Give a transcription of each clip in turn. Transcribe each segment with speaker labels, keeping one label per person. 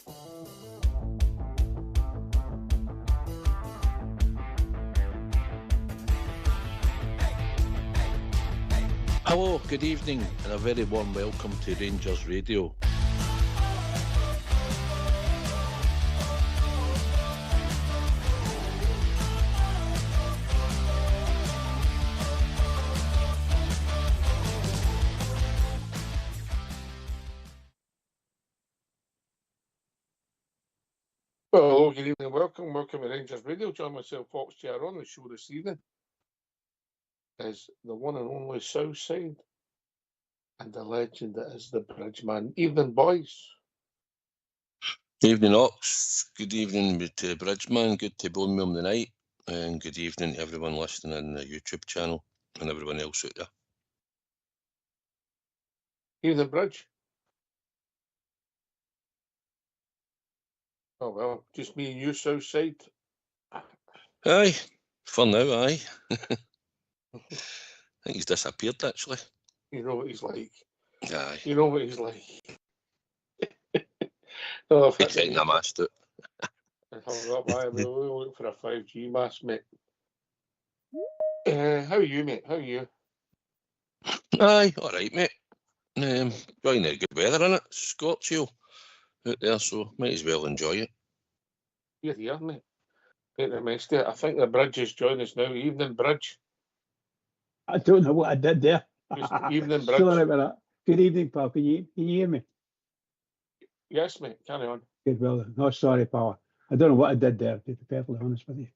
Speaker 1: Hello, good evening, and a very warm welcome to Rangers Radio.
Speaker 2: Well, hello, good evening, welcome to Rangers Radio. Join myself, Fox Chair, on the show this evening is the one and only Southside and the legend that is the Bridgeman. Evening, boys.
Speaker 1: Evening, Ox. Good evening to Bridgeman. Good to be on me on the night. And good evening to everyone listening in the YouTube channel and everyone else out there.
Speaker 2: Evening, Bridge. Oh, well, just me and you, Southside.
Speaker 1: Aye, for now, aye. I think he's disappeared, actually.
Speaker 2: You know what he's like.
Speaker 1: Aye.
Speaker 2: You know what he's like. Oh,
Speaker 1: He's taking a mast out.
Speaker 2: We'll look for a 5G mast, mate. How are you, mate? How are you?
Speaker 1: Aye, all right, mate. Enjoying the good weather, innit? Scotch hill out there, so might as well enjoy it.
Speaker 2: You're here, mate. Make the best of it. I think the Bridge is joining us now. Evening, Bridge.
Speaker 3: I don't know what I did there.
Speaker 2: Just evening, Bridge.
Speaker 3: Sorry about that. Good evening, pal. Can you hear me?
Speaker 2: Yes, mate. Carry on.
Speaker 3: Good, well, no, sorry, pal. I don't know what I did there, to be perfectly honest with you.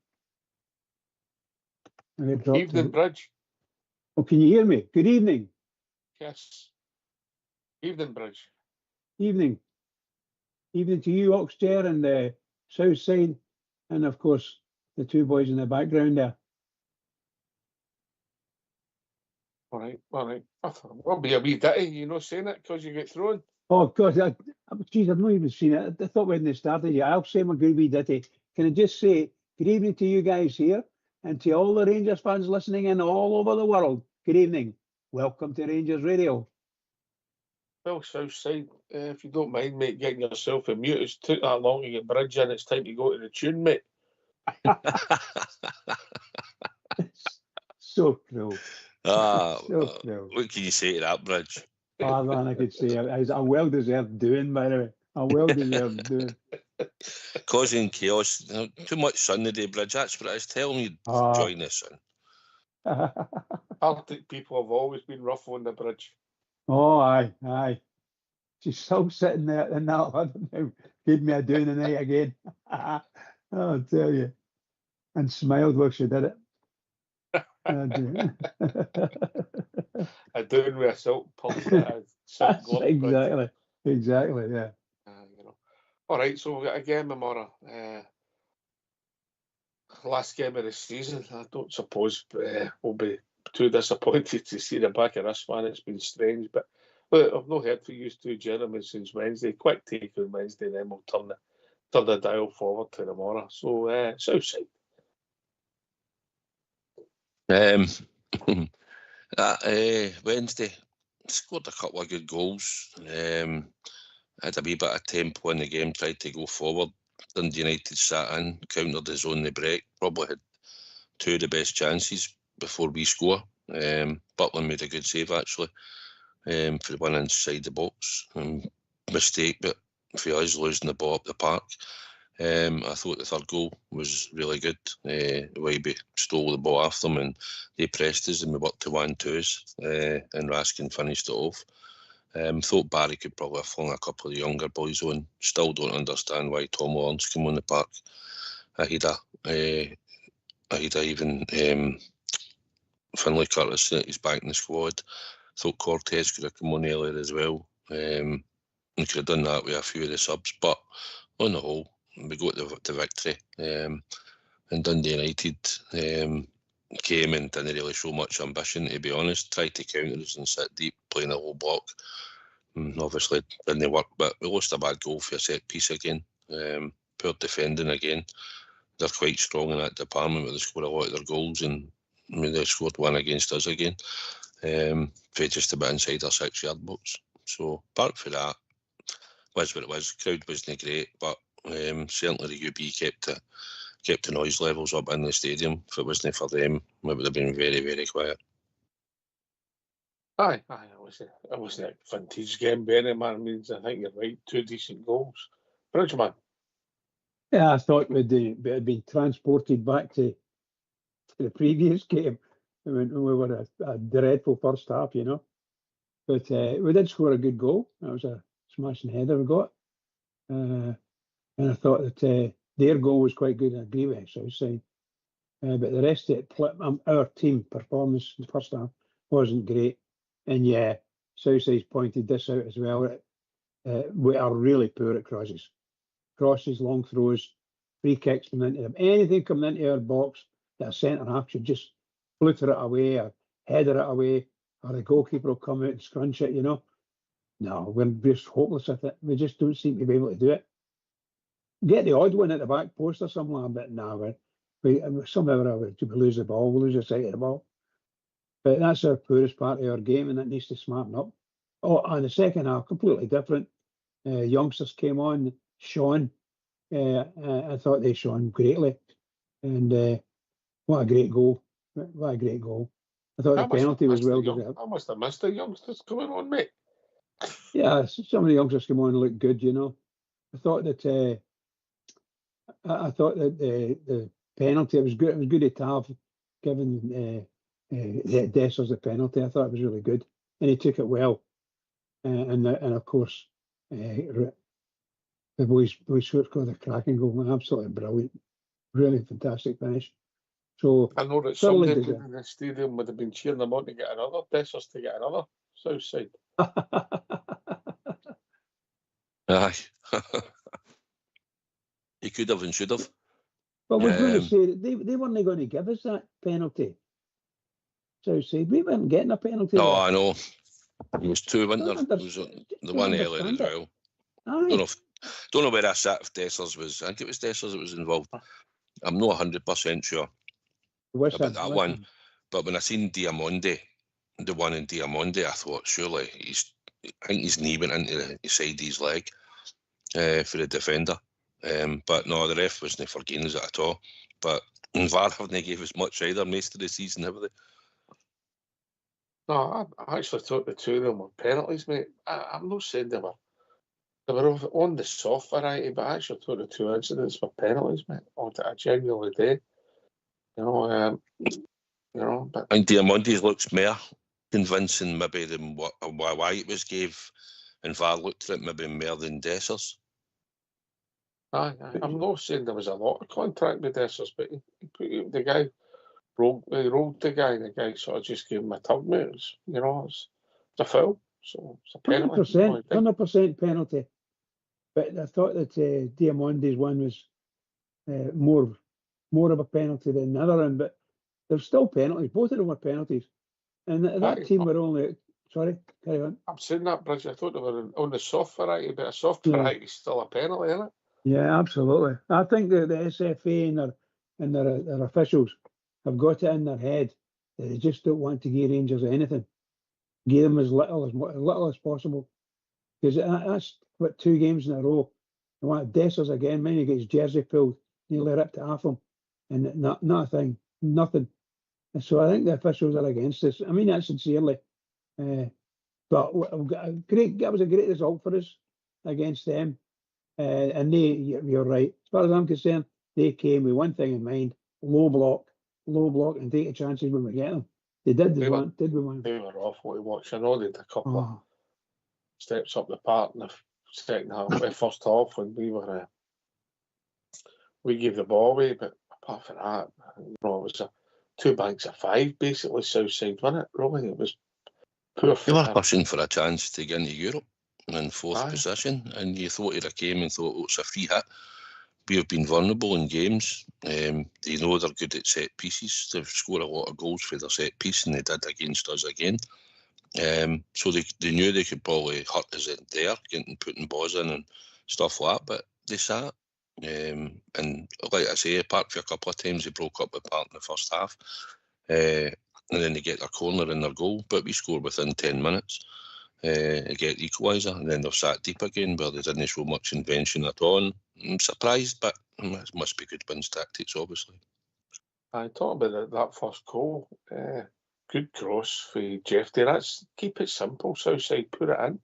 Speaker 2: Evening, Bridge.
Speaker 3: Oh, can you hear me? Good evening.
Speaker 2: Yes. Evening, Bridge.
Speaker 3: Evening. Evening to you, Oxchair, and the Southside, and of course, the two boys in the background there.
Speaker 2: All right. I'll be a wee ditty, you know, saying it because you get thrown.
Speaker 3: Oh, God, geez, I've not even seen it. I thought when they started, yeah, I'll say my good wee ditty. Can I just say good evening to you guys here and to all the Rangers fans listening in all over the world. Good evening. Welcome to Rangers Radio.
Speaker 2: Well, Southside, if you don't mind, mate, getting yourself a mute. It's took that long to get Bridge in. It's time to go to the tune, mate.
Speaker 3: So cruel.
Speaker 1: So cruel. What can you say to that, Bridge?
Speaker 3: Oh, man, I could say it's a well-deserved doing, by the way. A well-deserved doing.
Speaker 1: Causing chaos. Too much sun today, Bridge. That's what I was telling you. Join the sun.
Speaker 2: Arctic people have always been rough on the Bridge.
Speaker 3: Oh, aye. She's still sitting there in that hut now. Gave me a doing the night again. Oh, I'll tell you. And smiled while she did it.
Speaker 2: A doing with a silk pulse.
Speaker 3: Exactly, yeah.
Speaker 2: You know. All right, so we've got a game tomorrow. Last game of the season. I don't suppose we'll be too disappointed to see the back of this one. It's been strange, but I've not heard from you two gentlemen since Wednesday. Quick take on Wednesday, then we'll turn the dial forward to tomorrow. So, Southside.
Speaker 1: Wednesday, scored a couple of good goals. Had a wee bit of tempo in the game, tried to go forward. Dundee United sat in, countered his on the break. Probably had two of the best chances before we score. Butland made a good save, actually, for the one inside the box. Mistake, but for us losing the ball up the park. I thought the third goal was really good. The way we stole the ball off them and they pressed us and we worked to 1-2s and Raskin finished it off. Thought Barry could probably have flung a couple of the younger boys on. Still don't understand why Tom Lawrence came on the park. Ahida even Finlay Curtis, he's back in the squad. Thought Cortez could have come on earlier as well. We could have done that with a few of the subs, but on the whole, we got the victory. And Dundee United came and didn't really show much ambition, to be honest. Tried to counter us and sit deep, playing a low block. Obviously, didn't work, but we lost a bad goal for a set piece again. Poor defending again. They're quite strong in that department, where they score a lot of their goals, and they scored one against us again. For just about inside our 6-yard box. So, apart from that, was what it was. Crowd wasn't great, but certainly the UB kept the noise levels up in the stadium. If it wasn't for them, it would have been very, very quiet.
Speaker 2: Aye, it wasn't a vintage game by any man means. I think you're right. 2 decent goals. Bridgeman.
Speaker 3: Yeah, I thought we'd been transported back to the previous game when we were a dreadful first half, you know. But we did score a good goal. That was a smashing header we got. And I thought that their goal was quite good. I agree with Southside. But the rest of it, our team performance in the first half wasn't great. And yeah, Southside's pointed this out as well. We are really poor at crosses. Crosses, long throws, free kicks coming into them. Anything coming into our box that a centre half should just flutter it away or header it away, or the goalkeeper will come out and scrunch it, you know. No, we're just hopeless with it. We just don't seem to be able to do it. Get the odd one at the back post or something like that, but no, somehow we lose the ball, we lose the sight of the ball. But that's our poorest part of our game, and that needs to smarten up. Oh, and the second half, completely different. Youngsters came on, Sean. I thought they shone greatly. And what a great goal. What a great goal. I thought the penalty was well deserved.
Speaker 2: I must have missed the youngsters coming on, mate.
Speaker 3: Yeah, some of the youngsters came on and looked good, you know. I thought that the penalty, it was good. It was good to have given Dessers the penalty. I thought it was really good, and he took it well. And of course, the boys scored a cracking goal, absolutely brilliant, really fantastic finish. So
Speaker 2: I know that somebody in the stadium would have been cheering them on to get another, Dessers to get another Southside.
Speaker 1: Aye. He could have and should have.
Speaker 3: But we're going to say that they weren't going to give us that penalty. Southside, we weren't getting a penalty.
Speaker 1: No, I know. It was 2, wasn't there? It was the one earlier as well.
Speaker 3: Aye.
Speaker 1: Don't know where I sat if Dessers was. I think it was Dessers that was involved. I'm not 100% sure about that one. But when I seen Diamondi, the one in Diamondi, I thought surely I think his knee went into the side of his leg for the defender. But no, the ref wasn't forgiving us at all. But VAR haven't gave us much either most of the season, have they?
Speaker 2: No, I actually thought the 2 of them were penalties, mate. I'm not saying they were on the soft variety, but I actually thought the 2 incidents were penalties, mate. I genuinely did. But
Speaker 1: I think Diamondi's looks more convincing maybe than why it was gave, and VAR looked at it maybe more than Dessers.
Speaker 2: Aye. I'm not saying there was a lot of contract with Dessers, but the guy rolled the guy, and the guy sort of just gave him a tug, mate. It's a foul, so it's a penalty.
Speaker 3: 100% penalty. But I thought that Diamondi's one was more of a penalty than the other one, but there's still penalties. Both of them were penalties. And that team were only... Sorry, carry on.
Speaker 2: I'm saying that, Bridge. I thought they were on the soft variety, but a soft variety is still a penalty, isn't it?
Speaker 3: Yeah, absolutely. I think that the SFA and their officials have got it in their head that they just don't want to give Rangers anything. Give them as little as possible. Because that's, 2 games in a row. They want Dessers again. Then he gets jersey pulled, nearly ripped half him. And not a thing. Nothing. And so I think the officials are against us. I mean that sincerely. But that was a great result for us against them. And you're right. As far as I'm concerned, they came with one thing in mind: low block, and take the chances when we get them. They did. They won.
Speaker 2: They were awful to watch. I know they had a couple of steps up the park in the second half, first half, when we gave the ball away. But apart from that, it was 2 banks of 5, basically Southside, wasn't it? Really, it was poor.
Speaker 1: They were pushing for a chance to get into Europe in 4th position, and you thought it came and thought, it's a free hit. We have been vulnerable in games. They know they're good at set pieces. They've scored a lot of goals for their set piece, and they did against us again. So they knew they could probably hurt us in there, putting balls in and stuff like that, but they sat. And like I say, apart from a couple of times, they broke up the park in the first half. And then they get their corner in their goal, but we scored within 10 minutes. to get the equaliser, and then they've sat deep again where they didn't show much invention at all. I'm surprised, but it must be good wins tactics, obviously.
Speaker 2: I talk about that first goal. Good cross for Jeffy. That's keep it simple, Southside. Put it in.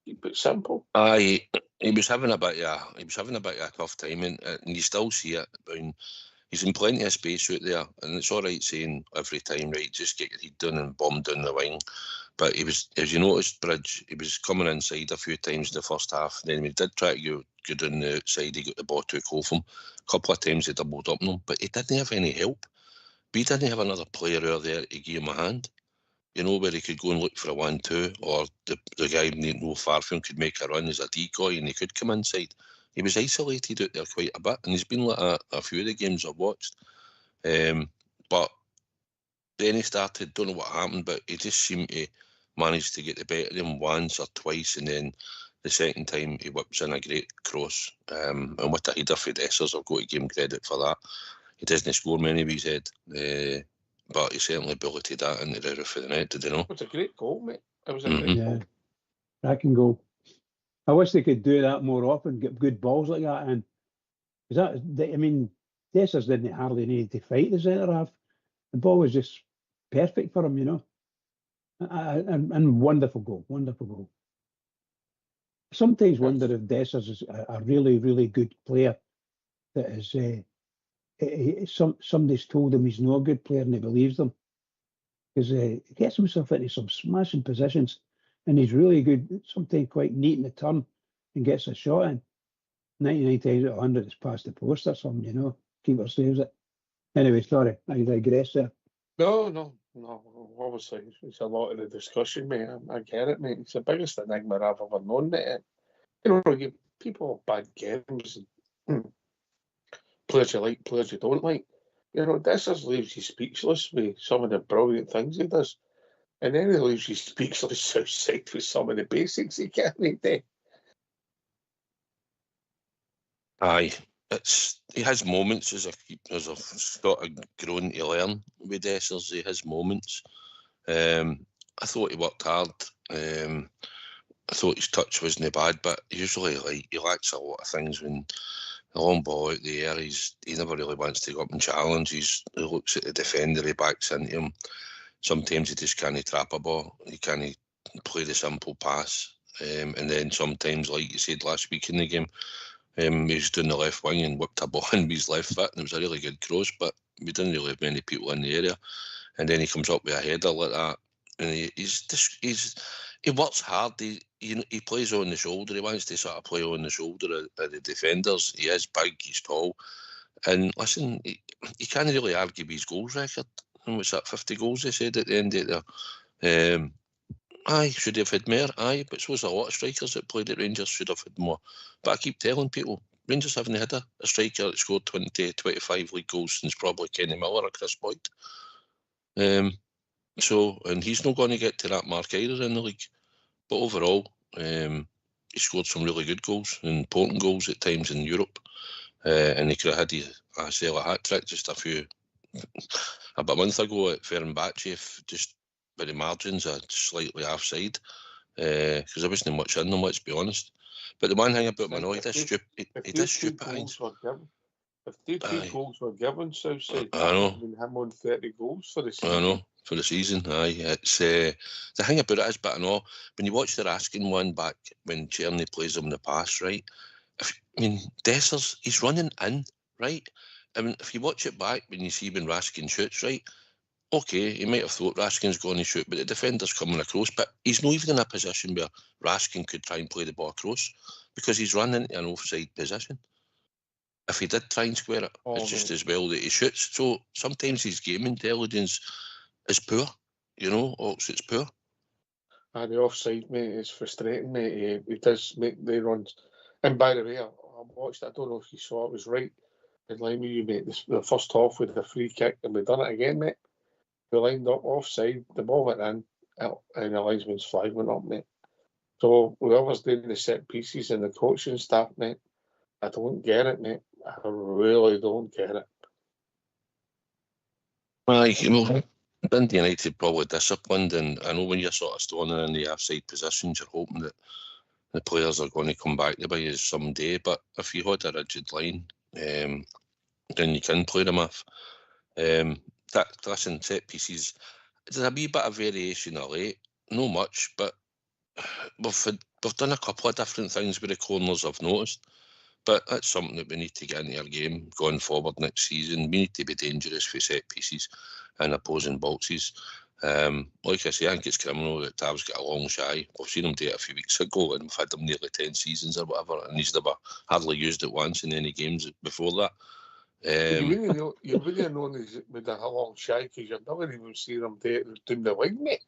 Speaker 2: Keep it simple.
Speaker 1: Aye, he was having a bit of a tough time, and you still see it. He's in plenty of space out there, and it's all right saying every time, right, just get your head down and bomb down the wing. But he was, as you noticed, Bridge, he was coming inside a few times in the first half. Then when he did try to go down the outside, he got the ball took off him. A couple of times he doubled up on him, but he didn't have any help. We didn't have another player out there to give him a hand. You know, where he could go and look for a 1-2, or the guy no far from him could make a run as a decoy and he could come inside. He was isolated out there quite a bit, and he's been like a few of the games I've watched. But then he started, don't know what happened, but he just seemed to manage to get the better of him once or twice, and then the second time he whips in a great cross. And with a header for Dessers, I've got to give him credit for that. He doesn't score many of his head, but he certainly bulleted that into the roof of the net, did you know?
Speaker 2: It was a great goal, mate. It was a great goal.
Speaker 3: That can go. I wish they could do that more often, get good balls like that. And Dessers didn't hardly need to fight the centre half. The ball was just perfect for him, you know. And wonderful goal. Sometimes wonder if Dessers is a really, really good player that is. Somebody's told him he's not a good player and he believes them, because he gets himself into some smashing positions and he's really good, sometimes quite neat in the turn and gets a shot in. 99 times out of 100 it's past the post or something, you know. Keeper saves it. Anyway, sorry, I digress there.
Speaker 2: No. Obviously, it's a lot of the discussion, mate. I get it, mate. It's the biggest enigma I've ever known, mate. You know, people have bad games and players you like, players you don't like. You know, Dessers leaves you speechless with some of the brilliant things he does. And then he leaves you speechless outside with some of the basics he can't do.
Speaker 1: Aye, he has moments as I've sort of grown to learn with Dessers. He has moments. I thought he worked hard. I thought his touch wasn't bad, but usually he lacks a lot of things. When the long ball out the air, he never really wants to go up and challenge. He looks at the defender, he backs into him. Sometimes he just can't trap a ball. He can't play the simple pass. And then sometimes, like you said last week in the game, he was doing the left wing and whipped a ball in with his left foot, and it was a really good cross, but we didn't really have many people in the area. And then he comes up with a header like that, and he works hard. He plays on the shoulder. He wants to sort of play on the shoulder of the defenders. He is big, he's tall, and listen, he can't really argue with his goals record. And what's that, 50 goals they said at the end of there? Aye, should have had more. Aye, but so a lot of strikers that played at Rangers should have had more. But I keep telling people, Rangers haven't had a striker that scored 20, 25 league goals since probably Kenny Miller or Chris Boyd. And he's not going to get to that mark either in the league. But overall, he scored some really good goals, important goals at times in Europe. And he could have had a hat-trick just about a month ago at Fenerbahce, just by the margins are slightly offside, because there wasn't much in them, let's be honest. But the one thing about Manoy, he does stupid things.
Speaker 2: If 2 goals were given, Southside,
Speaker 1: I know.
Speaker 2: Him on 30 goals for the season.
Speaker 1: I know, for the season, aye. It's the thing about it is, but I know, when you watch the Raskin one back, when Czerny plays him in the pass, right? Dessers, he's running in, right? If you watch it back, when you see when Raskin shoots, right? Okay, he might have thought Raskin's going to shoot, but the defender's coming across. But he's not even in a position where Raskin could try and play the ball across, because he's running into an offside position. If he did try and square it, it's just as well that he shoots. So sometimes his game intelligence is poor, you know, it's poor.
Speaker 2: And the offside, mate, is frustrating, mate. He does make the runs. And by the way, I watched it, I don't know if you saw it, was right in line with you, mate. The first half with the free kick, and we've done it again, mate. We lined up offside, the ball went in, and the linesman's flag went up, mate. So whoever's doing the set pieces and the coaching staff, mate, I don't get it, mate. I really don't get it.
Speaker 1: Aye, Dundee United probably disciplined, and I know when you're sort of standing in the offside positions, you're hoping that the players are going to come back to you someday. But if you had a rigid line, then you can play them off. Listen, set pieces, there's a wee bit of variation of late, no much, but we've done a couple of different things with the corners, I've noticed. But that's something that we need to get into our game going forward next season. We need to be dangerous for set pieces and opposing boxes. Like I say, I think it's criminal that Tav's got a long shy. We've seen him do it a few weeks ago, and we've had him nearly 10 seasons or whatever, and he's never hardly used it once in any games before that.
Speaker 2: You wouldn't have known he's with a long shy because you've never even seen him do it down the wing, mate.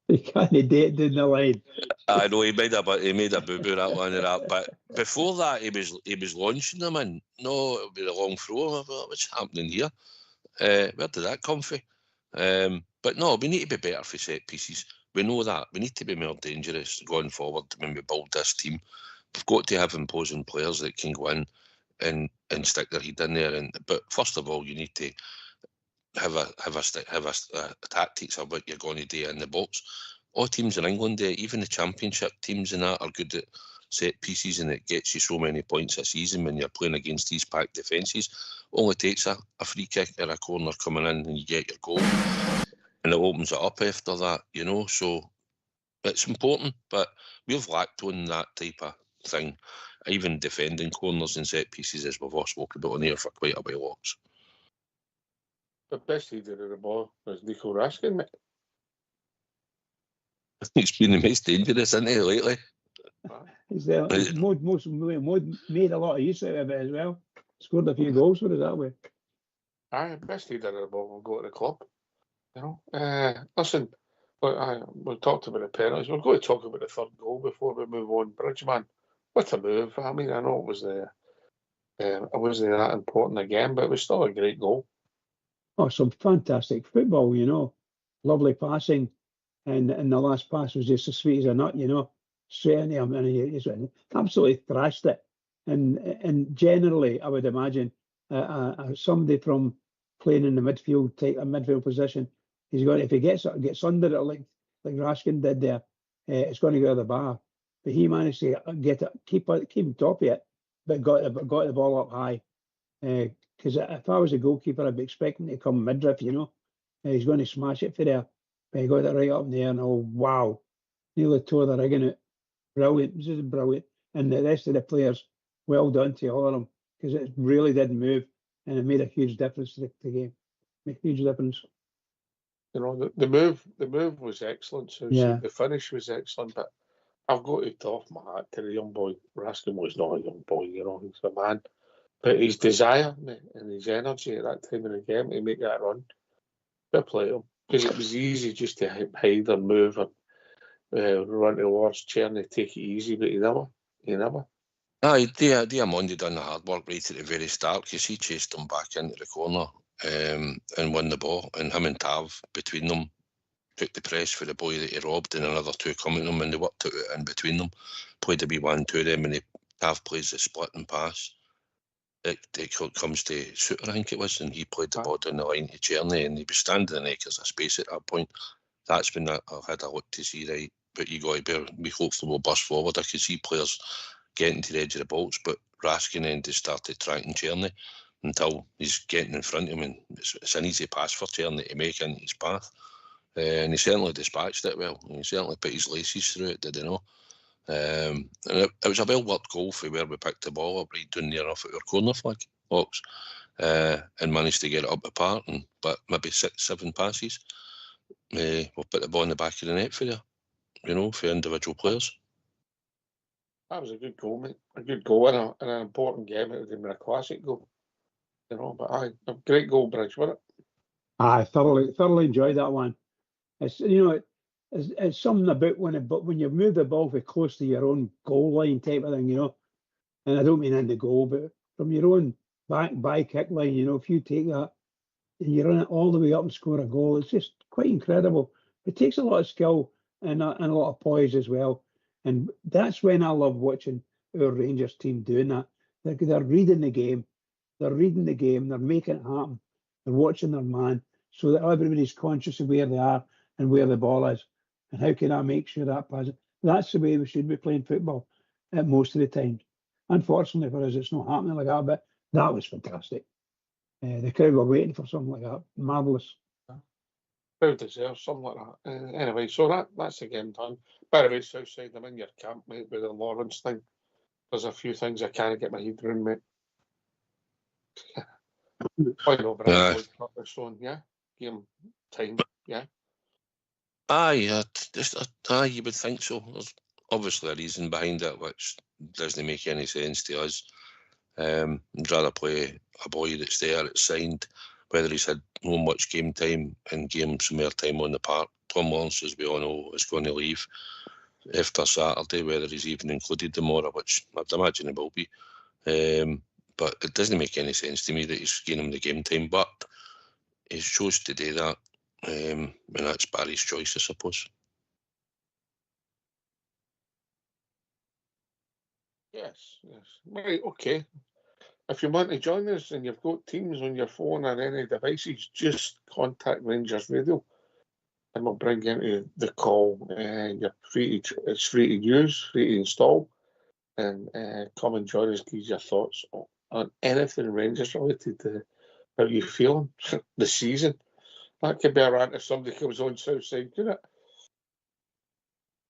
Speaker 3: He can't do it down the line.
Speaker 1: I know he made a boo-boo that one and that, but before that he was launching them in. No, it would be a long throw. I thought, what's happening here? Where did that come from? But no, we need to be better for set pieces. We know that. We need to be more dangerous going forward when we build this team. We've got to have imposing players that can go in and stick their head in there. But first of all, you need to have a tactics of what you're going to do in the box. All teams in England, even the Championship teams and that, are good at set pieces, and it gets you so many points a season when you're playing against these packed defences. Only takes a free kick or a corner coming in and you get your goal, and it opens it up after that, you know. So it's important, but we've lacked on that type of thing, even defending corners and set pieces, as we've all spoken about on here for quite a while. Locks.
Speaker 2: The best leader of the ball was Nico Raskin, mate.
Speaker 1: He's been the most dangerous, isn't he, lately?
Speaker 3: He's made a lot of use out of it as well. Scored a few goals for us that way.
Speaker 2: Aye, best leader of the ball will go to the club. You know, listen, we talked about the penalties. We're going to talk about the third goal before we move on. Bridgeman, what a move! I mean, I know it wasn't that important again, but it was still a great goal. Oh,
Speaker 3: some fantastic football, you know. Lovely passing, and the last pass was just as sweet as a nut, you know. Straight into him, and he absolutely thrashed it. And generally, I would imagine somebody from playing in the midfield position, he's going, if he gets under it like Raskin did there, it's going to go to the bar. But he managed to get it, keep on top of it, but got the ball up high. Because if I was a goalkeeper, I'd be expecting to come midriff, you know. He's going to smash it for there. But he got it right up in there, and oh wow, nearly tore the rigging out. Brilliant, just brilliant. And the rest of the players, well done to all of them, because it really did move, and it made a huge difference to the game. Made a huge difference.
Speaker 2: You know, the move was excellent. So yeah. The finish was excellent, but I've got to doff my hat to the young boy. Raskin was not a young boy, you know, he's a man. But his desire and his energy at that time in the game to make that run, fair play to him. Because it was easy just to hide and move and run towards Cherny, take it easy, but he never.
Speaker 1: Aye, Diamondi done the hard work right at the very start, because he chased him back into the corner and won the ball. And him and Tav, between them, took the press for the boy that he robbed, and another two coming to him, and they worked it in between them. Played a wee 1-2 of them, and Tav plays the split and pass. It comes to Suter, I think it was, and he played the ball down the line to Cherny, and he was standing in acres of space at that point. That's when I've had a look to see, right, but you got to be hopeful we'll burst forward. I could see players getting to the edge of the box, but Raskin then just started tracking Cherny until he's getting in front of him, and it's an easy pass for Cherny to make into his path. And he certainly dispatched it well. He certainly put his laces through it, did he know? And it was a well-worked goal for where we picked the ball up right down near off at our corner flag box, and managed to get it up apart. But maybe 6-7 passes, we'll put the ball in the back of the net for you, you know, for individual players.
Speaker 2: That was a good goal, mate. A good goal in an important game. It would have been a classic goal, you know. But a great goal, Bridge, wasn't it?
Speaker 3: I thoroughly enjoyed that one. It's, you know, it's something about when you move the ball very close to your own goal line type of thing, you know. And I don't mean in the goal, but from your own by kick line, you know, if you take that and you run it all the way up and score a goal, it's just quite incredible. It takes a lot of skill and a lot of poise as well. And that's when I love watching our Rangers team doing that. They're reading the game. They're making it happen. They're watching their man. so that everybody's conscious of where they are and where the ball is. And how can I make sure that passes? That's the way we should be playing football at most of the time. Unfortunately for us, it's not happening like that, but that was fantastic. The crowd were waiting for something like that. Marvellous.
Speaker 2: Crowd deserves something like that. Anyway, so that's the game done. By the way, Southside, I'm in your camp, mate, with the Lawrence thing. There's a few things I can't get my head around, mate. I know, Brian, yeah? Game time, yeah?
Speaker 1: Aye, aye, you would think so. There's obviously a reason behind it, which doesn't make any sense to us. I'd rather play a boy that's there, that's signed, whether he's had no much game time and games more time on the park. Tom Lawrence, as we all know, is going to leave after Saturday, whether he's even included tomorrow, which I'd imagine he will be. But it doesn't make any sense to me that he's giving him the game time, but he's chose to do that, and that's Barry's choice, I suppose.
Speaker 2: Yes. Right, okay. If you want to join us and you've got Teams on your phone or any devices, just contact Rangers Radio and we'll bring you into the call. It's free to use, free to install, and come and join us, give your thoughts on anything Rangers related to how you're feeling the season. That could be a rant if somebody comes on Southside, couldn't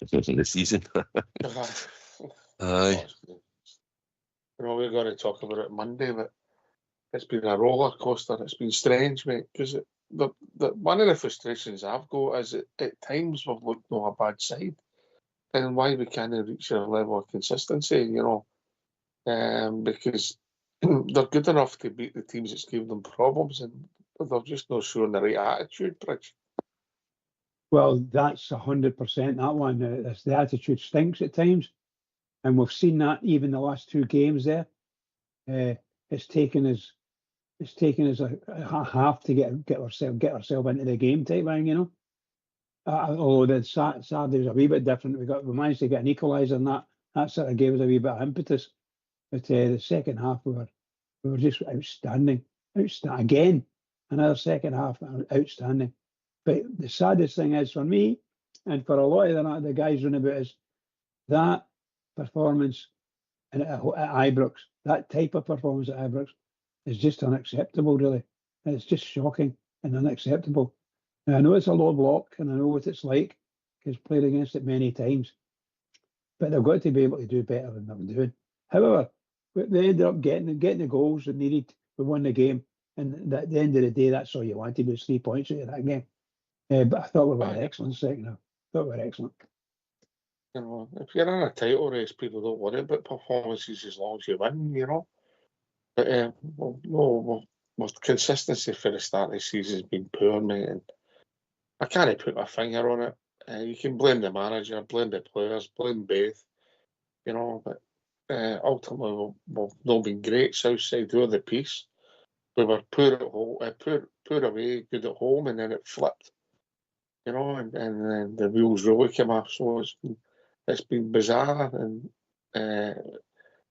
Speaker 2: it?
Speaker 1: The season. Aye.
Speaker 2: We're going to talk about it Monday, but it's been a roller coaster. It's been strange, mate, because one of the frustrations I've got is that at times we've looked on a bad side, and why we can't reach a level of consistency, because they're good enough to beat the teams that's giving them problems, and they're just not showing the right attitude, Bridge.
Speaker 3: Well, that's 100% that one. The attitude stinks at times. And we've seen that even the last two games there. It's taken us a half to get ourselves into the game type thing, Although the Saturday was a wee bit different. We managed to get an equaliser, and that sort of gave us a wee bit of impetus. But the second half we were just outstanding. Again, another second half outstanding. But the saddest thing is for me, and for a lot of the guys running about, is that performance at Ibrox, that type of performance at Ibrox, is just unacceptable, really. It's just shocking and unacceptable. Now, I know it's a low block, and I know what it's like, because I've played against it many times, but they've got to be able to do better than they're doing. However, they ended up getting the goals they needed. We won the game, and at the end of the day, that's all you wanted, was 3 points out of that game. But I thought we were excellent second half. Excellent.
Speaker 2: If you're in a title race, people don't worry about performances as long as you win, But consistency for the start of the season has been poor, mate. And I can't put my finger on it. You can blame the manager, blame the players, blame both, But ultimately, we've not been great Southside or the piece. We were poor at home, poor away, good at home, and then it flipped, and then the wheels really came off. So it's been bizarre, and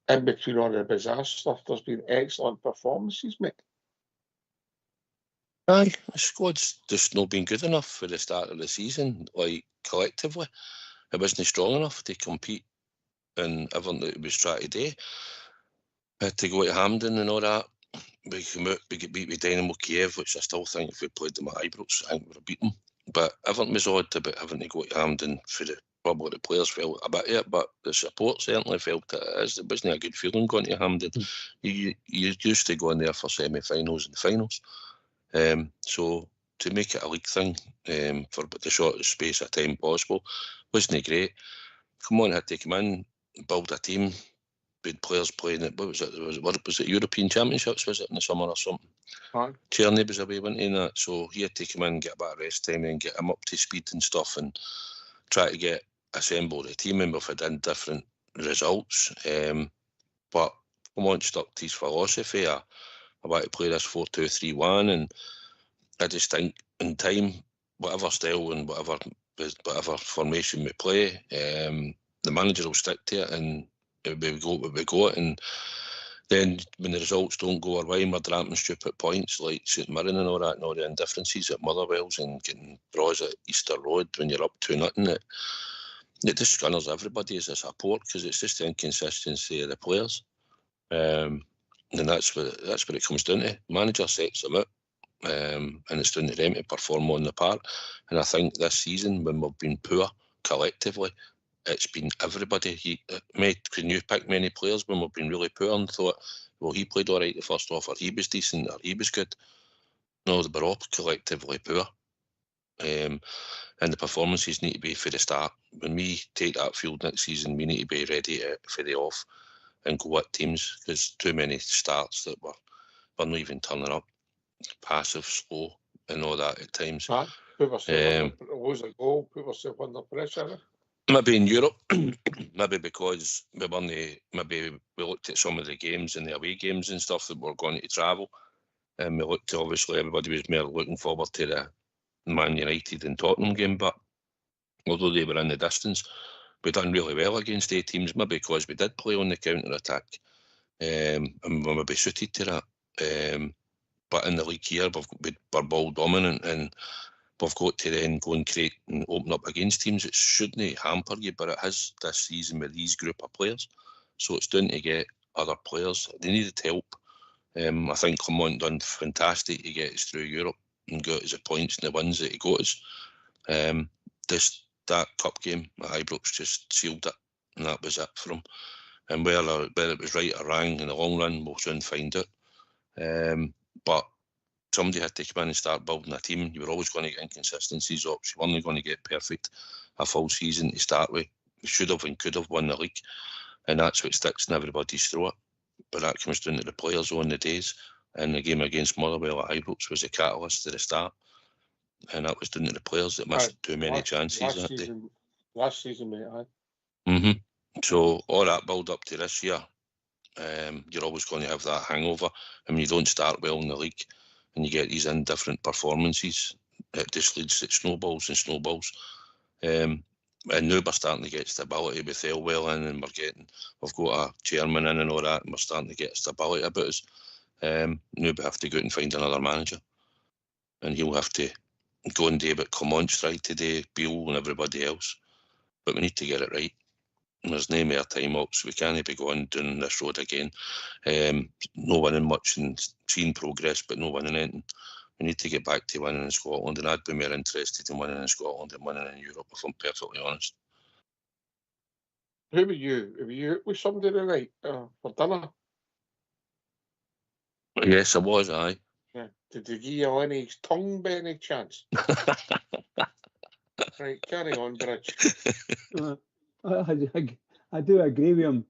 Speaker 2: in between all the bizarre stuff, there's been excellent performances, mate.
Speaker 1: Aye, the squad's just not been good enough for the start of the season. Like, collectively, it wasn't strong enough to compete in everything that it was trying to do. Had to go to Hampden and all that. We came out, we get beat with Dynamo Kiev, which I still think if we played them at Ibrox, I think we would have beaten them. But everything was odd about having to go to Hampden for probably the players felt a bit of it, but the support certainly felt it. It wasn't a good feeling going to Hampden. You used to go in there for semi-finals and finals. So to make it a league thing for the shortest space of time possible wasn't great. Come on, had to come in, build a team with players playing it. What was it? Was it European Championships? Was it in the summer or something?
Speaker 2: Right.
Speaker 1: Tierney was away, wasn't he, in that? So he had to come in, get a bit of rest time, and get him up to speed and stuff, and try to assemble the team. And we've had different results. But come on, stuck to his philosophy. I want to play this 4-2-3-1, and I just think in time, whatever style and whatever formation we play, the manager will stick to it, and we got what we got. And then when the results don't go our way, we're dropping stupid points like St Mirren and all that, and all the indifferences at Motherwell's and getting draws at Easter Road when you're up 2-0. It just scunners everybody as a support because it's just the inconsistency of the players. And that's what it comes down to. Manager sets them out, and it's down to them to perform on the park. And I think this season, when we've been poor collectively, it's been everybody. Can you pick many players when we've been really poor and thought, well, he played all right the first half, or he was decent, or he was good? No, we're all collectively poor. And the performances need to be for the start. When we take that field next season, we need to be ready for the off and go at teams, because too many starts that we're not even turning up, passive, slow, and all that at times.
Speaker 2: Put yourself lose a goal, put yourself under pressure.
Speaker 1: Maybe in Europe, maybe because we looked at some of the games and the away games and stuff that we're going to travel, and we looked, obviously everybody was more looking forward to the Man United and Tottenham game, but although they were in the distance, we done really well against A teams, maybe because we did play on the counter-attack, and we maybe suited to that. But in the league here, we're ball dominant, and we've got to then go and create and open up against teams. It shouldn't hamper you, but it has this season with these group of players. So it's down to get other players. They needed help. I think Clement done fantastic to get us through Europe and got us the points and the wins that he got us. That cup game at Ibrox just sealed it, and that was it for him. And whether it was right or wrong in the long run, we'll soon find out. But somebody had to come in and start building a team. You were always going to get inconsistencies up. You weren't going to get a full season to start with. We should have and could have won the league, and that's what sticks in everybody's throat. But that comes down to the players on the days, and the game against Motherwell at Ibrox was a catalyst to the start, and that was down to the players that missed too many chances that day.
Speaker 2: Last season, mate.
Speaker 1: So all that build up to this year, you're always going to have that hangover, and when you don't start well in the league and you get these indifferent performances, it just leads to snowballs and snowballs. And now we're starting to get stability with Elwell in, and we've got a chairman in and all that, and we're starting to get stability about us. Now we have to go out and find another manager, and he'll have to go and do what Clement's tried to do, Beale and everybody else. But we need to get it right. There's no more time up, so we can't be going down this road again. No winning much and seeing progress, but no winning anything. We need to get back to winning in Scotland, and I'd be more interested in winning in Scotland than winning in Europe, if I'm perfectly honest.
Speaker 2: Who were you? Were you with somebody tonight for dinner?
Speaker 1: Yes, I was, aye.
Speaker 2: Yeah. Did they give you any tongue by any chance? Right, carry on, Bridge.
Speaker 3: I do agree with him,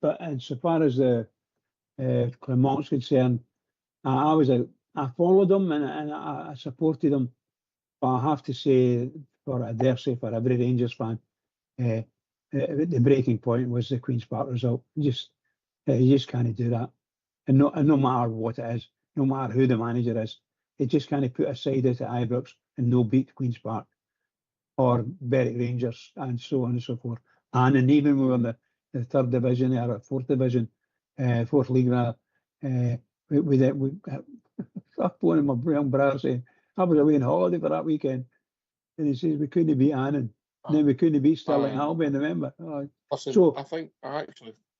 Speaker 3: but insofar as the Clement's concerned, I followed him and I supported him, but I have to say, I dare say for every Rangers fan, the breaking point was the Queen's Park result. You just can't do that, and no matter what it is, no matter who the manager is, you just can't put a side out at Ibrox and no beat Queen's Park or Berwick Rangers and so on and so forth. And even we were in the third division or fourth division, fourth league rather, one of my young brothers saying, I was away on holiday for that weekend, and he says we couldn't beat Annan, and then we couldn't beat Stirling Albion, remember?
Speaker 2: Listen,
Speaker 3: so
Speaker 2: I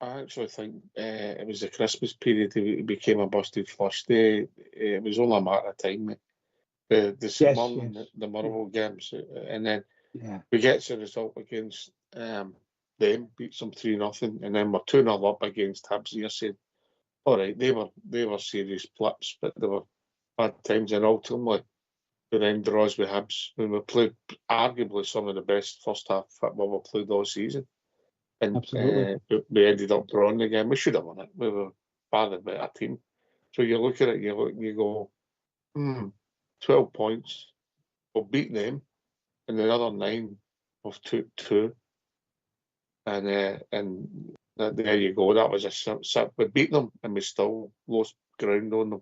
Speaker 2: actually think it was the Christmas period it became a busted flush day. It was only a matter of time, mate. The Motherwell games, and then we get the result against them, beats them 3-0, and then we're 2-0 up against Hibs. You're saying, all right, they were serious blips, but they were bad times, and ultimately we then draws with Hibs when we played arguably some of the best first half football we played all season, and we ended up drawing the game. We should have won it. We were far the better team. So you look at it, you go, 12 points, we've beaten them, and the other 9 we've took 2, and there you go. That was we beat them, and we still lost ground on them.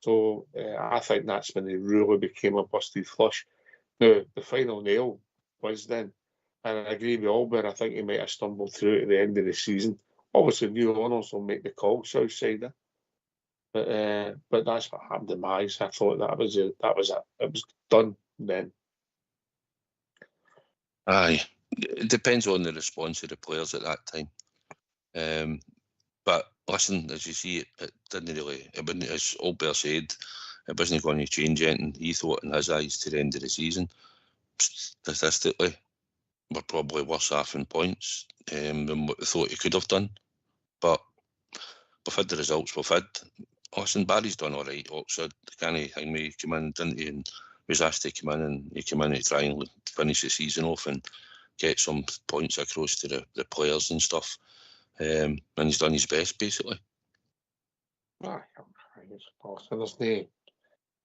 Speaker 2: So I think that's when they really became a busted flush. Now the final nail was then, and I agree with Albert. I think he might have stumbled through at the end of the season, Obviously, new owners will make the call, Southside. But that's what happened in my eyes. I thought that was it. It was done then.
Speaker 1: Aye, it depends on the response of the players at that time. But listen, as you see, it didn't really. It wouldn't, as Albert said, it wasn't going to change anything. He thought in his eyes to the end of the season. Statistically, we're probably worse off in points than what we thought he could have done. But we've had the results we've had. Listen, Barry's done all right. Oxford, can't hang me, come in, didn't he? And was asked to come in, and he came in to try and finish the season off and get some points across to the players and stuff. And he's done his best, basically.
Speaker 2: Aye,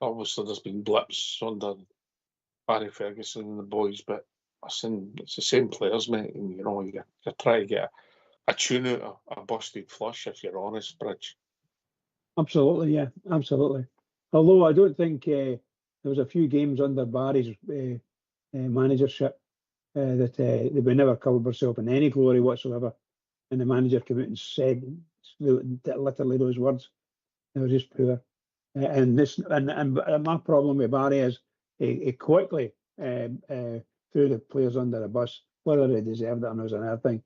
Speaker 2: obviously there's been blips under Barry Ferguson and the boys, but listen, it's the same players, mate. And you know, you try to get a tune out of a busted flush, if you're honest, Bridge.
Speaker 3: Absolutely, yeah, absolutely. Although I don't think there was a few games under Barry's managership that they would never cover themselves in any glory whatsoever. And the manager came out and said literally those words. They were just poor. And my problem with Barry is he quickly threw the players under the bus, whether they deserved it or not was another thing.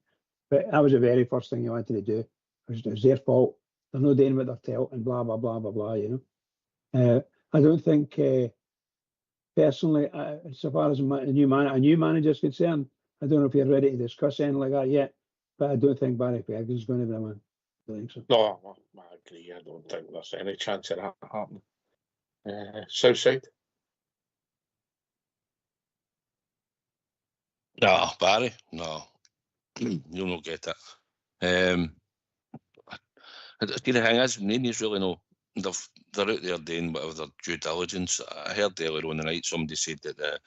Speaker 3: But that was the very first thing he wanted to do. It was their fault. They're not doing what they're told, and blah blah blah blah blah. You know, I don't think personally, so far as a new manager is concerned, I don't know if you're ready to discuss anything like that yet. But I don't think Barry Ferguson is going to be the man. I don't think so.
Speaker 2: No, I agree. I don't think there's any chance of that happening. Southside?
Speaker 1: No, Barry, no. You'll not get it. The thing is, Nani's really no. They're out there doing whatever their due diligence. I heard earlier on the night somebody said that the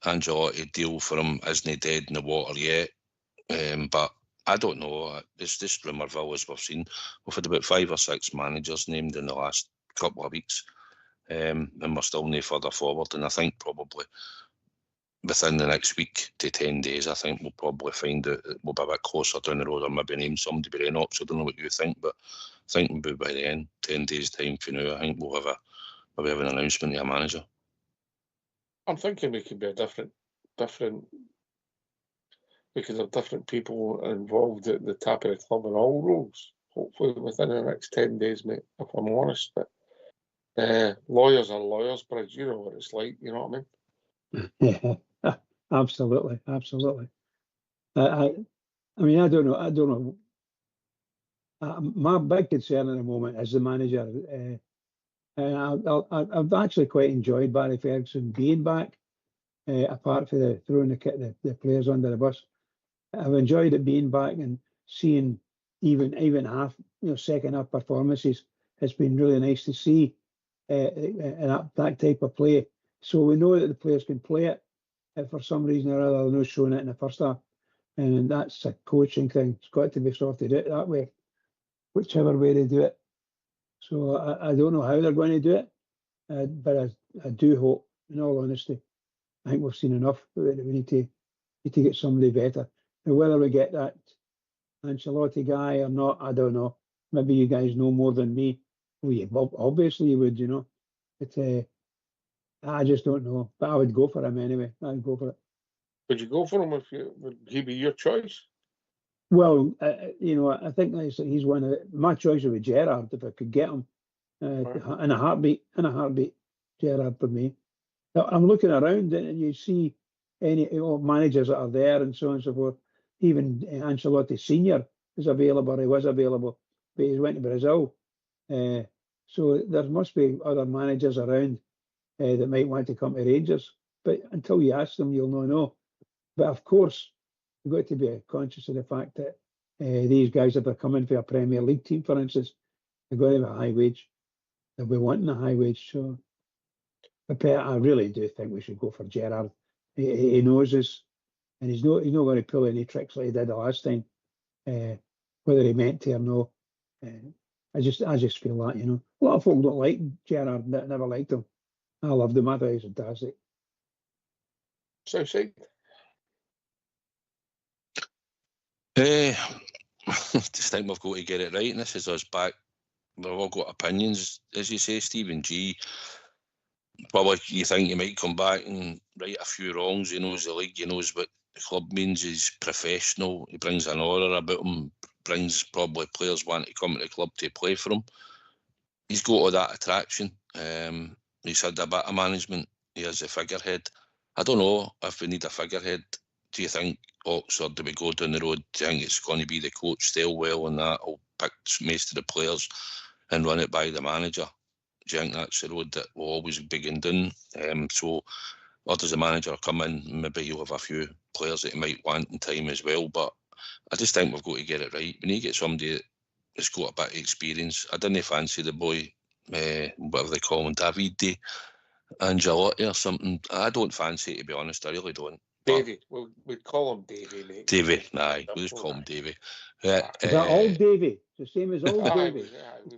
Speaker 1: Ancelotti deal for him isn't dead in the water yet. But I don't know. It's this rumourville as we've seen. We've had about 5 or 6 managers named in the last couple of weeks, and we're still no further forward. And I think probably within the next week to 10 days, I think we'll probably find out that we'll be a bit closer down the road, or maybe name somebody by then. So I don't know what you think, but I think we'll be by the end, 10 days time for now. I think we'll have an announcement of a manager.
Speaker 2: I'm thinking we could be a different. We could have different people involved at the top of the club in all roles, hopefully within the next 10 days, mate, if I'm honest. But lawyers are lawyers, Bridge, you know what it's like, you know what I
Speaker 3: mean? Yeah, absolutely. I mean, I don't know. My big concern at the moment is the manager. I've actually quite enjoyed Barry Ferguson being back, apart from throwing the players under the bus. I've enjoyed it being back and seeing even half, second half performances. It's been really nice to see that type of play. So we know that the players can play it. If for some reason or other they're not showing it in the first half, and that's a coaching thing. It's got to be sorted out that way, whichever way they do it. So I don't know how they're going to do it, but I do hope, in all honesty, I think we've seen enough. We need to get somebody better. Now, whether we get that Ancelotti guy or not, I don't know. Maybe you guys know more than me. Well, obviously you would, But I just don't know. But I would go for him anyway. I'd go for it.
Speaker 2: Would you go for him would he be your choice?
Speaker 3: Well, I think he's one of my choice would be Gerrard if I could get him in a heartbeat. Gerrard for me. Now, I'm looking around and you see any managers that are there and so on and so forth. Even Ancelotti Senior is available. He was available, but he went to Brazil. So there must be other managers around that might want to come to Rangers. But until you ask them, you'll not know. But of course, you've got to be conscious of the fact that these guys, if they're coming for a Premier League team, for instance, they're going to have a high wage. They'll be wanting a high wage. So I really do think we should go for Gerrard. He knows us, and he's not going to pull any tricks like he did the last time, whether he meant to or no. I just feel that, A lot of folk don't like Gerrard, never liked him. I loved him. I thought he was fantastic.
Speaker 2: So, see?
Speaker 1: just think we've got to get it right, and this is us back. We've all got opinions, as you say, Stephen G. Probably you think he might come back and right a few wrongs. He knows the league, he knows what the club means. He's professional. He brings an aura about him. Brings probably players want to come to the club to play for him. He's got all that attraction. He's had a bit of management. He has a figurehead. I don't know if we need a figurehead. Do you think, Ox, or do we go down the road? Do you think it's going to be the coach Stilwell and that will pick most of the players and run it by the manager? Do you think that's the road that will always be going down? Or does the manager come in and maybe he'll have a few players that he might want in time as well? But I just think we've got to get it right. We need to get somebody that's got a bit of experience. I didn't fancy the boy, whatever they call him, Davide Angelotti or something. I don't fancy it, to be honest. I really don't.
Speaker 2: Davy. We'd call him Davy, mate.
Speaker 1: Davy, aye. We'll just call him Davy.
Speaker 3: Is that old Davy? The same as old Davy?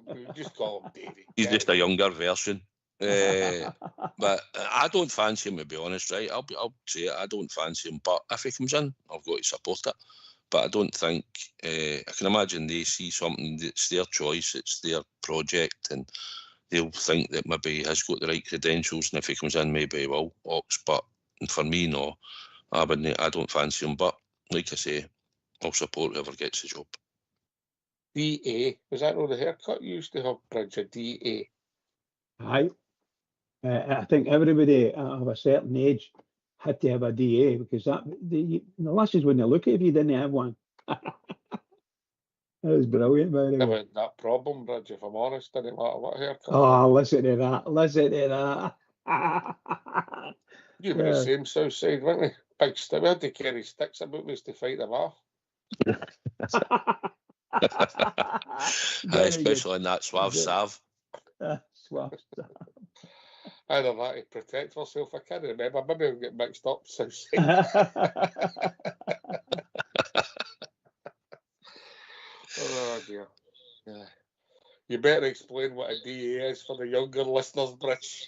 Speaker 2: We just call him Davy.
Speaker 1: He's just a younger version. But I don't fancy him, to be honest, right? I'll say it. I don't fancy him. But if he comes in, I've got to support it. But I don't think... I can imagine they see something that's their choice, it's their project, and they'll think that maybe he has got the right credentials, and if he comes in, maybe he will, Ox. But for me, no. I don't fancy him, but like I say, I'll support whoever gets the job.
Speaker 2: DA, was that not the haircut you used to have, Bridget? DA.
Speaker 3: Aye. I think everybody of a certain age had to have a DA because the lasses wouldn't look at if you didn't have one. That was brilliant, by the way.
Speaker 2: About that problem, Bridget, if I'm honest, didn't matter what haircut.
Speaker 3: Oh, listen to that.
Speaker 2: You were the same south side, weren't we? Big stick. We had to carry sticks about us to fight them off.
Speaker 1: Especially in that suave salve.
Speaker 3: Suave salve.
Speaker 2: Either that to protect herself, I can't remember. Maybe we'll get mixed up south side. Oh dear. Yeah. You better explain what a DA is for the younger listeners, Bridge.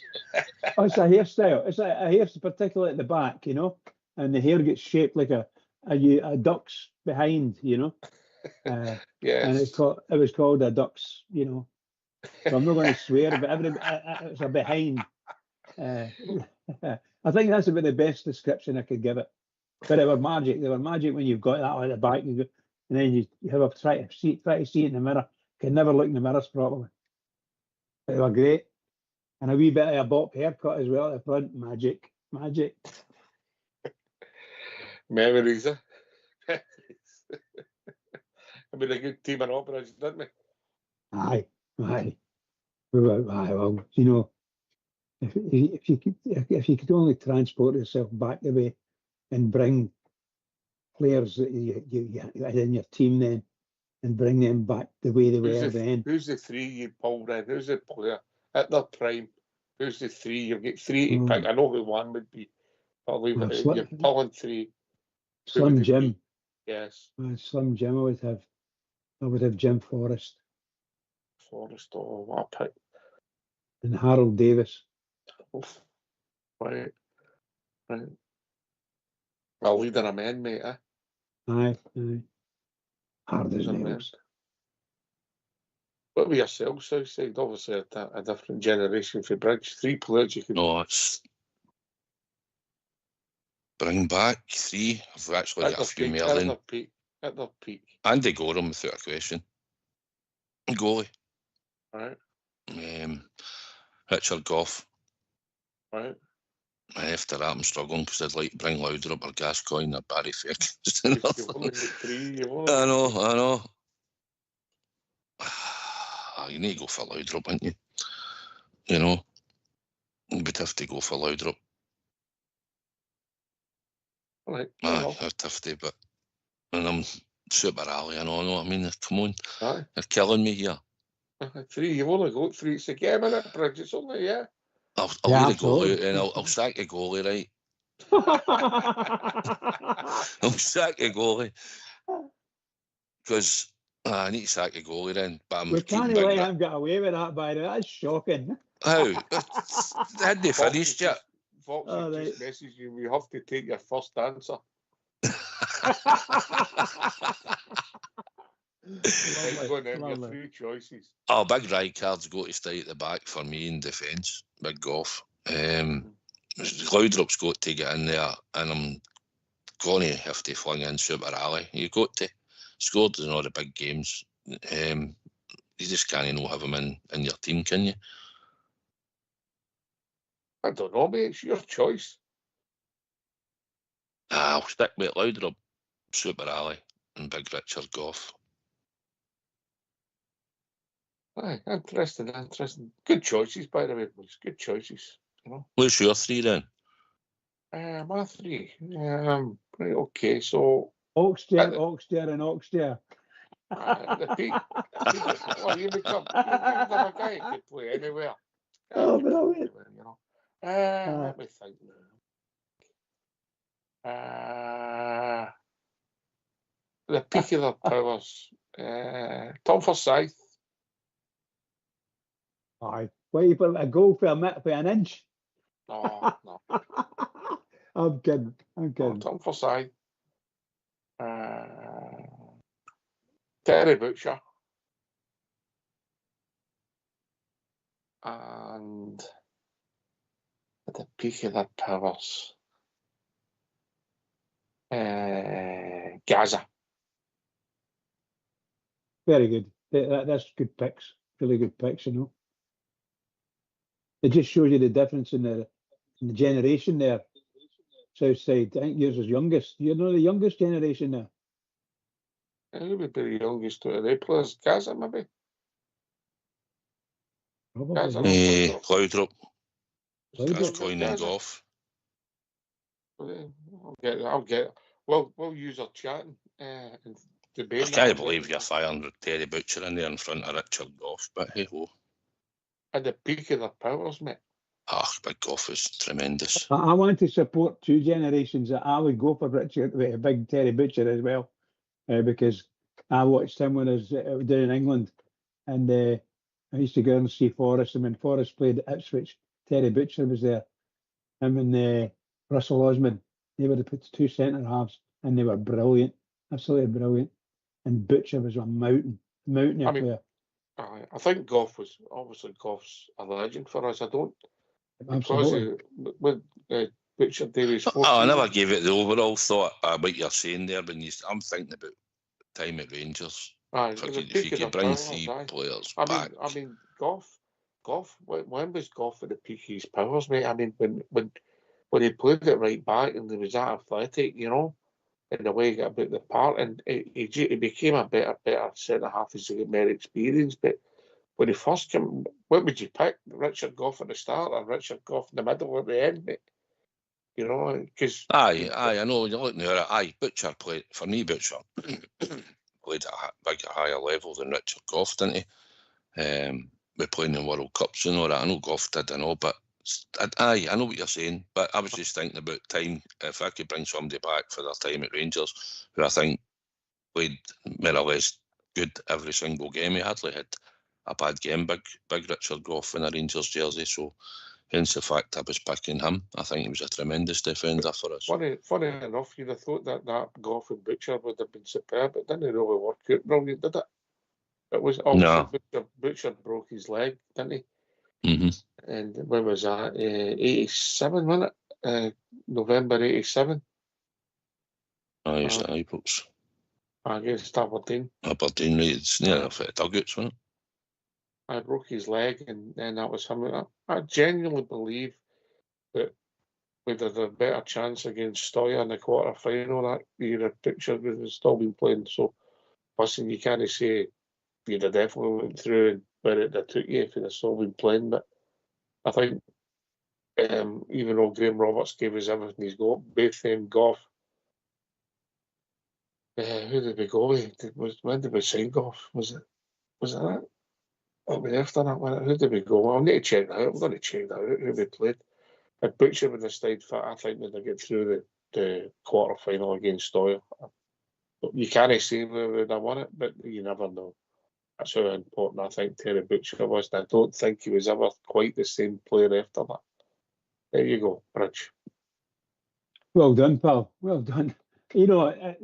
Speaker 3: Oh, it's a hairstyle. It's a hairstyle, particularly at the back, you know, and the hair gets shaped like a duck's behind, you know.
Speaker 2: Yes.
Speaker 3: And it was called a duck's, you know. So I'm not going to swear, but it's a behind. I think that's about the best description I could give it. But they were magic. They were magic when you've got that at the back, and then you have a try to see it in the mirror. Can never look in the mirrors properly. They were great. And a wee bit of a bop haircut as well at the front. Magic.
Speaker 2: Memories, eh? I mean, a good team in operas, didn't we?
Speaker 3: Aye. Well, you know, if you could only transport yourself back the way and bring players that you had in your team then, and bring them back the way they were then.
Speaker 2: Who's the three you pulled in? Who's the player at their prime? Who's the three? You've got three to pick. I know who one would be. I'll leave it out. You're pulling three.
Speaker 3: Slim Jim.
Speaker 2: Yes.
Speaker 3: Slim Jim. I would have Jim Forrest.
Speaker 2: Oh, what a pick.
Speaker 3: And Harold Davis.
Speaker 2: Oof. Right. I'll lead in a man, mate, eh?
Speaker 3: Aye. Hard as nails.
Speaker 2: What were yourself, Southside? Obviously a different generation for Bridge. Three players you could...
Speaker 1: No, it's... Bring back three. I've actually got a few more than...
Speaker 2: At their peak.
Speaker 1: Andy Gorham, without a question. Goalie.
Speaker 2: Right.
Speaker 1: Richard Goff.
Speaker 2: Right.
Speaker 1: After that, I'm struggling because I'd like to bring Laudrup or Gascoigne or Barry Ferguson.
Speaker 2: You've only got three.
Speaker 1: I know. You need to go for Laudrup, wouldn't you? You know, you'd have to go for Laudrup.
Speaker 2: Right.
Speaker 1: I'd have to, but and I'm super alley, I know what I mean. Come on,
Speaker 2: Aye.
Speaker 1: You're killing me here.
Speaker 2: Three, you've only got three. It's a game, innit, Bridge? It's only, yeah.
Speaker 1: I'll leave the goalie out and I'll sack the goalie, right? I'll sack the goalie. Because I need to sack the goalie then. But
Speaker 3: we can't let him get away with that, by the way. That's shocking.
Speaker 1: How? Hadn't they finished yet?
Speaker 2: Fox just messaged you, we have to take your first answer. Right, go on then, your
Speaker 3: Lovely.
Speaker 2: three choices.
Speaker 1: Oh, big Rijkaard's got to stay at the back for me in defence. Big Goff. Laudrup's got to get in there, and I'm going to have to fling in Super Ali. You've got to. Scored in all the big games. You just can't not have him in your team, can you?
Speaker 2: I don't know, mate. It's your choice.
Speaker 1: I'll stick with Laudrup, Super Ali, and Big Richard Goff.
Speaker 2: Aye, interesting. Good choices, by the way, boys. Good choices. You know.
Speaker 1: What's your three then?
Speaker 2: My three. Right, okay, so
Speaker 3: Oxdare, and Oxdare.
Speaker 2: the peak. Well, you become a guy who could play anywhere.
Speaker 3: Oh, brilliant.
Speaker 2: You know. Let me think now. The peak of their powers. Tom Forsyth.
Speaker 3: Aye. Why you put a goal for an inch?
Speaker 2: No.
Speaker 3: I'm kidding.
Speaker 2: Tom Forsyth. Terry Butcher. And at the peak of their powers. Gaza.
Speaker 3: Very good. That's good picks. Really good picks, you know. It just shows you the difference in the generation there. Southside, I think yours is youngest. You're not the youngest generation there.
Speaker 2: Who would be the youngest of the players? Gaza, maybe?
Speaker 3: Probably.
Speaker 1: Laudrup.
Speaker 3: Laudrup.
Speaker 1: Gascoigne and Goff.
Speaker 2: I'll get. We'll use our chatting and debate.
Speaker 1: I can't believe you're firing Terry Butcher in there in front of Richard Goff, but hey ho.
Speaker 2: At the peak of their powers, mate.
Speaker 1: Big Goff is tremendous.
Speaker 3: I want to support two generations. I would go for Richard, with a big Terry Butcher as well, because I watched him when I was down in England, and I used to go and see Forrest, and when Forrest played at Ipswich, Terry Butcher was there. Him and Russell Osman, they were the two centre halves, and they were brilliant, absolutely brilliant. And Butcher was a mountain player.
Speaker 2: I think Goff's a legend for us. I don't.
Speaker 3: Absolutely.
Speaker 2: Because with Butcher Davies.
Speaker 1: I never gave it the overall thought what you're saying there. I'm thinking about time at Rangers. If you could bring three players back.
Speaker 2: I mean, Goff. When was Goff at the peak of his powers, mate? I mean, when he played it right back and he was that athletic, you know, in the way he got about the part, and he became a better centre half as he got more experience. But when he first came, what would you pick? Richard Goff at the start or Richard Goff in the middle or the end, mate? You know, because
Speaker 1: I know you're looking at it. Butcher played for me. Butcher played at a higher level than Richard Goff, didn't he? We're playing in World Cups and all that. I know Goff did, but I know what you're saying. But I was just thinking about time. If I could bring somebody back for their time at Rangers, who I think played more or less good every single game, he hardly had a bad game. Big Richard Goff in a Rangers jersey, so hence the fact I was picking him. I think he was a tremendous defender for us.
Speaker 2: Funny enough, you'd have thought that Goff and Butcher would have been superb, but didn't really work out brilliant, did it? It was obviously Butcher broke his leg, didn't he?
Speaker 1: Mm-hmm.
Speaker 2: And when was that? 87, wasn't it? November 87.
Speaker 1: He was at Ibrox.
Speaker 2: Against Aberdeen.
Speaker 1: Aberdeen, right? It's near enough at Dugouts, wasn't it?
Speaker 2: I broke his leg, and then that was him. I genuinely believe that we'd have a better chance against Stoya in the quarter final that year. A picture would have still been playing. So, listen, you can't say you'd have definitely went through and where it took you if you'd have still been playing. But I think even though Graham Roberts gave us everything he's got, both Goff. Who did we go with? When did we sign Goff? Was it that? After that one, who did we go? I'll need to check that out. I'm going to check that out, who we played. If Butcher would have stayed fit, I think we'd have get through the quarter final against Stoya. You can't say we would have won it, but you never know. That's how important I think Terry Butcher was. And I don't think he was ever quite the same player after that. There you go, Bridge.
Speaker 3: Well done, pal. Well done. You know,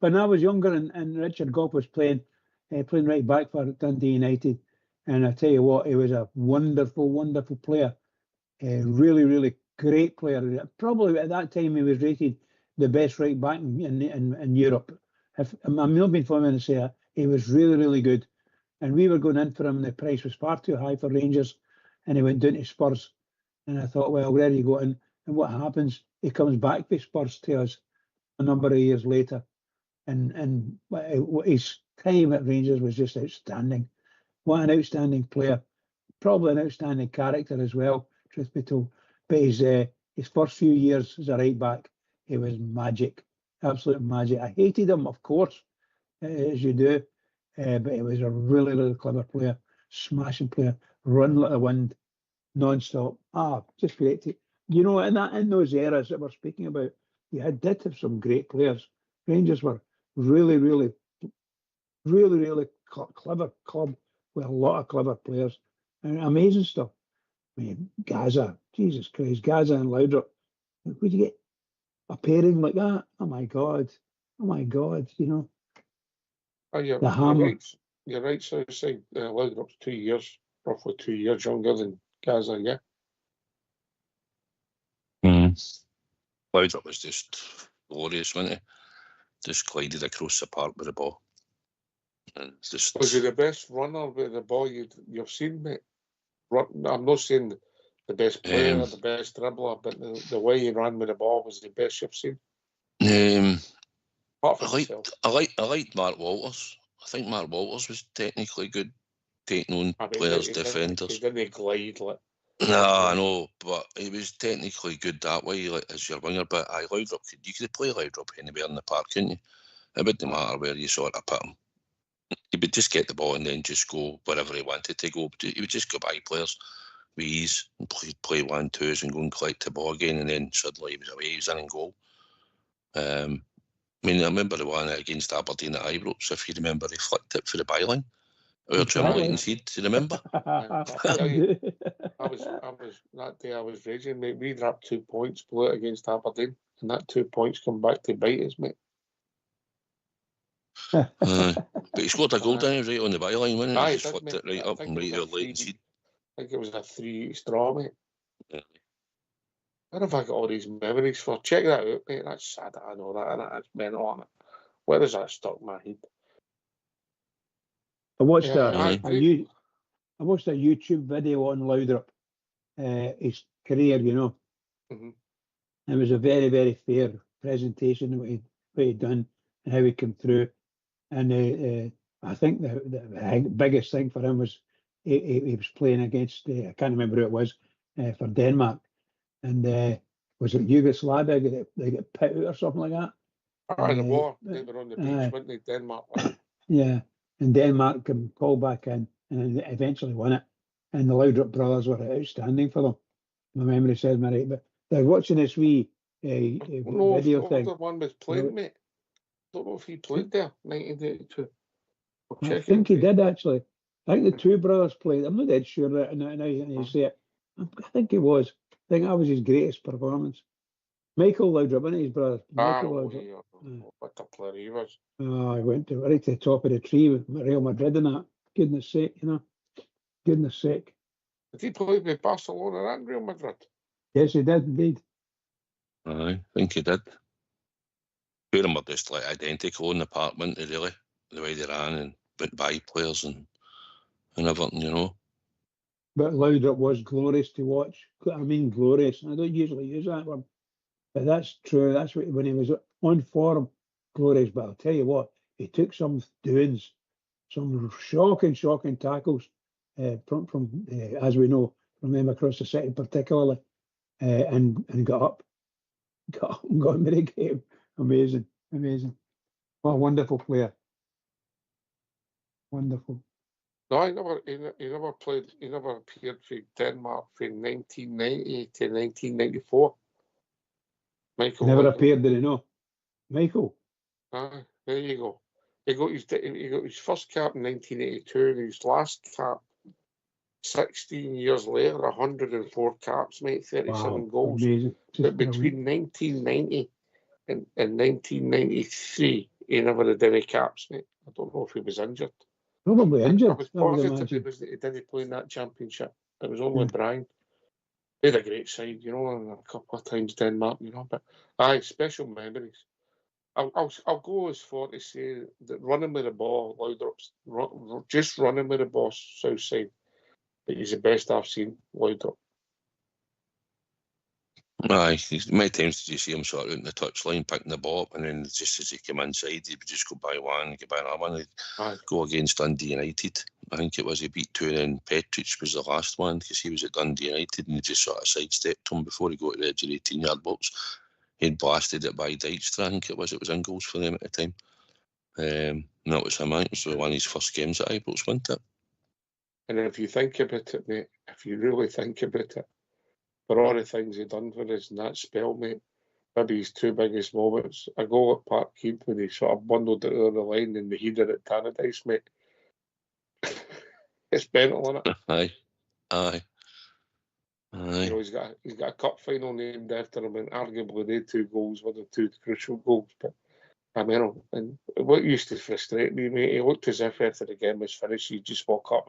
Speaker 3: when I was younger and Richard Goff was playing right back for Dundee United, and I tell you what, he was a wonderful, wonderful player. Really, really great player. Probably at that time he was rated the best right back in Europe. If I'm not being funny to say that, he was really, really good. And we were going in for him, and the price was far too high for Rangers, and he went down to Spurs. And I thought, well, where are you going? And what happens? He comes back to Spurs to us a number of years later, and his time at Rangers was just outstanding. What an outstanding player! Probably an outstanding character as well, truth be told. But his first few years as a right back, he was magic, absolute magic. I hated him, of course, as you do, but he was a really, really clever player, smashing player, run like the wind, non-stop. Just great. In those eras that we're speaking about, you did have some great players. Rangers were really, really, really, really clever club with a lot of clever players and amazing stuff. I mean, Gaza, Jesus Christ, Gaza and Laudrup. Would you get a pairing like that? Oh my God,
Speaker 2: Oh, you're right. You're right. So you say Laudrup's 2 years, roughly 2 years younger than Gaza, yeah.
Speaker 1: Laudrup was just glorious, wasn't he? Just glided across the park with the ball. And just...
Speaker 2: Was he the best runner with the ball you've seen, mate? I'm not saying the best player, the best dribbler, but the way he ran with the ball was the best you've seen.
Speaker 1: I liked Mark Walters. I think Mark Walters was technically good, taking on players, defenders.
Speaker 2: He didn't glide like.
Speaker 1: No, I know, but he was technically good that way, like as your winger. But Laudrup, you could play Laudrup anywhere in the park, couldn't you? It wouldn't matter where you sort of put him. He would just get the ball and then just go wherever he wanted to go. He would just go by players with ease and play 1-2s and go and collect the ball again, and then suddenly he was away, he was in and goal. I remember the one against Aberdeen at Ibrox, if you remember, he flicked it for the byline. Or Jim Leighton's head, do you remember?
Speaker 2: I was that day I was raging, mate. We dropped 2 points, blew it against Aberdeen, and that 2 points come back to bite us, mate.
Speaker 1: But he scored a goal, didn't he, right on the byline, wasn't he? He just flicked it right up and right to Leighton's head.
Speaker 2: I think it was a 3 straw, mate. Yeah. Where have I got all these memories for? Check that out, mate. That's sad. I know that, and that's mental on it. Where is that stuck in my head?
Speaker 3: I watched a YouTube video on Laudrup, his career,
Speaker 2: Mm-hmm.
Speaker 3: It was a very, very fair presentation of what he'd done and how he came through. And I think the biggest thing for him was he was playing against, I can't remember who it was, for Denmark. And was it Yugoslavia? They get put out or something like that?
Speaker 2: In the war. They were on the beach, weren't they? Denmark.
Speaker 3: Yeah. And Denmark can call back in and eventually won it. And the Laudrup brothers were outstanding for them. My memory says me right. But they're watching this wee video thing.
Speaker 2: The one was playing, mate. I don't know if he played there, 1982.
Speaker 3: I think he did, actually. I think the two brothers played. I'm not dead sure that now you say it. I think he was. I think that was his greatest performance. Michael Laudrup, wasn't his brother? Michael Laudrup.
Speaker 2: What a player he was.
Speaker 3: Oh, he went right to the top of the tree with Real Madrid and that. Goodness sake, Goodness sake.
Speaker 2: Did he play with Barcelona and Real Madrid?
Speaker 3: Yes, he did, indeed.
Speaker 1: I think he did. Two of them were just like identical in the park, weren't they, really? The way they ran and went by players and everything,
Speaker 3: But Laudrup was glorious to watch. I mean, glorious. I don't usually use that word, but that's true. That's what, when he was on form, glorious. But I'll tell you what, he took some doings, some shocking tackles from as we know, from them across the city particularly, and got and got into the game. Amazing. What a wonderful player. Wonderful.
Speaker 2: No, he never played. He never appeared for Denmark from 1990 to 1994. Michael
Speaker 3: never appeared, did he? No, Michael.
Speaker 2: There you go. He got his first cap in 1982, and his last cap 16 years later. 104 caps, mate. 37 goals.
Speaker 3: Amazing.
Speaker 2: But between 1990 and 1993, he never had any caps, mate. I don't know if he was injured.
Speaker 3: Probably injured.
Speaker 2: I was
Speaker 3: I would
Speaker 2: positive
Speaker 3: imagine.
Speaker 2: he didn't play in that championship. It was only Brian. They had a great side, you know, and a couple of times Denmark, you know. But aye, special memories. I'll go as far to say that running with the ball, Laudrup, just running with the ball, south side, that he's the best I've seen, Laudrup.
Speaker 1: Aye, many times did you see him sort of out in the touchline picking the ball up, and then just as he came inside, he would just go by one, go by another one, he'd go against Dundee United. I think it was he beat two, and then Petric was the last one because he was at Dundee United, and he just sort of sidestepped him before he got to the edge of the 18-yard box. He'd blasted it by Dijkstra, I think it was in goals for them at the time. And that was him, I think it was one of his first games at Ibrox, wasn't it?
Speaker 2: And if you think about it, mate, if you really think about it, for all the things he done for us in that spell, mate, maybe his two biggest moments, a goal at Park Keep when he sort of bundled it over the line and the header at Tannadice, mate. It's mental, isn't it?
Speaker 1: Aye.
Speaker 2: You know, he's got a cup final named after him, and arguably they two goals were the two crucial goals. But I mean, and what used to frustrate me, mate, he looked as if after the game was finished, he'd just walk up,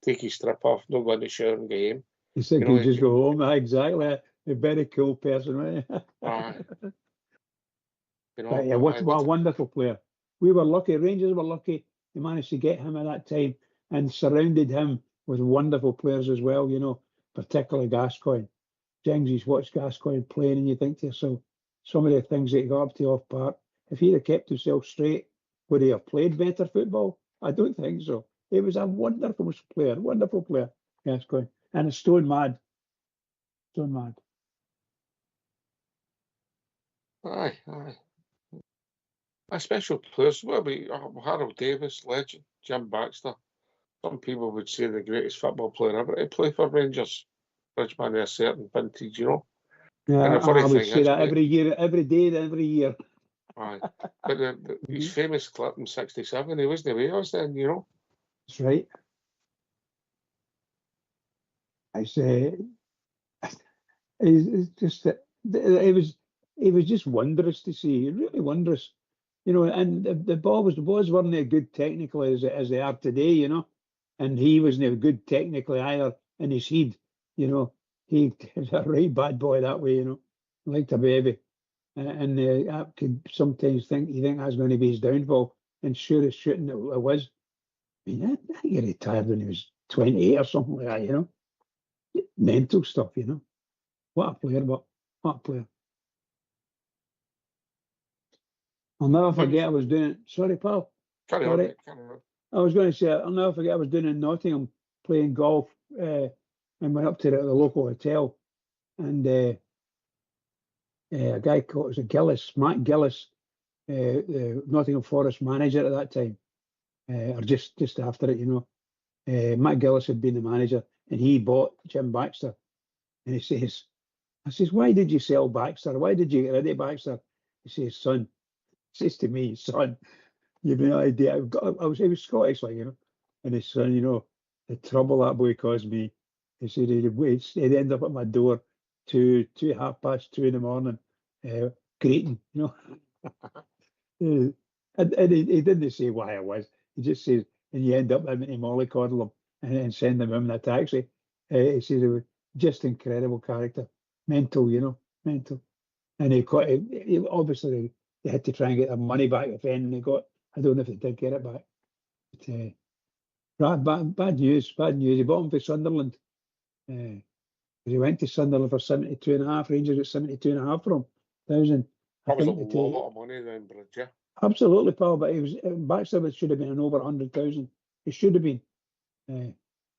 Speaker 2: take his strip off, no go in the shower and get him.
Speaker 3: He's thinking, just go home. Exactly. A very cool person, right?
Speaker 2: You know,
Speaker 3: yeah, what a wonderful player. We were lucky. Rangers were lucky. They managed to get him at that time and surrounded him with wonderful players as well, you know, particularly Gascoigne. Jings, he's watched Gascoigne playing, and you think to yourself, some of the things that he got up to off park, if he'd have kept himself straight, would he have played better football? I don't think so. He was a wonderful player, Gascoigne. And a stone mad.
Speaker 2: Aye. A special players. What about Harold Davis, legend, Jim Baxter? Some people would say the greatest football player ever to play for Rangers. Bridgeman of a certain vintage, you know.
Speaker 3: Yeah, I would say that every year, every day, every year.
Speaker 2: Aye. But his famous clip in '67, he wasn't away us then, you know.
Speaker 3: That's right. I say, it's just that it was just wondrous to see, really wondrous, you know. And the boys weren't as good technically as they are today, you know. And he wasn't good technically either in his head, you know. He was a right bad boy that way, you know, like a baby. And I could sometimes think that's going to be his downfall. And sure as shooting it was. I mean, I think he retired when he was 28 or something like that, you know. Mental stuff, you know. What a player. I'll never forget I was doing it. Sorry, pal.
Speaker 2: Carry on.
Speaker 3: I was going to say, I'll never forget I was doing it in Nottingham, playing golf, and went up to the local hotel. And a guy called Matt Gillis, the Nottingham Forest manager at that time, or just after it, you know. Matt Gillis had been the manager, and he bought Jim Baxter. And I says, why did you sell Baxter? Why did you get rid of Baxter? He says, son, to me, son, you've no idea. He was Scottish, like, you know. And his son, you know, the trouble that boy caused me. He said he'd end up at my door 2:30 in the morning, greeting, you know. and he didn't say why I was. He just says, and you end up having to mollycoddle him and send him in a taxi. He says it was just incredible character, mental, you know, mental. And he obviously they had to try and get their money back if anything they got. I don't know if they did get it back. But, bad news. He bought him for Sunderland. He went to Sunderland for 72.5. Rangers at 72.5 for him. That
Speaker 2: was a lot of money then, Bridge, yeah.
Speaker 3: Absolutely, pal. But Baxter should have been an over 100,000. It should have been.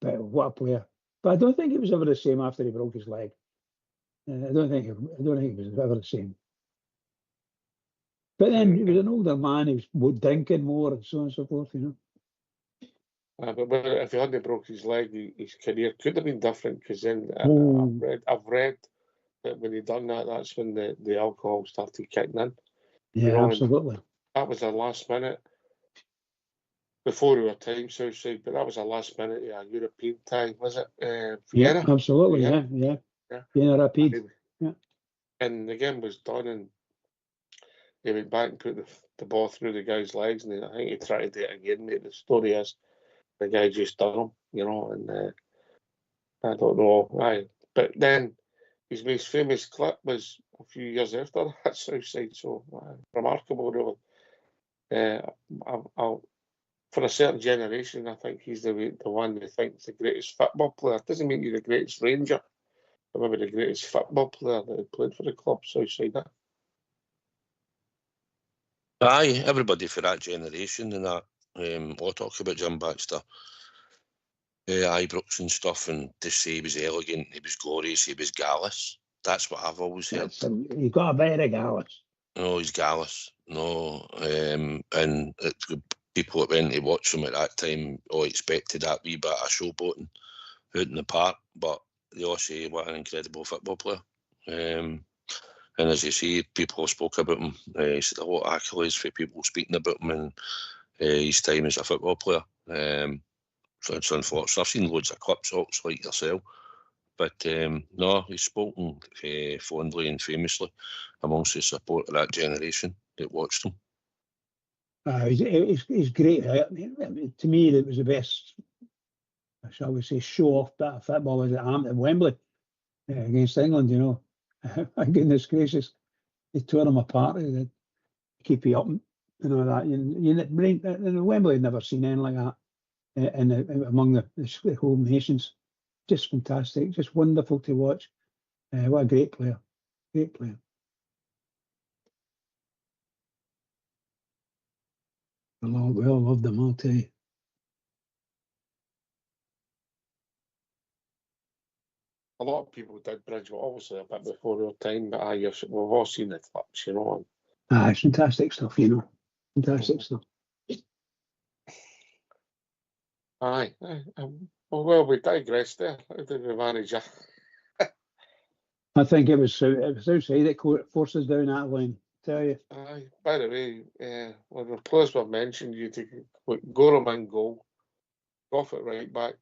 Speaker 3: But what a player. But I don't think he was ever the same after he broke his leg. I don't think he was ever the same. But then he was an older man. He was drinking more and so on and so forth, you know.
Speaker 2: But if he hadn't broke his leg, his career could have been different. Because then I've read that when he done that, that's when the alcohol started kicking in.
Speaker 3: Yeah, you know, absolutely.
Speaker 2: That was the last minute before we were time Southside, but that was the last minute of a European tie, was it? Vienna.
Speaker 3: Yeah, absolutely. Yeah. Vienna Rapid.
Speaker 2: Yeah. And the game was done, and he went back and put the ball through the guy's legs, and I think he tried to do it again, mate. The story is the guy just done him, and I don't know. But then his most famous clip was a few years after that Southside, so remarkable, really. For a certain generation, I think he's the one who thinks the greatest football player. It doesn't mean he's the greatest Ranger, but maybe the greatest football player that had played for the club, Southside.
Speaker 1: Aye, everybody for that generation and that. I'll talk about Jim Baxter. Ibrox and stuff, and to say he was elegant, he was glorious, he was gallus. That's what I've always heard.
Speaker 3: He's got a very gallus.
Speaker 1: No, he's gallus. No, and people that went to watch him at that time all expected that wee bit of showboating out in the park, but they all say what an incredible football player. And as you see, people spoke about him. He said a lot of accolades for people speaking about him and his time as a football player. So it's unfortunate. I've seen loads of clips, like yourself. But no, he's spoken fondly and famously amongst the support of that generation that watched him.
Speaker 3: He's great. To me, it was the best, shall we say, show-off bit of football was at Wembley against England, My goodness gracious. They tore him apart. They keep you up and all that. In Wembley, I'd never seen anything like that among the home nations. Just fantastic, just wonderful to watch. What a great player. Great player. We all loved him, I'll tell you.
Speaker 2: A lot of people did Bridge, obviously a bit before their time, but we've all seen the clips,
Speaker 3: It's fantastic stuff, Fantastic stuff.
Speaker 2: Aye. Well, we digressed there. How did we manage that?
Speaker 3: I think it was Southside that forced us down that line, tell you.
Speaker 2: Aye. By the way, when the players were mentioned, you take Gorham in goal, off it right back,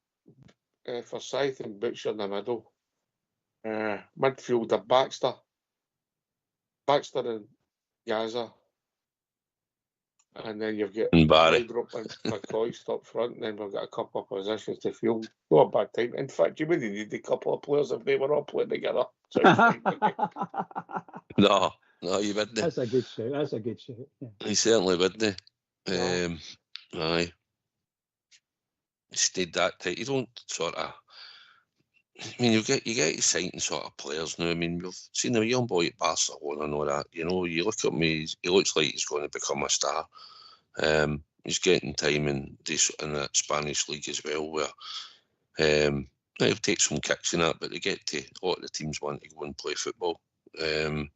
Speaker 2: Forsyth and Butcher in the middle. Midfielder Baxter and Gaza. And then you've got Laudrup and McCoist up front, and then we've got a couple of positions to field. Not a bad time. In fact, you wouldn't need a couple of players if they were all playing together.
Speaker 1: No, you wouldn't.
Speaker 3: That's a good shout. Yeah.
Speaker 1: He certainly wouldn't.
Speaker 2: No.
Speaker 1: Aye. He stayed that tight. You don't sort of. I mean, you get exciting sort of players now. I mean, we've seen a young boy at Barcelona and all that. You look at me, he looks like he's going to become a star. He's getting time in that Spanish league as well, where he'll take some kicks in that, but a lot of the teams want to go and play football. And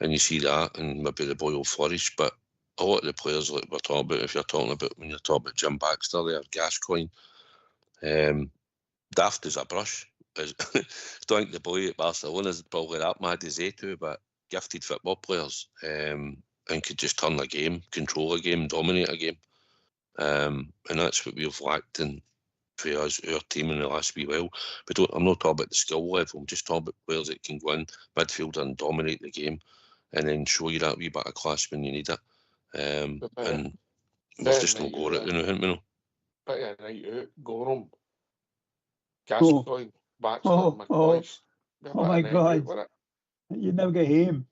Speaker 1: you see that, and maybe the boy will flourish. But a lot of the players like we're talking about, if you're talking about when you're talking about Jim Baxter there, Gascoigne, daft as a brush. I don't think the boy at Barcelona is probably that mad as they two, but gifted football players and could just turn a game, control a game, dominate a game. And that's what we've lacked for us, our team in the last wee while. But I'm not talking about the skill level, I'm just talking about players that can go in midfield and dominate the game and then show you that wee bit of class when you need it. And we've just not got it, haven't we?
Speaker 2: But yeah, right out, Gorham, Gascoigne, Baxter, McCoist.
Speaker 3: Oh my God. You never get him.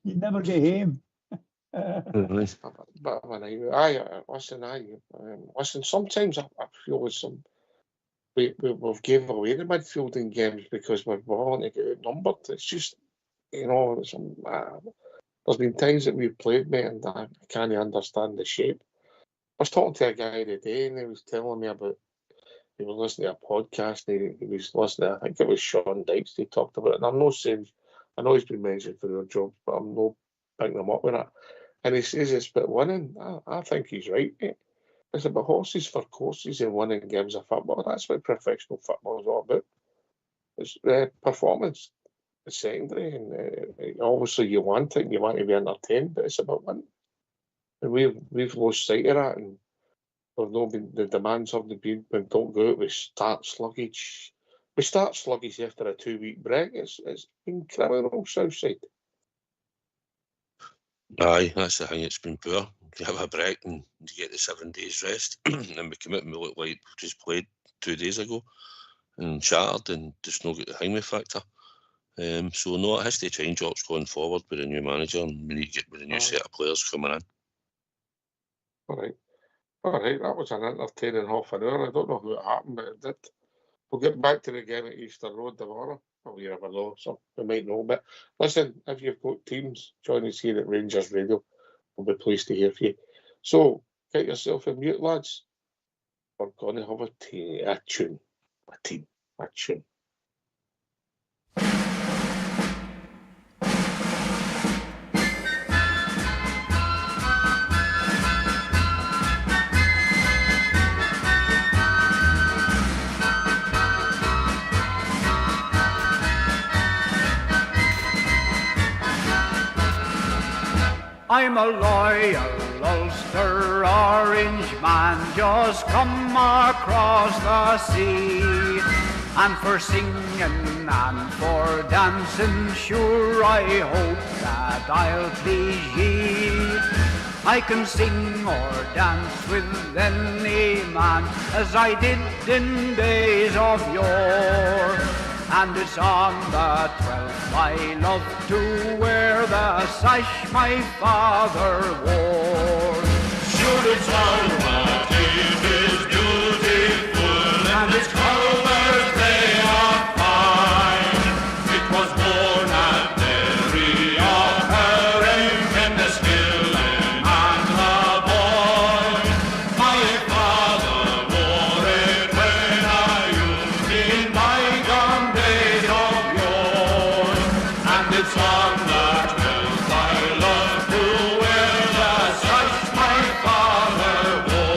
Speaker 2: But listen, sometimes I feel with we've gave away the midfielding games because we're wanting to get outnumbered. It's just, there's been times that we've played, mate, and I can't understand the shape. I was talking to a guy today, and he was telling me about, he was listening to a podcast, and he was listening to, I think it was Sean Dykes, he talked about it, and I'm not saying, I know he's been mentioned for their jobs, but I'm not picking him up with that. And he says it's about winning. I think he's right, mate. It's about horses for courses and winning games of football. That's what professional football is all about. It's performance is secondary, and obviously you want it, and you want to be entertained, but it's about winning. And we've lost sight of that, and there's not been, the demands haven't been, when don't go out, we start sluggish. We start sluggish after a 2-week break. It's been criminal, Southside.
Speaker 1: Aye, that's the thing, it's been poor. You have a break and you get the 7 days rest, and we come out and we look like we just played 2 days ago and shattered and just not get the hang factor. So no, it has to change what's going forward with a new manager and we need to get with a new set of players coming in.
Speaker 2: All right, that was an entertaining half an hour. I don't know how it happened, but it did. We'll get back to the game at Easter Road tomorrow. Well, you never know, so we might know. But listen, if you've got teams, join us here at Rangers Radio. We'll be pleased to hear from you. So, get yourself a mute, lads. We're going to have a tune.
Speaker 4: I'm a loyal Ulster Orange man, just come across the sea. And for singing and for dancing, sure I hope that I'll please ye. I can sing or dance with any man, as I did in days of yore. And it's on the 12th I love to wear the sash my father wore.
Speaker 5: Sure, it's all that it is beautiful, and its colours they are fine. It was worn at Derry of her in the skilling and the boy. My father wore it when I used in bygone days of yore, and it's on the 12th I love to wear the sash my father wore.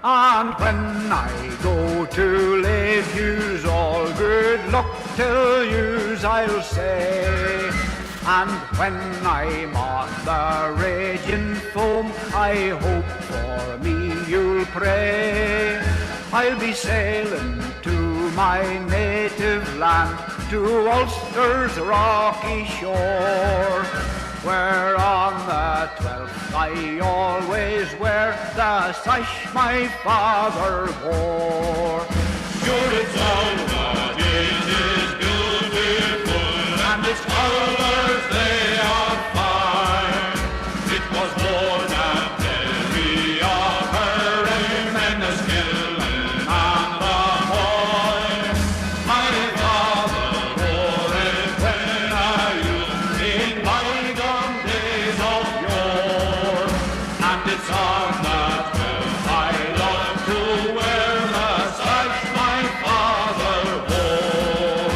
Speaker 4: And when I go to leave yous, all good luck till yous I'll say. And when I'm on the raging foam, I hope for me you'll pray. I'll be sailing to my native land, to Ulster's rocky shore, where on the 12th I always wear the sash my father wore.
Speaker 5: Sure, it's all that it is beautiful, and its colours they are fine. It was worn at Derry of her in the skilling and the boy. My father wore it when I used in bygone days of yore, and it's on the 12th I love to wear the sash my father wore.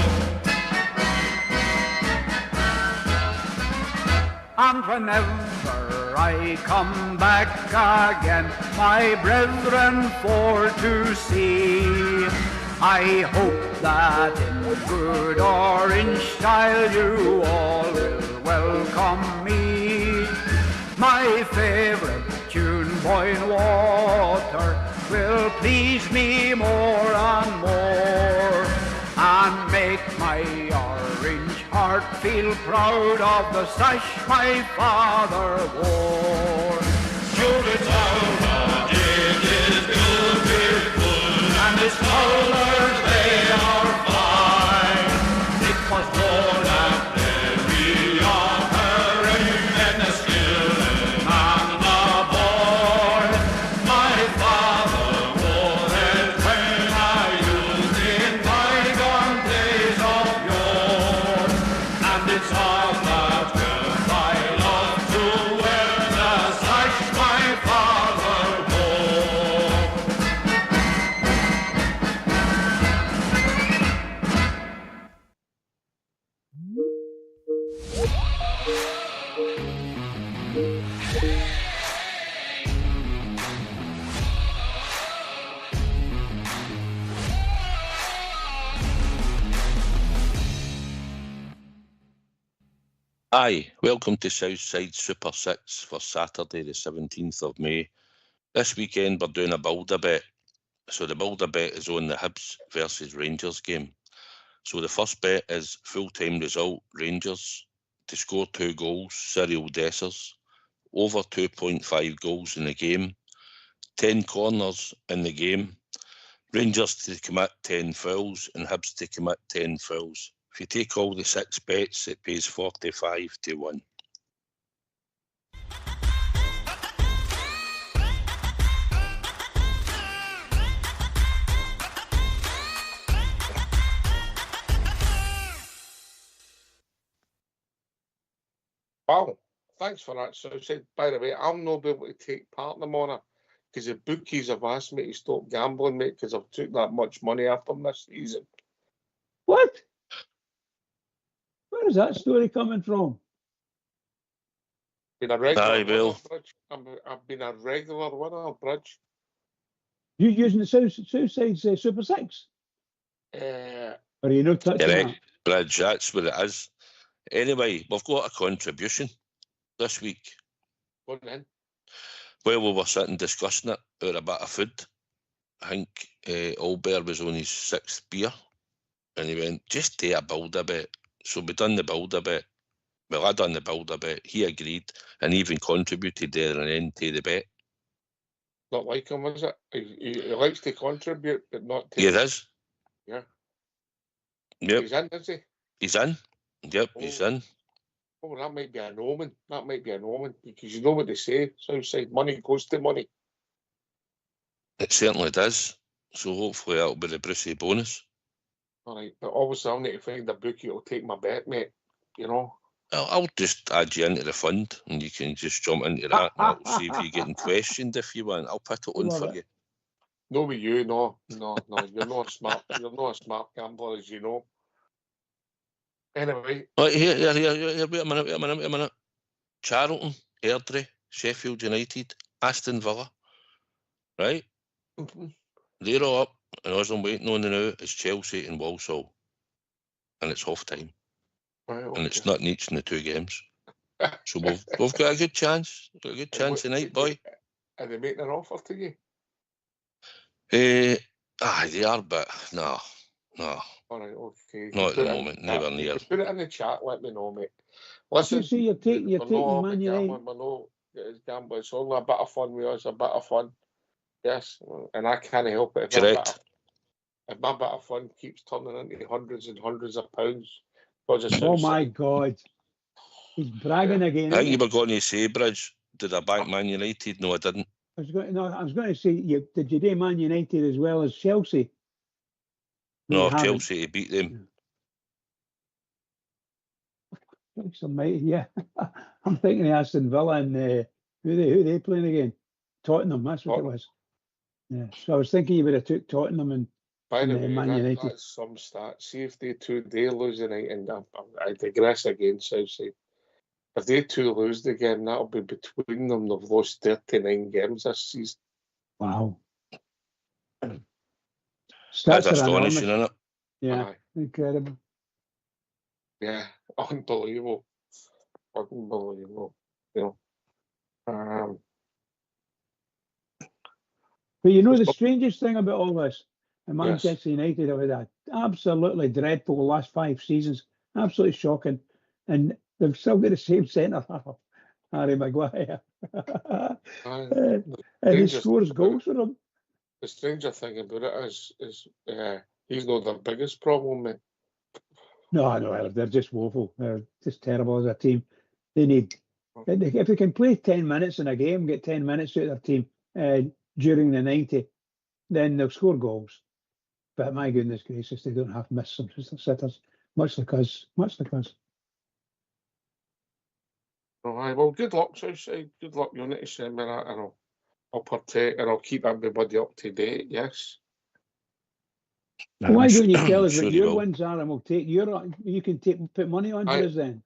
Speaker 4: And whenever I come back again, my brethren for to see, I hope that in good Orange style you all will welcome me. My favourite tune, Boyne Water, will please me more and more, and make my orange heart feel proud of the sash my father wore.
Speaker 5: Sure, it's all that it is beautiful, and its colours they are fine. It was worn at Derry of her in the skilling and the boy. My father wore it when I used in bygone days of yore, and it's on the 12th I love to wear the sash my father wore.
Speaker 1: Aye, welcome to Southside Super 6 for Saturday the 17th of May. This weekend we're doing a builder bet. So the builder bet is on the Hibs versus Rangers game. So the first bet is full-time result, Rangers to score 2 goals, Cyril Dessers, over 2.5 goals in the game, 10 corners in the game, Rangers to commit 10 fouls and Hibs to commit 10 fouls. If you take all the 6 bets, it pays 45 to 1.
Speaker 2: Wow, thanks for that. So, by the way, I'll not be able to take part in them on it because the bookies have asked me to stop gambling, mate, because I've took that much money off them this season.
Speaker 3: What? Where is that story coming from?
Speaker 2: Been a regular
Speaker 1: Aye,
Speaker 2: winner,
Speaker 1: Bill.
Speaker 2: Bridge. I've been a regular winner, Bridge.
Speaker 3: You using the Southside Super 6?
Speaker 2: Uh,
Speaker 3: Or are you not touching
Speaker 1: Correct,
Speaker 3: that?
Speaker 1: Bridge, that's what it is. Anyway, we've got a contribution this week.
Speaker 2: going in.
Speaker 1: Well, we were sitting discussing it about a bit of food. I think Albert was on his 6th beer, and he went, just take a builder bet. So we done the builder bet. Well, I done the builder bet. He agreed and even contributed there and then to the bet.
Speaker 2: Not like him, is it? He likes to contribute, but not to.
Speaker 1: He is.
Speaker 2: Yeah.
Speaker 1: Yep,
Speaker 2: He's in, is he?
Speaker 1: he's in. Yep, he's in.
Speaker 2: Oh, that might be an omen. That might be an omen because you know what they say. Southside money goes to money.
Speaker 1: It certainly does. So hopefully that'll be the Brucey bonus.
Speaker 2: All right, but obviously I'll need to find a bookie that'll take my bet, mate. You know.
Speaker 1: I'll just add you into the fund and you can just jump into that and I'll see if you're getting questioned if you want. I'll put it on
Speaker 3: Love
Speaker 1: for
Speaker 3: it.
Speaker 1: you.
Speaker 2: No, with you, no. You're not smart. You're not a smart gambler, as you know. Anyway,
Speaker 1: Right, here, wait a minute. Charlton, Airdrie, Sheffield United, Aston Villa, right? They're all up, and all I'm waiting on now is Chelsea and Walsall. And it's half time.
Speaker 2: right,
Speaker 1: And it's
Speaker 2: okay.
Speaker 1: not each in the 2 games. So we've got a good chance. Got a good chance tonight, boy.
Speaker 2: Are they making an offer to you?
Speaker 1: They are, but no.
Speaker 2: All right, okay.
Speaker 1: Not at the moment, never near.
Speaker 2: Put it in the chat, let me know, mate.
Speaker 3: Listen,
Speaker 2: Listen,
Speaker 3: see, you're taking Man United.
Speaker 2: I know it's gambling. It's only a bit of fun with us, a bit of fun. Yes, and I can't help it.
Speaker 1: Correct.
Speaker 2: If my bit of fun keeps turning into hundreds and hundreds of pounds, because of
Speaker 3: Oh
Speaker 2: Southside.
Speaker 3: my God. He's bragging again.
Speaker 1: I think
Speaker 3: isn't
Speaker 1: you
Speaker 3: he?
Speaker 1: were going to say, Bridge, did I back Man United? No, I didn't.
Speaker 3: I was going to say, did you do Man United as well as Chelsea?
Speaker 1: No,
Speaker 3: you haven't.
Speaker 1: Chelsea to beat them.
Speaker 3: Thanks, almighty, yeah. I'm thinking of Aston Villa and who they playing again? Tottenham, that's what it was. Yeah. So I was thinking you would have took Tottenham and
Speaker 2: By the
Speaker 3: and,
Speaker 2: way,
Speaker 3: Man United.
Speaker 2: that's some stats. See if they two lose tonight, and I digress again, Southside. If they two lose again, that'll be between them. They've lost 39 games this season.
Speaker 3: Wow.
Speaker 1: That's
Speaker 3: Stats are
Speaker 1: astonishing,
Speaker 3: enormous.
Speaker 1: isn't it?
Speaker 3: Yeah,
Speaker 2: Aye.
Speaker 3: incredible.
Speaker 2: Yeah, unbelievable. Unbelievable. You know.
Speaker 3: But you know the strangest thing about all this, and
Speaker 2: Yes.
Speaker 3: Manchester United have had an absolutely dreadful last 5 seasons, absolutely shocking, and they've still got the same centre half, Harry Maguire,
Speaker 2: Aye.
Speaker 3: and he
Speaker 2: Rangers-
Speaker 3: scores goals for them.
Speaker 2: The stranger thing about it is he's not their biggest problem, mate.
Speaker 3: No, they're just woeful. They're just terrible as a team. They need, if they can play 10 minutes in a game, get 10 minutes out of their team during the 90, then they'll score goals. But my goodness gracious, they don't have to miss some sitters, much like us.
Speaker 2: Oh, aye, well, good luck, Southside. Good luck. You'll need to send me that, and I'll partake, and I'll keep everybody up to date. Yes.
Speaker 3: Why don't you tell us
Speaker 1: Sure
Speaker 3: what
Speaker 1: you
Speaker 3: your
Speaker 1: will.
Speaker 3: wins are, and we'll take you can put money on for
Speaker 2: Aye.
Speaker 3: us then.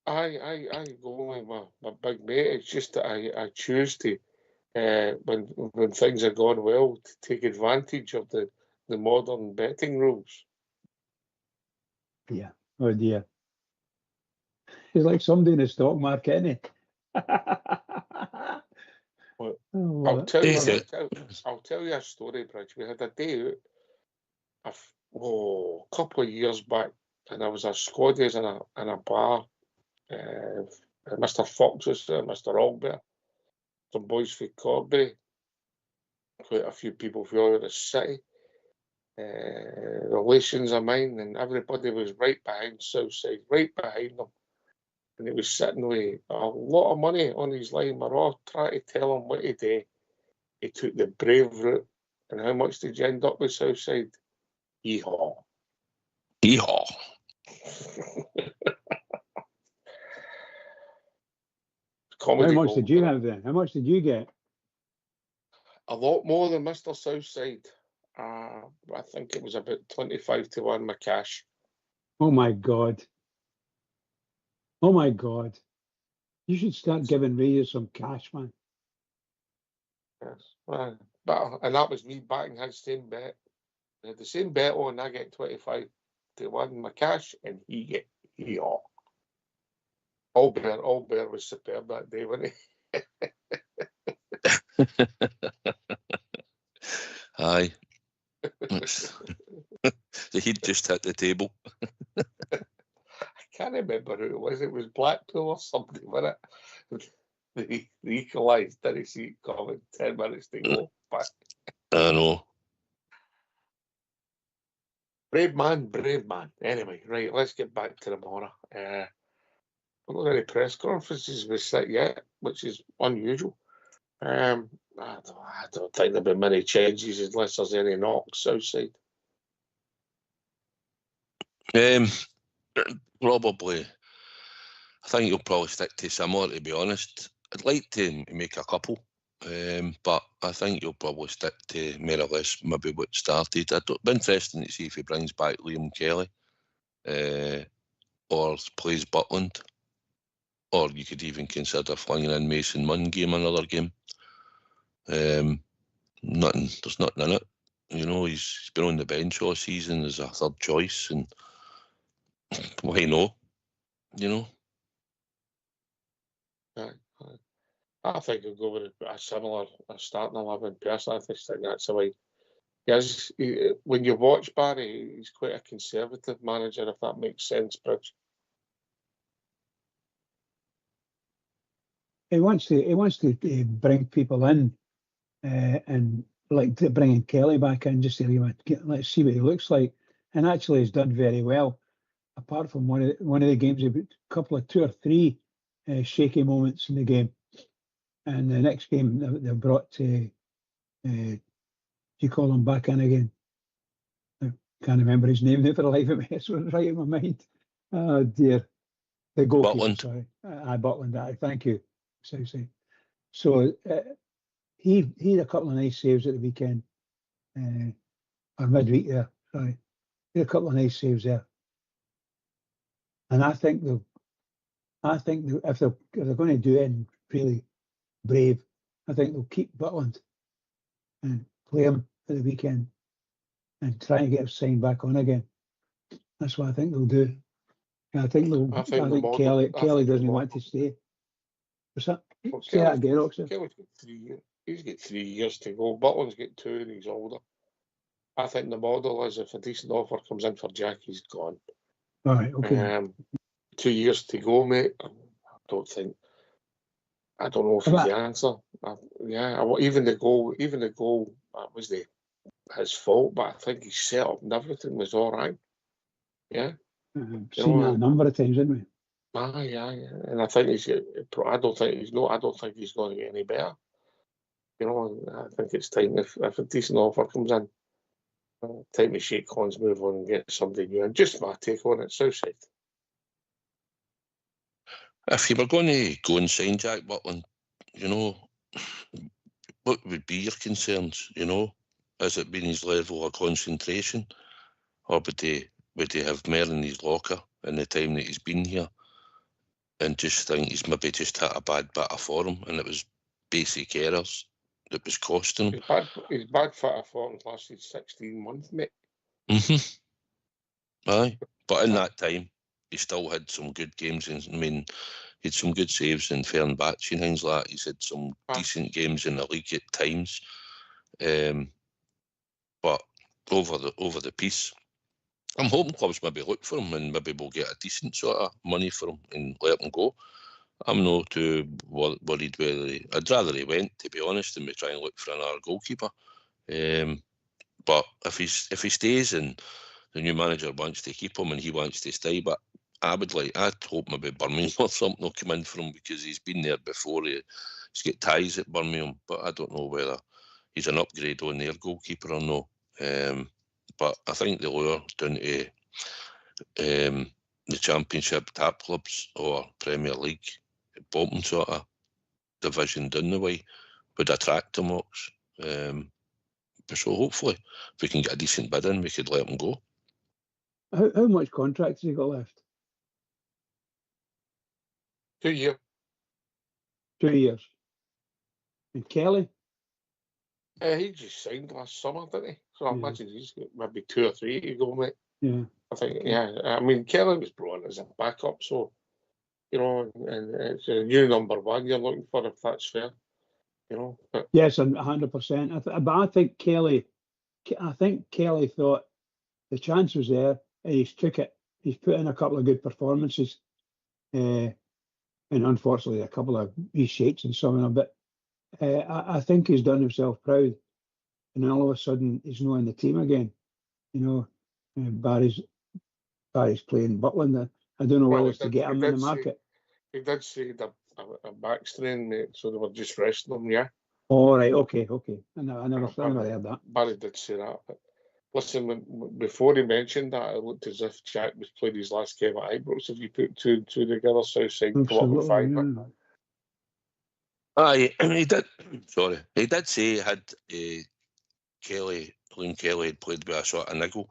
Speaker 2: I go with my big mate. It's just that I choose to, when things are going well, to take advantage of the modern betting rules.
Speaker 3: Yeah. Oh dear. He's like somebody in the stock market, isn't he?
Speaker 2: What?
Speaker 3: Oh,
Speaker 2: I'll tell you.
Speaker 1: Is it?
Speaker 2: I'll tell you a story, Bridge. We had a day out. a couple of years back, and I was a squaddies in a bar. Mr. Fox was there, Mr. Albert, some boys from Corby, quite a few people from all over the city, relations of mine, and everybody was right behind Southside, right behind them. And he was sitting with a lot of money on his line. We're all trying to tell him what to do. He took the brave route. And how much did you end up with Southside? Yeehaw.
Speaker 1: Yeehaw.
Speaker 3: How much did you have then? How much did you get?
Speaker 2: A lot more than Mr. Southside. I think it was about 25-1 my cash.
Speaker 3: Oh my God. Oh my God. You should start giving Ray some cash, man.
Speaker 2: Yes. And that was me backing his same bet. I had the same bet on, I get 25-1 my cash, and he all. Albert was superb that day, wasn't he?
Speaker 1: Aye. He'd just hit the table.
Speaker 2: I can't remember who it was. It was Blackpool or something, wasn't it? They equalised, didn't see it coming 10 minutes to go. But
Speaker 1: I know.
Speaker 2: Brave man. Anyway, right, let's get back to the morning. We're not any press conferences with that yet, which is unusual. I don't think there'll be many changes unless there's any knocks outside.
Speaker 1: Probably. I think you'll probably stick to similar, to be honest. I'd like to make a couple, but I think you'll probably stick to more or less maybe what started. It'd be interesting to see if he brings back Liam Kelly or plays Butland. Or you could even consider flinging in Mason Munn another game. There's nothing in it. You know, he's been on the bench all season as a third choice, and why not? You know?
Speaker 2: I think he'll go with a similar starting 11 personally. I just think that's the way he is. When you watch Barry, he's quite a conservative manager, if that makes sense, Bridge.
Speaker 3: He wants to bring people in, and like bringing Kelly back in just to let's see what he looks like. And actually, he's done very well. Apart from one of the games, a couple of 2 or 3 shaky moments in the game. And the next game, they brought you call him back in again. I can't remember his name now for the life of me. It's right in my mind. Oh dear, the goalkeeper.
Speaker 1: Butland.
Speaker 3: Sorry, Butland. Thank you. So he had a couple of nice saves at the weekend, or midweek there. Sorry, he had a couple of nice saves there, and I think if they're going to do it really brave, I think they'll keep Butland and play him at the weekend and try and get him signed back on again. That's what I think they'll do. And I think Kelly doesn't want to stay. What's that?
Speaker 2: Well,
Speaker 3: Say that again, Oxford.
Speaker 2: Kelly's got 3 years. He's got 3 years to go. Butland's got 2 and he's older. I think the model is if a decent offer comes in for Jack, he's gone.
Speaker 3: All right, okay.
Speaker 2: 2 years to go, mate. I don't know if he's the answer. Even the goal was his fault, but I think his setup and everything was all right. Yeah.
Speaker 3: Seen that a number of times, haven't we?
Speaker 2: Yeah. And I think I don't think he's going to get any better. You know, I think it's time if a decent offer comes in, time to shake hands, move on, and get somebody new. And just my take on it, Southside.
Speaker 1: If you were going to go and sign Jack Butland, you know, what would be your concerns? You know, has it been his level of concentration, or would he have more in his locker in the time that he's been here, and just think he's maybe just hit a bad bit of form, and it was basic errors that was costing him?
Speaker 2: His bad fit of form lasted 16 months, mate.
Speaker 1: Aye, but in that time, he still had some good games. And I mean, he had some good saves in Fenerbahce and things like that. He's had some decent games in the league at times. But over the piece, I'm hoping clubs maybe look for him and maybe we'll get a decent sort of money for him and let him go. I'm not too worried whether I'd rather he went, to be honest, than we try and look for another goalkeeper. But if he stays and the new manager wants to keep him and he wants to stay, but I'd hope maybe Birmingham or something will come in for him because he's been there before. He's got ties at Birmingham, but I don't know whether he's an upgrade on their goalkeeper or no. But I think the lure down to the Championship top clubs or Premier League, bottom sort of division down the way would attract him. So hopefully, if we can get a decent bid in, we could let him go.
Speaker 3: How much contract has he got left?
Speaker 2: 2 years.
Speaker 3: 2 years. And Kelly?
Speaker 2: He just signed last summer, didn't he? So I imagine he's got maybe 2 or 3 to go, mate.
Speaker 3: Yeah.
Speaker 2: I think, I mean, Kelly was brought in as a backup, so, you know, and it's a new number one you're looking for, if that's fair. You know? But,
Speaker 3: yes, 100%. But I think Kelly thought the chance was there, and he's took it. He's put in a couple of good performances, and unfortunately a couple of reshakes and some of them. But I think he's done himself proud, and then all of a sudden he's not in the team again. You know, Barry's playing Butland. I don't know whether it's to get him in the market.
Speaker 2: He did say a back strain, mate, so they were just resting him, yeah.
Speaker 3: All right, okay. I never heard that.
Speaker 2: Barry did say that. But listen, before he mentioned that, it looked as if Jack was playing his last game at Ibrox. If you put two and two together, Southside come up with 5.
Speaker 3: Yeah.
Speaker 1: Aye, he did. Sorry, he did say he had Liam Kelly had played with a sort of niggle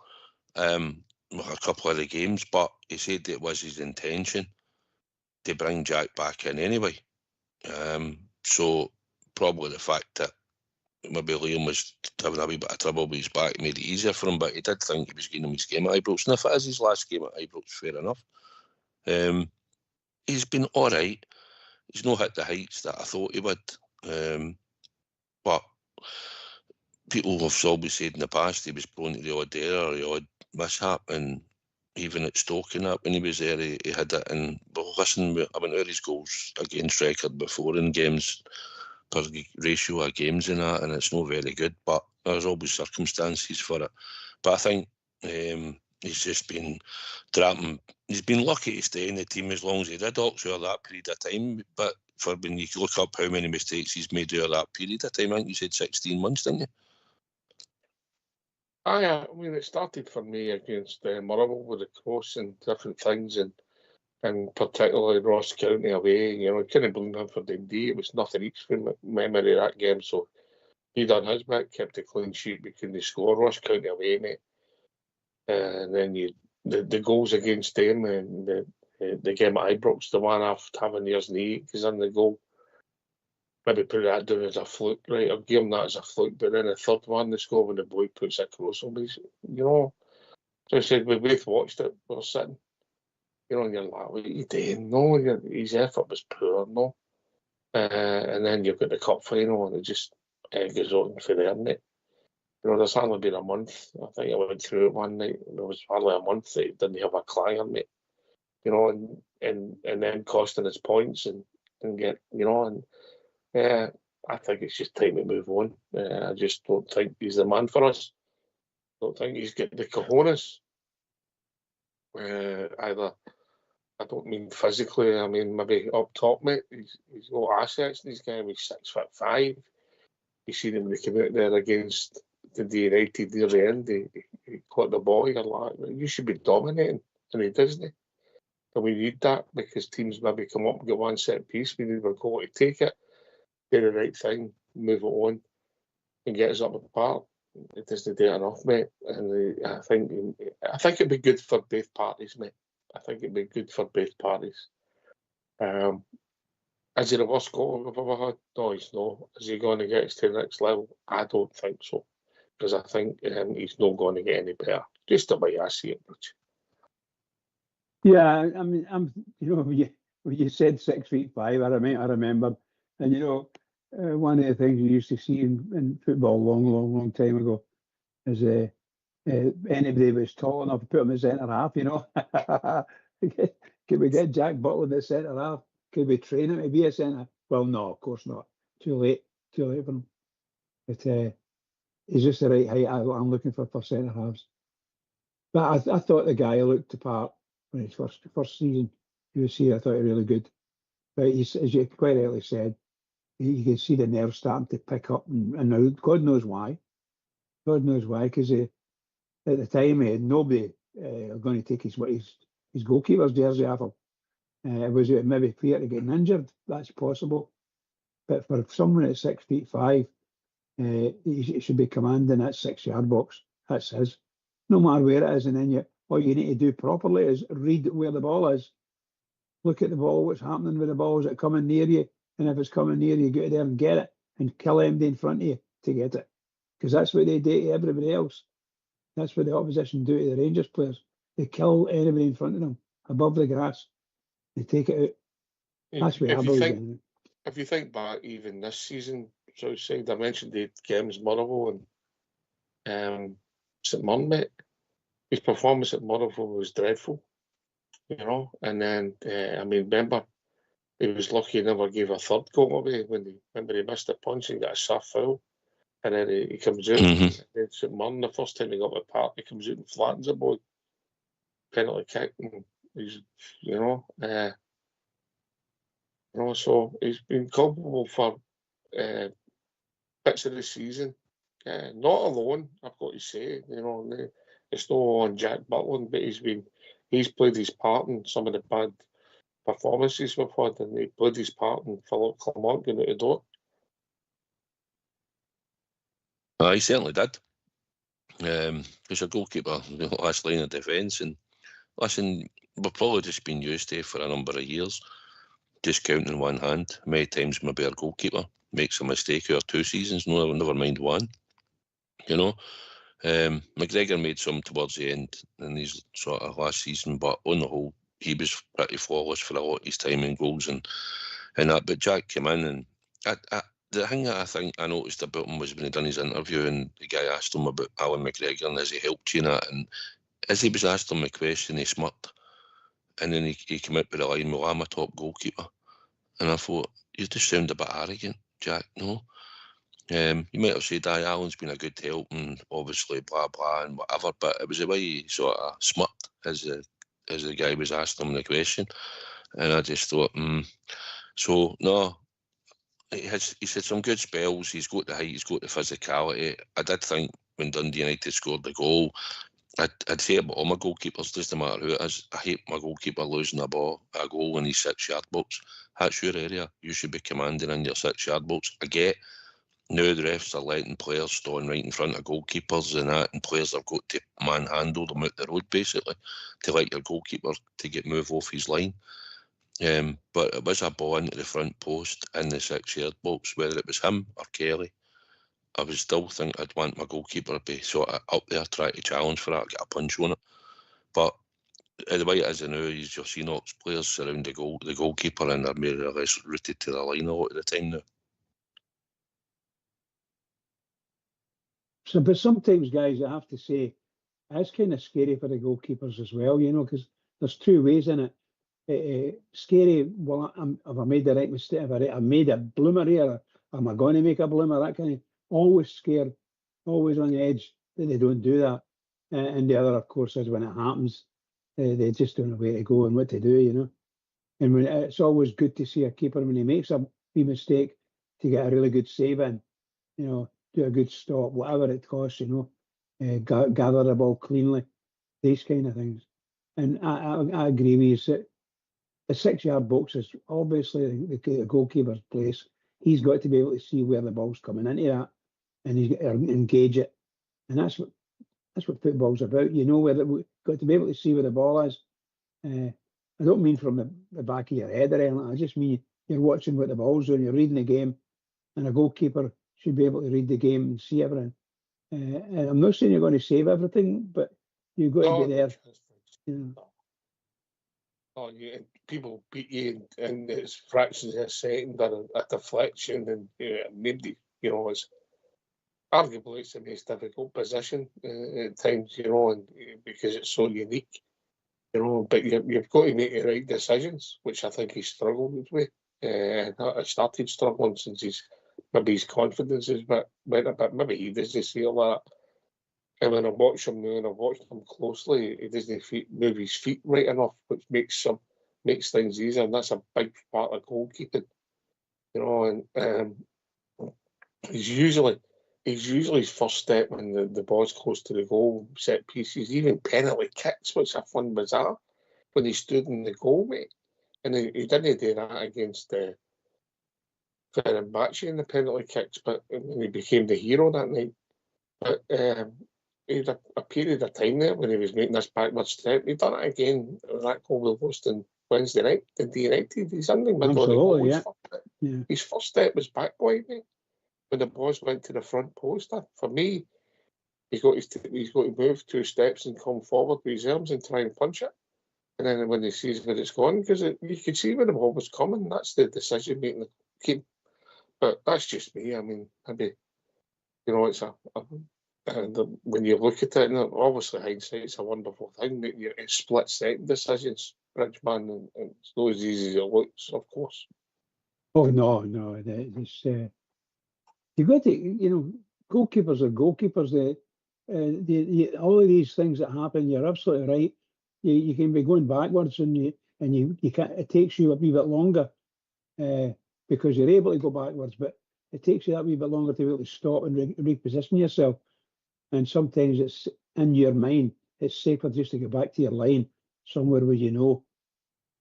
Speaker 1: a couple of the games, but he said it was his intention to bring Jack back in anyway. So probably the fact that maybe Liam was having a wee bit of trouble with his back made it easier for him, but he did think he was getting him his game at Ibrox, and if it is his last game at Ibrox, fair enough. He's been all right. He's not hit the heights that I thought he would, but people have always said in the past he was prone to the odd error or the odd mishap, and even at Stoke and that, when he was there, he had it. And but listen, I went over his goals against record before in games, per ratio of games and that, and it's not very good, but there's always circumstances for it. But I think he's just been trapping. He's been lucky to stay in the team as long as he did, also that period of time. But for when you look up how many mistakes he's made over that period of time, I think you said 16 months, didn't you?
Speaker 2: I mean, it started for me against Motherwell with the cross and different things, and particularly Ross County away. You know, I couldn't blame him for Dundee. It was nothing each from memory of that game. So he done his bit, kept a clean sheet. We couldn't score. Ross County away, mate. And then the goals against them, and the game at Ibrox, the one after having years knee because in the goal. Maybe put that down as a fluke, right? I'll give him that as a fluke, but then the third one, they score when the boy puts a cross on me, you know. So I said, we both watched it, we were sitting, you know, and you're like, what are you doing? No, his effort was poor, no. And then you've got the cup final, and it just goes on for there, isn't it? You know, there's hardly been a month. I think I went through it one night, and there was hardly a month that he didn't have a client, mate. You know, and then costing us points and get, you know, and I think it's just time to move on. I just don't think he's the man for us. Don't think he's got the cojones. Either, I don't mean physically, I mean maybe up top, mate. He's got assets. This guy was 6'5". You see him when they come out there against the United near the end. He caught the ball. You're like, you should be dominating, and he doesn't. And we need that because teams maybe come up and get one set piece. We need a goal to take it. Do the right thing, move it on, and get us up the park. It doesn't do enough, mate. And I think it'd be good for both parties, mate. I think it'd be good for both parties. Is he the worst goal we've ever had? No, he's not. Is he going to get us to the next level? I don't think so, because I think he's not going to get any better. Just the way I see it, Rich.
Speaker 3: Yeah, I mean, you know, when you said 6'5", I remember, and you know. One of the things you used to see in football long time ago is anybody was tall enough to put him in centre half, you know. Could we get Jack Butland at centre half? Could we train him to be a centre? Well, no, of course not. Too late for him. But he's just the right height I'm looking for centre halves. But I thought the guy looked the part when his first season he was here. I thought he was really good. But he's, as you quite rightly said, you can see the nerves starting to pick up, and now God knows why. God knows why, because at the time he had nobody going to take his goalkeeper's jersey off him. Was it maybe fear to getting injured? That's possible. But for someone at 6'5", he should be commanding that 6-yard box. That's his. No matter where it is, and then all you need to do properly is read where the ball is. Look at the ball, what's happening with the ball. Is it coming near you? And if it's coming near you, get there and get it and kill anybody in front of you to get it. Because that's what they do to everybody else. That's what the opposition do to the Rangers players. They kill anybody in front of them, above the grass. They take it out. That's what I believe.
Speaker 2: If you think back even this season, so I mentioned the games Motherwell and St Mirren, mate. His performance at Motherwell was dreadful, you know. And then, remember, he was lucky he never gave a third goal away when he missed a punch and got a soft foul. And then he comes out, and then St Mirren, the first time he got to the park, he comes out and flattens a boy. Penalty kick, and he's, so he's been culpable for bits of the season. Not alone, I've got to say. It's not on Jack Butland, but he's played his part in some of the bad performances we've had, and he played his part in Philip Clement going out the door.
Speaker 1: He certainly did. He's a goalkeeper, the last line of defence, and listen, we've probably just been used to it for a number of years. Just counting one hand. Many times maybe our goalkeeper makes a mistake over 2 seasons, never mind one. McGregor made some towards the end in his sort of last season, but on the whole, he was pretty flawless for a lot of his time in goals and that. But Jack came in, and the thing that I think I noticed about him was when he done his interview, and the guy asked him about Alan McGregor and has he helped you in that, and as he was asked him the question, he smirked, and then he came out with the line, "Well, I'm a top goalkeeper," and I thought, you just sound a bit arrogant, Jack. No. You might have said, Alan's been a good help and obviously blah blah and whatever, but it was the way he sort of smirked as the guy was asking him the question, and I just thought, So no, he's had some good spells. He's got the height, he's got the physicality. I did think when Dundee United scored the goal, I'd say about all my goalkeepers, doesn't matter who it is, I hate my goalkeeper losing a goal in his 6-yard box. That's your area. You should be commanding in your 6-yard box. I get now the refs are letting players stand right in front of goalkeepers and that, and players have got to manhandle them out the road basically to let your goalkeeper to move off his line. But it was a ball into the front post in the 6-yard box, whether it was him or Kelly. I would still think I'd want my goalkeeper to be sort of up there trying to challenge for that, get a punch on it. But the way it is now, you'll see Knox players surround the goalkeeper, and they're more or less rooted to the line a lot of the time now.
Speaker 3: So, but sometimes, guys, I have to say, it's kind of scary for the goalkeepers as well, because there's 2 ways in it. Scary, well, have I made the right mistake? Have I made a bloomer here? Am I going to make a bloomer? That kind of, always scared, always on the edge that they don't do that. And the other, of course, is when it happens, they just don't know where to go and what to do, And it's always good to see a keeper when he makes a wee mistake to get a really good save in, do a good stop, whatever it costs, gather the ball cleanly, these kind of things. And I agree with you. The 6-yard box is obviously the goalkeeper's place. He's got to be able to see where the ball's coming into that, and he's got to engage it. And that's what football's about. Where got to be able to see where the ball is. I don't mean from the back of your head or anything. I just mean you're watching what the ball's doing. You're reading the game, and a goalkeeper should be able to read the game and see everything. And I'm not saying you're going to save everything, but you've got to be there.
Speaker 2: People beat you and it's fractions of a second or a deflection, and maybe it's arguably it's the most difficult position at times, you know, and because it's so unique, you know. But you've got to make the right decisions, which I think he's struggled with. I started struggling since his confidence is went a bit. Maybe he doesn't feel that. And when I watch him now, and I've watched him closely, he doesn't move his feet right enough, which makes things easier, and that's a big part of goalkeeping, you know. And he's usually his first step when the ball's close to the goal, set pieces, even penalty kicks, which I find bizarre when he stood in the goal, mate. And he didn't do that against Fenerbahce in the penalty kicks, but he became the hero that night. But he had a period of time there when he was making this backward step. He done it again. That goal we lost on Wednesday night. The United, he's in the middle of the goal.
Speaker 3: Yeah.
Speaker 2: His first step was back wide, mate. When the balls went to the front post, for me, he's got to move 2 steps and come forward with his arms and try and punch it. And then when he sees where it's gone, because you could see where the ball was coming, that's the decision making. But that's just me. I mean, maybe, you know, it's when you look at it, and obviously hindsight's a wonderful thing, that it's split-second decisions, Bridgeman, and it's not as easy as it looks, of course.
Speaker 3: Oh, no. It's, you've got to, you know, goalkeepers are goalkeepers. All of these things that happen, you're absolutely right. You can be going backwards, and you can't. It takes you a wee bit longer because you're able to go backwards, but it takes you that wee bit longer to be able to stop and reposition yourself. And sometimes it's in your mind. It's safer just to get back to your line somewhere where you know.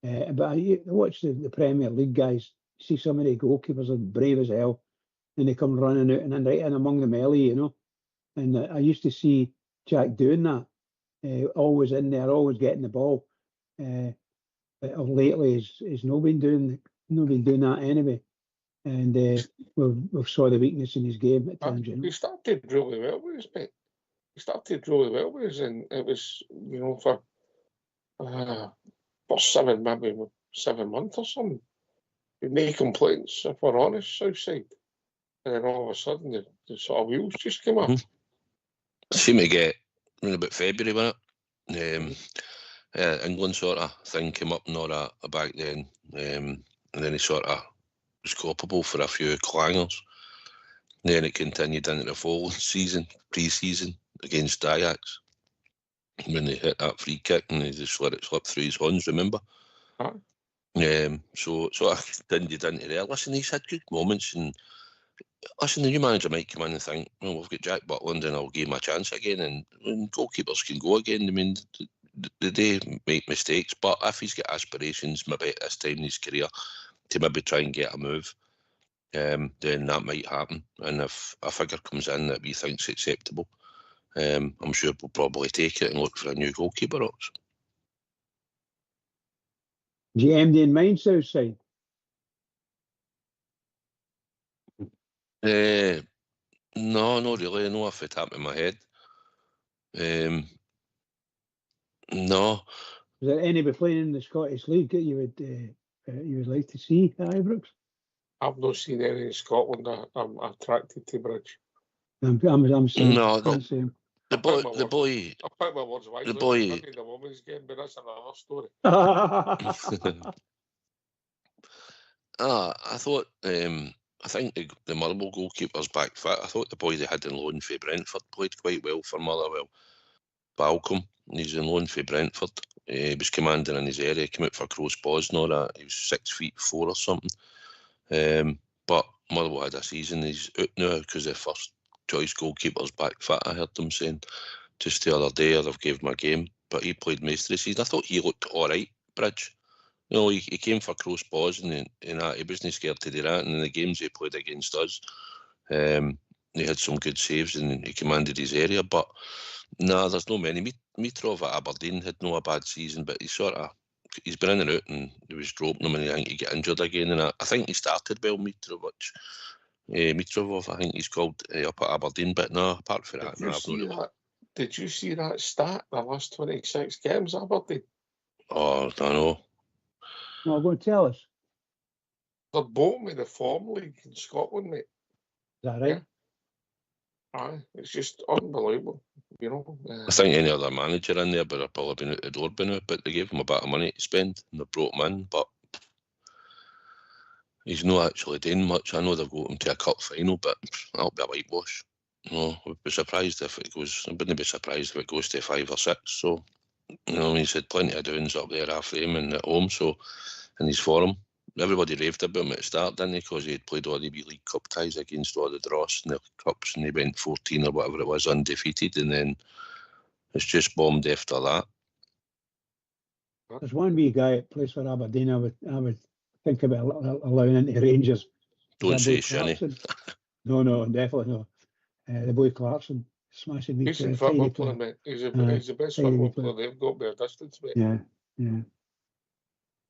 Speaker 3: But I watch the Premier League guys. See some of the goalkeepers are brave as hell, and they come running out and then right in among the melee, you know. And I used to see Jack doing that. Always in there, always getting the ball. But of lately, he's not been doing that anyway. And we've saw the weakness in his game at times. You know?
Speaker 2: He started really well with us, mate. He started really well with us, and it was, you know, for 7 months or something. No complaints, if we're honest, Southside. And then all of a sudden, the sort of wheels just came off.
Speaker 1: Seemed to get in about February, wasn't it? England sort of thing came up and all that back then. And then he sort of was culpable for a few clangers. Then it continued into the following season, pre-season, against Ajax. When they hit that free kick and he just let it slip through his hands, remember?
Speaker 2: Huh?
Speaker 1: So I continued into there. Listen, he's had good moments, and listen, the new manager might come in and think, well, we've got Jack Butland and I'll give him a chance again, and goalkeepers can go again. I mean, they make mistakes, but if he's got aspirations, maybe at this time in his career, to maybe try and get a move, then that might happen. And if a figure comes in that we think's acceptable, I'm sure we'll probably take it and look for a new goalkeeper option.
Speaker 3: Do you MD in mind, Southside?
Speaker 1: No, not really. I know off the top of my head. No.
Speaker 3: Is there anybody playing in the Scottish League that you would like to see at Ibrox?
Speaker 2: I've not seen any in Scotland. I'm attracted to Bridge.
Speaker 3: I'm saying.
Speaker 1: No,
Speaker 3: I'm saying.
Speaker 1: the boy.
Speaker 2: I put my words wisely.
Speaker 1: The boy.
Speaker 2: Maybe the women's game, but that's another story.
Speaker 1: I thought. I think the Motherwell goalkeeper's back fit. I thought the boy they had in loan for Brentford played quite well for Motherwell. Balcom, he's in loan for Brentford. He was commanding in his area, came out for Cross Paws and all that. He was 6'4" or something. But Motherwell had a season. He's out now because the first choice goalkeeper's back fit. I heard them saying just the other day, they've gave him a game, but he played most of the season. I thought he looked all right, Bridge. You know, he came for Cross Paws and he wasn't scared to do that. And in the games he played against us, he had some good saves and he commanded his area. But no, there's no many. Mitrov at Aberdeen had no a bad season, but he's been in and out, and he was dropping him, and I think he got injured again. And I think he started well, Mitrovic, I think he's called, up at Aberdeen. But no, apart from that,
Speaker 2: Did you see that stat? The last 26 games, Aberdeen.
Speaker 1: Oh, I don't know.
Speaker 3: No, go and tell us.
Speaker 2: They're bottom of the form league in Scotland, mate.
Speaker 3: Is that right?
Speaker 2: Aye, it's just unbelievable, you know.
Speaker 1: I think any other manager in there would have probably been out the door by now, but they gave him a bit of money to spend and they brought him in, but he's not actually doing much. I know they've got him to a cup final, but that'll be a whitewash. No, I would be surprised if it goes. I wouldn't be surprised if it goes to 5 or 6. So, you know, he's had plenty of downs up there after him and at home. So, in his form, everybody raved about him at the start, didn't they? Because he had played all the wee League Cup ties against all the Dross and the Cups, and he went 14 or whatever it was undefeated, and then it's just bombed after that.
Speaker 3: There's one wee guy that plays for Aberdeen. I would think about allowing into Rangers.
Speaker 1: Don't
Speaker 3: That
Speaker 1: say
Speaker 3: boy
Speaker 1: Shinny.
Speaker 3: Clarkson. No, definitely no. The boy Clarkson, smashing wee
Speaker 2: Decent
Speaker 3: player,
Speaker 2: football
Speaker 3: tiny
Speaker 2: player,
Speaker 3: player.
Speaker 2: mate. He's the best
Speaker 3: tiny
Speaker 2: football
Speaker 3: player.
Speaker 2: player they've got by a distance, mate.
Speaker 3: Yeah.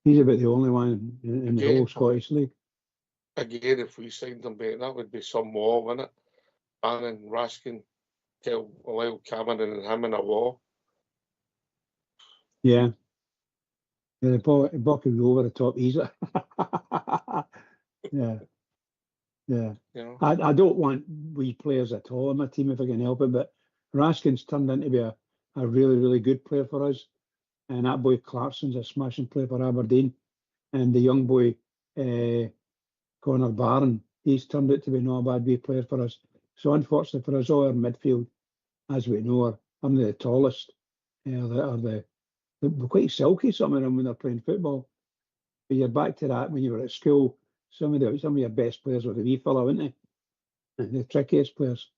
Speaker 3: He's about the only one in the whole Scottish League.
Speaker 2: Again, if we signed him, mate, that would be some war, wouldn't it? Bannon, Raskin, allow Cameron and him in a war.
Speaker 3: Yeah. The ball could go over the top easily. Yeah.
Speaker 2: You know?
Speaker 3: I don't want wee players at all in my team if I can help it, but Raskin's turned into be a really, really good player for us. And that boy Clarkson's a smashing player for Aberdeen. And the young boy, Connor Barron, he's turned out to be not a bad wee player for us. So unfortunately for us, all our midfield, as we know, are only the tallest. They're quite silky, some of them, when they're playing football. But you're back to that when you were at school. Some of your best players were the wee fella, weren't they? The trickiest players.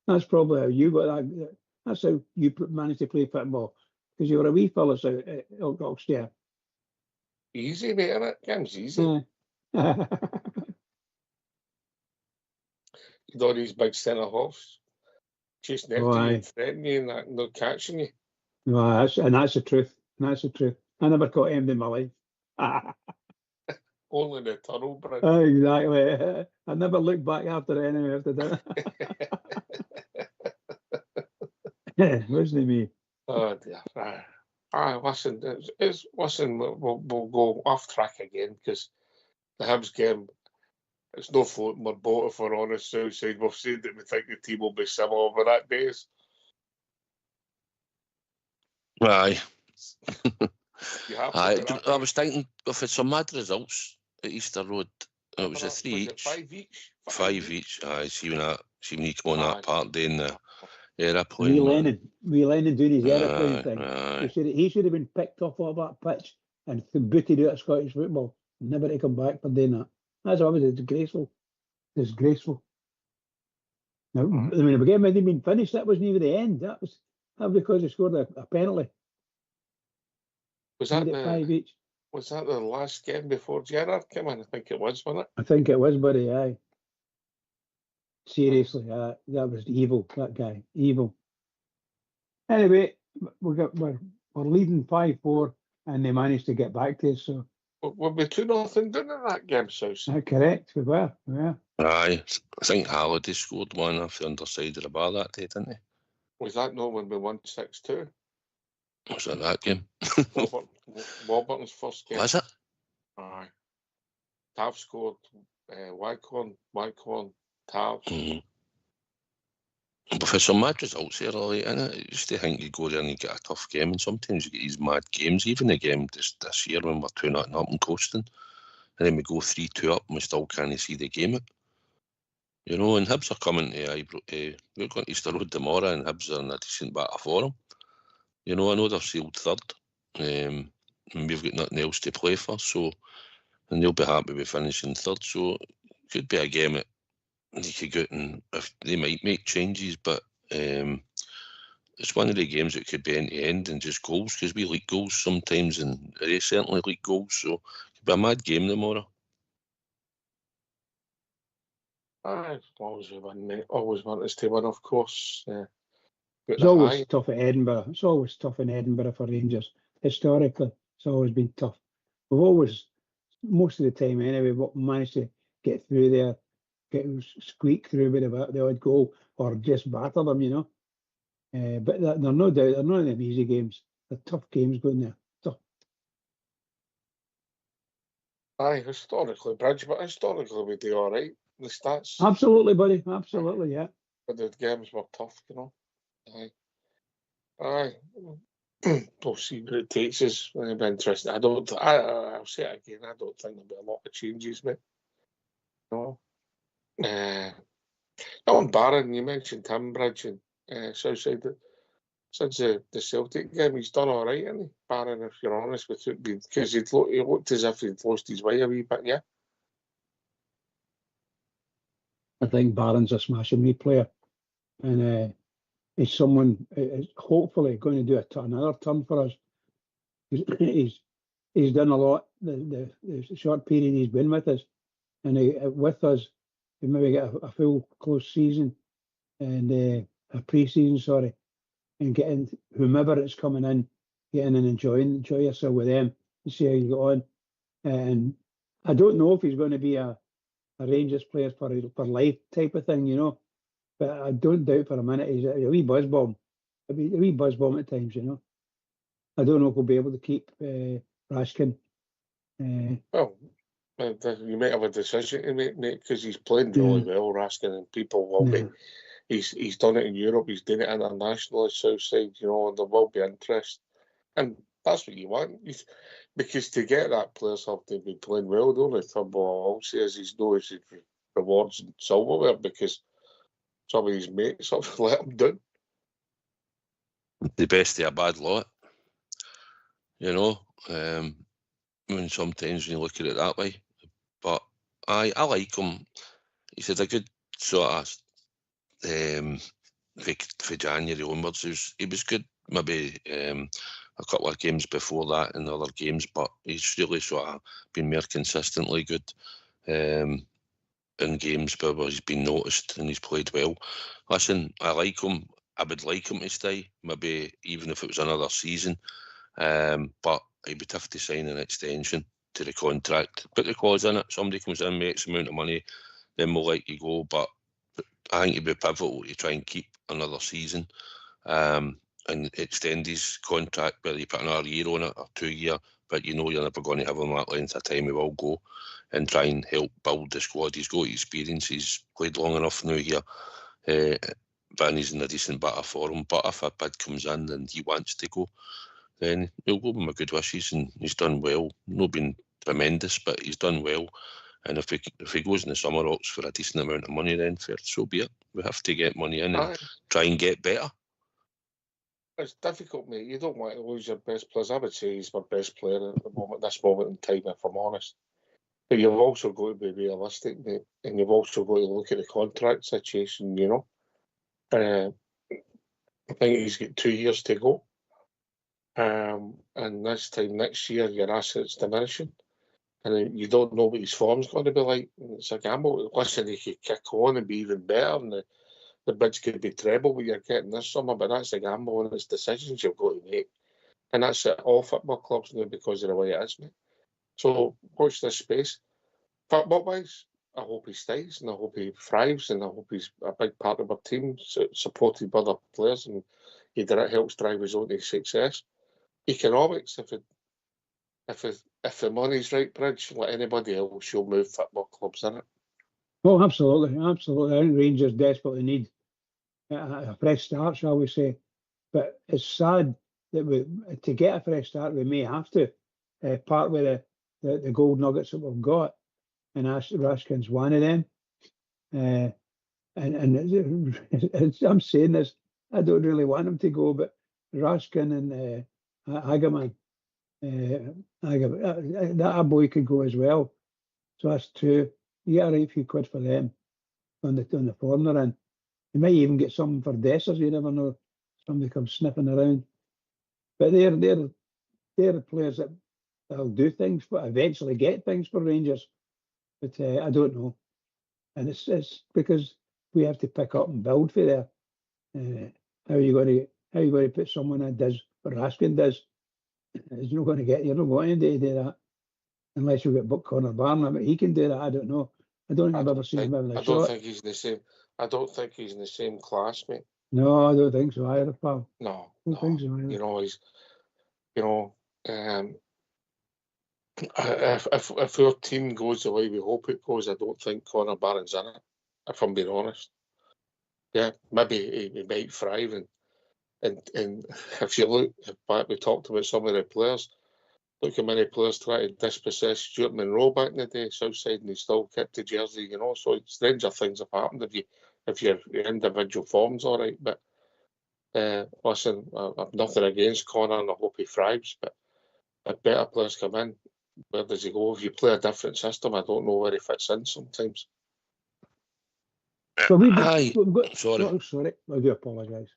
Speaker 3: That's probably how you got that. That's how you managed to play football, because you were a wee fella at Oxford.
Speaker 2: Easy, mate, innit? Game's easy. You'd all these big centre halves chasing after you and threatening you and that, not catching you.
Speaker 3: No, that's the truth. That's the truth. I never caught him in my life.
Speaker 2: Only the tunnel, Brad.
Speaker 3: Exactly. I never looked back after it anyway after that. Wasn't it me?
Speaker 2: Oh dear. Listen, we'll go off track again, because the Hibs game, it's no floating our boat if we're honest. Southside, we've said that we think the team will be similar, but that days.
Speaker 1: Aye.
Speaker 2: I
Speaker 1: was thinking if it's some mad results at Easter Road, it was a 3 each.
Speaker 2: 5 each?
Speaker 1: 5 each. Aye, see when you come on that part doing the aeroplane.
Speaker 3: Wee Lennon doing his aeroplane thing. He should have been picked off that pitch and booted out of Scottish football. Never to come back for doing that. That's obviously disgraceful. Now, when the game hadn't been finished, that wasn't even the end. That was because he scored a penalty.
Speaker 2: Was that the last game before Gerrard came in? I think it was, wasn't it?
Speaker 3: I think it was, buddy. Aye. Seriously, that was evil. That guy, evil. Anyway, we're leading 5-4, and they managed to get back to us. So
Speaker 2: we'll be 2-0 down in that game, South.
Speaker 3: Correct, we were.
Speaker 1: Aye, I think Halliday scored one off the underside of the bar that day, didn't he?
Speaker 2: Was that not when we won 6-2?
Speaker 1: Was that game?
Speaker 2: Warburton's first game.
Speaker 1: Was it?
Speaker 2: Aye. Tav scored. Wycorn, Tav.
Speaker 1: Mm-hmm. But for some mad results here, like, I used to think you go there and you get a tough game, and sometimes you get these mad games. Even the game this year when we're 2-0 up and coasting, and then we go 3-2 up and we still can't see the game out. You know, and Hibs are coming to we're going to Easter Road tomorrow, and Hibs are in a decent battle for them. You know, I know they're sealed third, and we've got nothing else to play for, so, and they'll be happy with finishing third, so it could be a game that you could go out and if they might make changes, but it's one of the games that could be end-to-end and just goals, because we leak goals sometimes, and they certainly leak goals, so it could be a mad game tomorrow.
Speaker 2: Always win, mate. Always want us to win, of course.
Speaker 3: It's always tough at Edinburgh. It's always tough in Edinburgh for Rangers. Historically, it's always been tough. We've always, most of the time anyway, managed to get through there, squeak through with the odd goal, or just batter them, you know. But they're no doubt, they're not in them easy games. They're tough games going there. Tough.
Speaker 2: Aye, historically, Bridge, but historically we do all right. The stats.
Speaker 3: Absolutely, buddy. Absolutely, yeah.
Speaker 2: but the games were tough, you know. Aye. We'll see where it takes us. It'll be interesting. I'll say it again. I don't think there'll be a lot of changes, mate. No. On Barron, you mentioned Timbridge and Southside. Since the Celtic game, he's done all right, hasn't he? Barron, if you're honest with it, because he looked as if he'd lost his way a wee bit, yeah.
Speaker 3: I think Barron's a smashing wee player, and he's someone is hopefully going to do another turn for us. He's done a lot the short period he's been with us, and with us, we maybe get a full close season and a pre-season, sorry, and getting whomever is coming in, getting and enjoy yourself with them and see how you go on. And I don't know if he's going to be a Rangers player for life type of thing, you know. But I don't doubt for a minute he's a wee buzz bomb. A wee buzz bomb at times, you know. I don't know if we'll be able to keep Raskin.
Speaker 2: Well, you might have a decision to make, mate, because he's playing really well, Raskin, and people will be. He's done it in Europe. He's done it internationally, Southside, you know, and there will be interest, and that's what you want. Because to get that, players have to be playing well. The only trouble I'll say is he's no rewards and silverware because some of his mates have let him down.
Speaker 1: The best of a bad lot, you know. When sometimes when you look at it that way, but I like him. He said a good sort of for January onwards. He was good. Maybe a couple of games before that and other games, but he's really sort of been more consistently good in games where he's been noticed and he's played well. Listen, I like him. I would like him to stay, maybe even if it was another season. But he would have to sign an extension to the contract. Put the clause in it. Somebody comes in, makes a amount of money, then we'll let you go. But I think it'd be pivotal to try and keep another season and extend his contract, whether you put another year on it or 2 year, but you know you're never going to have him that length of time. He will go and try and help build the squad. He's got experience. He's played long enough now here. But he's in a decent bit of form. But if a bid comes in and he wants to go, then he'll go with my good wishes, and he's done well. Not been tremendous, but he's done well. And if he goes in the summer Ox for a decent amount of money, then fair, so be it. We have to get money in and try and get better.
Speaker 2: It's difficult, mate. You don't want to lose your best players. I would say he's my best player at this moment in time, if I'm honest. But you've also got to be realistic, mate, and you've also got to look at the contract situation, you know. I think he's got 2 years to go. And this time next year, your assets diminishing. And you don't know what his form's going to be like. It's a gamble. Listen, he could kick on and be even better, and the bids could be treble what you're getting this summer, but that's a gamble, and it's decisions you've got to make. And that's at all football clubs now because of the way it is, mate. So watch this space. Football-wise, I hope he stays, and I hope he thrives, and I hope he's a big part of our team, supported by other players, and he helps drive us on to success. Economics, if the money's right, Bridge, like anybody else, you'll move football clubs in it.
Speaker 3: Oh, absolutely. I think Rangers desperately need a fresh start, shall we say. But it's sad that to get a fresh start, we may have to part with the gold nuggets that we've got. And Raskin's one of them. And I'm saying this, I don't really want him to go, but Raskin and Hageman, that boy could go as well. So that's two. You get a right few quid for them on the form they're in. You might even get something for Dessers. You never know. Somebody comes sniffing around. But they're the players that'll do things, but eventually get things for Rangers. But I don't know. And it's because we have to pick up and build for there. How are you going to put someone that does what Raskin does? You're not going to do that unless you get Buck Connor Barnum. But he can do that. I don't know. I don't think I've ever seen him having a shot.
Speaker 2: I don't think he's the same. I don't think he's in the same class, mate.
Speaker 3: No, I don't think so either, pal.
Speaker 2: No,
Speaker 3: I don't think so either.
Speaker 2: You know, if our team goes the way we hope it goes, I don't think Connor Barron's in it, if I'm being honest. Yeah, maybe he might thrive. And if you look back, we talked about some of the players. Look how many players tried to dispossess Stuart Monroe back in the day, Southside, and he still kept the jersey, you know. So stranger things have happened if your individual form's all right. But listen, I've nothing against Connor, and I hope he thrives. But if better players come in, where does he go? If you play a different system, I don't know where he fits in sometimes.
Speaker 3: So we've
Speaker 1: got,
Speaker 3: sorry, I do apologise.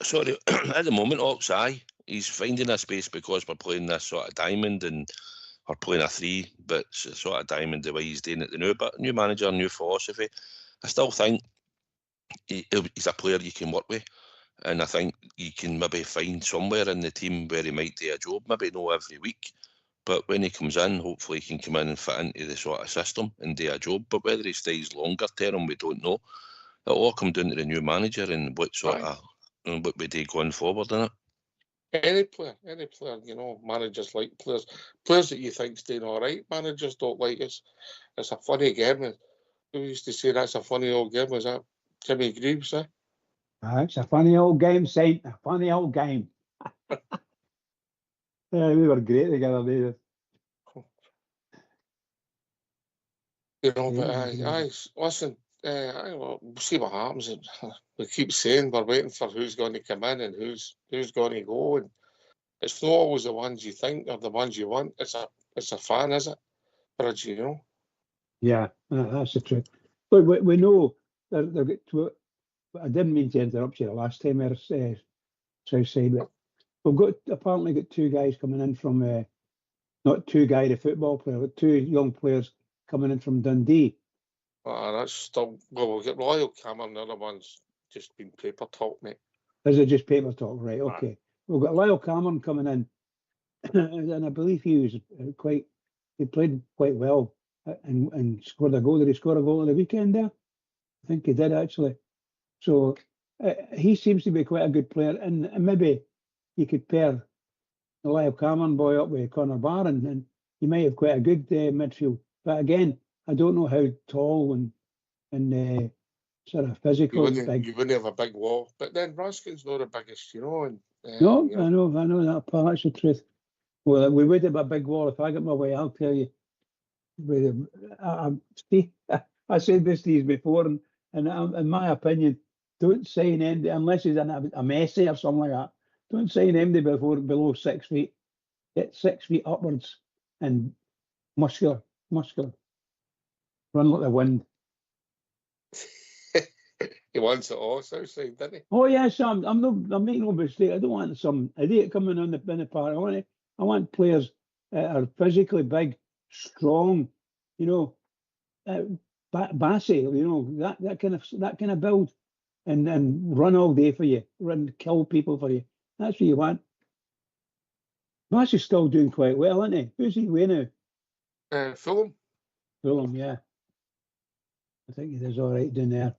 Speaker 1: Sorry, at the moment, Ox, he's finding a space because we're playing this sort of diamond and we're playing a 3, but it's a sort of diamond the way he's doing it the new. But new manager, new philosophy. I still think he's a player you can work with, and I think you can maybe find somewhere in the team where he might do a job, maybe not every week, but when he comes in, hopefully he can come in and fit into the sort of system and do a job. But whether he stays longer term, we don't know. It'll all come down to the new manager and what sort of what we do going forward in it.
Speaker 2: Any player, you know, managers like players that you think's doing all right. Managers don't like us. It's a funny game. Who used to say that's a funny old game? Was that Jimmy Greaves?
Speaker 3: It's a funny old game, Saint. A funny old game. Yeah, we were great together, David.
Speaker 2: You know, but listen. We'll see what happens. We keep saying we're waiting for who's going to come in and who's going to go, and it's not always the ones you think or the ones you want. It's a fan, is it? But you know.
Speaker 3: Yeah, that's the truth. But we know they're I didn't mean to interrupt you the last time, Southside, but we've apparently got 2 guys coming in from not 2 guys, the football player, but 2 young players coming in from Dundee.
Speaker 2: That's still, well, we'll get Royal Cameron, the other one's just been paper talk, mate.
Speaker 3: Is it just paper talk? Right, okay. We've got Lyle Cameron coming in, and I believe he played quite well and scored a goal. Did he score a goal on the weekend there? I think he did, actually. So he seems to be quite a good player, and maybe you could pair the Lyle Cameron boy up with Connor Barr, and you might have quite a good midfield. But again, I don't know how tall and sort of physical.
Speaker 2: You wouldn't have a big wall, but then Raskin's not the biggest, you know. And
Speaker 3: no,
Speaker 2: you know.
Speaker 3: I know that part. That's the truth. Well, we would have a big wall if I got my way. I'll tell you. I said this to you before, and in my opinion, don't sign anybody unless he's in a Messi or something like that. Don't sign anybody below 6 feet. Get 6 feet upwards and muscular. Run like the wind.
Speaker 2: He wants it all, Southside, doesn't he?
Speaker 3: Oh yes, I'm making no mistake. I don't want some idiot coming in the park. I want players that are physically big, strong. You know, Bassy. You know that kind of build, and run all day for you, kill people for you. That's what you want. Bassy's still doing quite well, isn't he? Who's he with now?
Speaker 2: Fulham.
Speaker 3: Fulham, yeah. I think he does all right down there.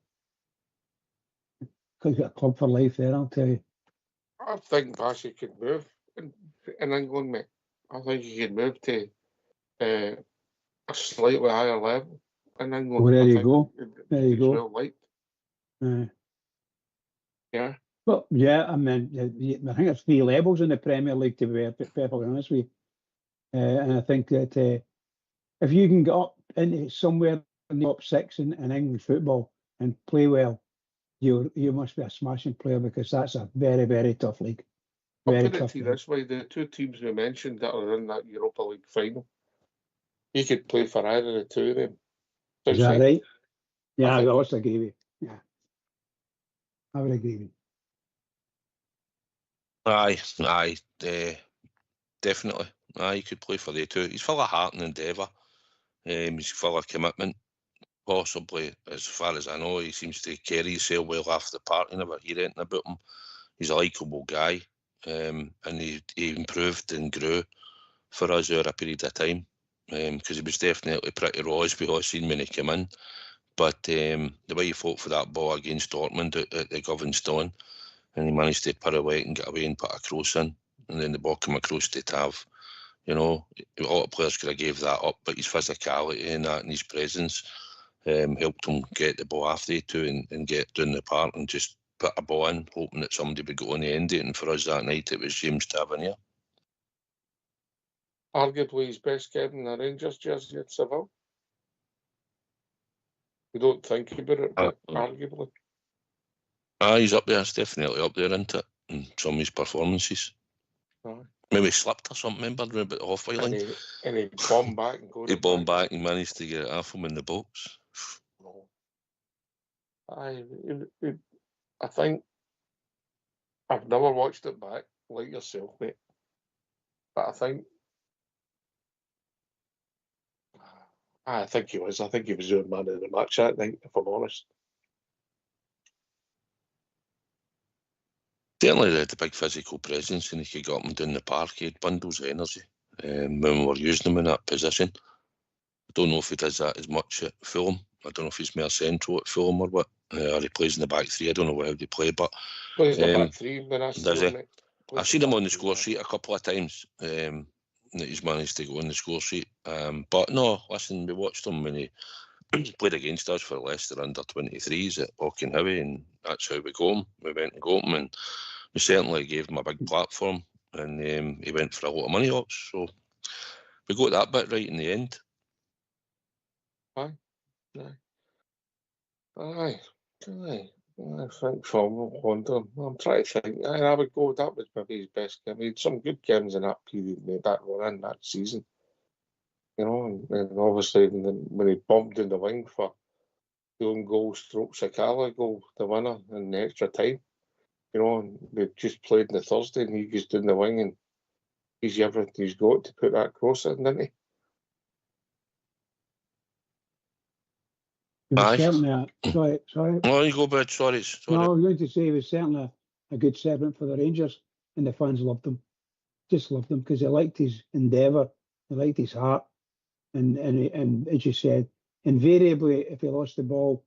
Speaker 3: He's got a club for life there, I'll tell you.
Speaker 2: I think Bassy could move in England, mate. I think he could move to a slightly higher level in England.
Speaker 3: Well, there you go. There you go.
Speaker 2: Well liked. Yeah.
Speaker 3: Well, yeah, I mean, I think there's 3 levels in the Premier League, to be perfectly honest with you. And I think that if you can get up into somewhere in the top 6 in English football and play well, you must be a smashing player, because that's a very, very tough league. Very
Speaker 2: I'll put it
Speaker 3: tough
Speaker 2: to you
Speaker 3: league.
Speaker 2: this way: the 2 teams we mentioned that are in that Europa League final, you could play for either of the 2 of them.
Speaker 3: Is that right? Yeah,
Speaker 2: I
Speaker 3: I would agree with you. Yeah, I would agree with you.
Speaker 1: Aye, definitely. Aye, he could play for the 2. He's full of heart and endeavour. He's full of commitment. Possibly, as far as I know, he seems to carry himself well off the park. You never hear anything about him. He's a likeable guy, and he improved and grew for us over a period of time, because he was definitely pretty raw, as we all seen when he came in. But the way he fought for that ball against Dortmund at the Govan Stone, and he managed to pirouette and get away and put a cross in, and then the ball came across to Tav. You know, a lot of players could have gave that up, but his physicality and that and his presence helped him get the ball after he two and get down the park and just put a ball in, hoping that somebody would go on the end of it. And for us that night, it was James Tavernier.
Speaker 2: Arguably his best game in the Rangers jersey at Seville. You don't think about it, but arguably.
Speaker 1: He's up there. It's definitely up there, isn't it? In some of his performances. Maybe slipped or something, remember, about the halfway line.
Speaker 2: And he bombed back and
Speaker 1: He bombed back and managed to get it off him in the box.
Speaker 2: I think I've never watched it back like yourself, mate. But I think he was. I think he was the man of the match that night, if I'm honest.
Speaker 1: Certainly they had the big physical presence and he could get up and down the park. He had bundles of energy when we were using him in that position. I don't know if he does that as much at Fulham. I don't know if he's more central at Fulham or what. Or he plays in the back three. I don't know how they play, but
Speaker 2: plays in the back three when I
Speaker 1: does he? I've seen him on the score sheet a couple of times. That he's managed to go on the score sheet. But no, listen, we watched him when he played against us for Leicester under 23s at Auchenhowie, and that's how we got him. We went and got him, and we certainly gave him a big platform, and he went for a lot of money up. So we got that bit right in the end.
Speaker 2: Aye. I think from London, I'm trying to think. I would go. That was maybe his best game. He had some good games in that period, made that run in that season. You know, and obviously when he bombed in the wing for the own goal, stroke Sakala goal, the winner in the extra time. You know, and they just played on the Thursday, and he goes down the wing, and he's everything he's got to put that cross in, didn't he?
Speaker 3: Sorry.
Speaker 1: Oh, you go, bud. Sorry.
Speaker 3: No, I was going to say he was certainly a good servant for the Rangers, and the fans loved him. Just loved him because they liked his endeavour, they liked his heart, and as you said, invariably if he lost the ball,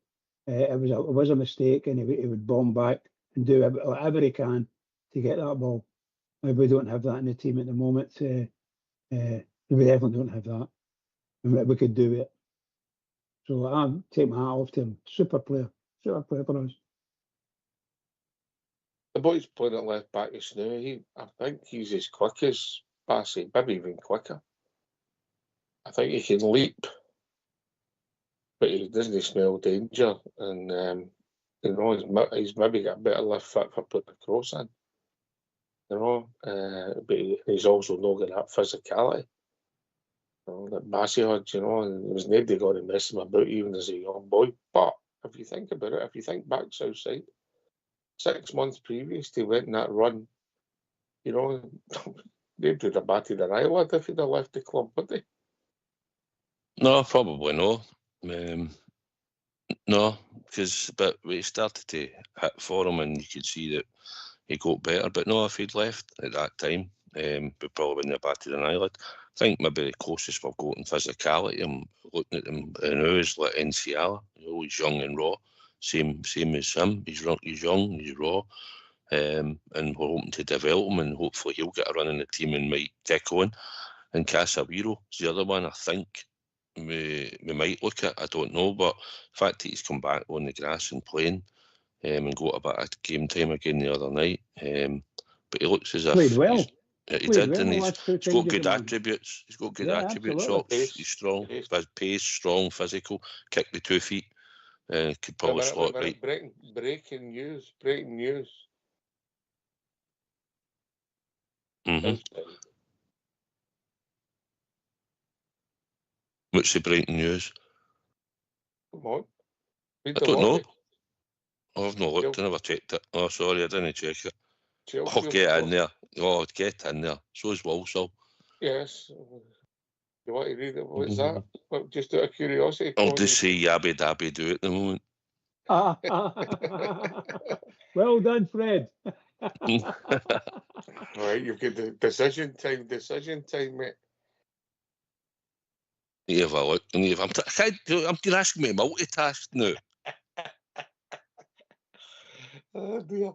Speaker 3: it was a mistake, and he would bomb back and do whatever he can to get that ball. We don't have that in the team at the moment. We definitely don't have that, and we could do it. So I'm taking my hat off to him. Super player for us.
Speaker 2: The boy's playing at left back just now. I think he's as quick as Bassey, maybe even quicker. I think he can leap, but he doesn't smell danger, and you know he's maybe got a better lift fit for putting the cross in. You know, but he's also not got that physicality. That Bassey had, you know, and there was nobody got to mess him about even as a young boy. But if you think about it, if you think back Southside, 6 months previous he went in that run, you know, they would have batted an eyelid if he'd have left the club, would they?
Speaker 1: No, probably no. No, but we started to hit for him, and you could see that he got better. But no, if he'd left at that time, we probably wouldn't have batted an eyelid. I think maybe the closest we've got in physicality, I'm looking at him now, is like Enciala. You know, he's young and raw, same as him. He's young, he's raw, and we're hoping to develop him, and hopefully he'll get a run in the team and might kick on. And Casemiro is the other one I think we might look at. I don't know, but the fact that he's come back on the grass and playing, and got a bit of game time again the other night, but he looks as if
Speaker 3: played well.
Speaker 1: He did, and he's got good attributes. He's got good attributes. He's strong, pace, strong, physical. Kick with 2 feet. Could probably slot right.
Speaker 2: Breaking news.
Speaker 1: What's the breaking news?
Speaker 2: Come on.
Speaker 1: I don't know. I've not looked. I never checked it. Oh, sorry, I didn't check it. Oh, get in there. Oh, get in there. So is Walsall.
Speaker 2: Yes. You want to read it? What's that? Well, just out of curiosity.
Speaker 1: I'll just say yabby dabby do at the moment.
Speaker 3: Well done, Fred.
Speaker 2: Right, you've got the decision time, mate.
Speaker 1: You have a look. You're asking me to multitask now.
Speaker 2: Oh dear.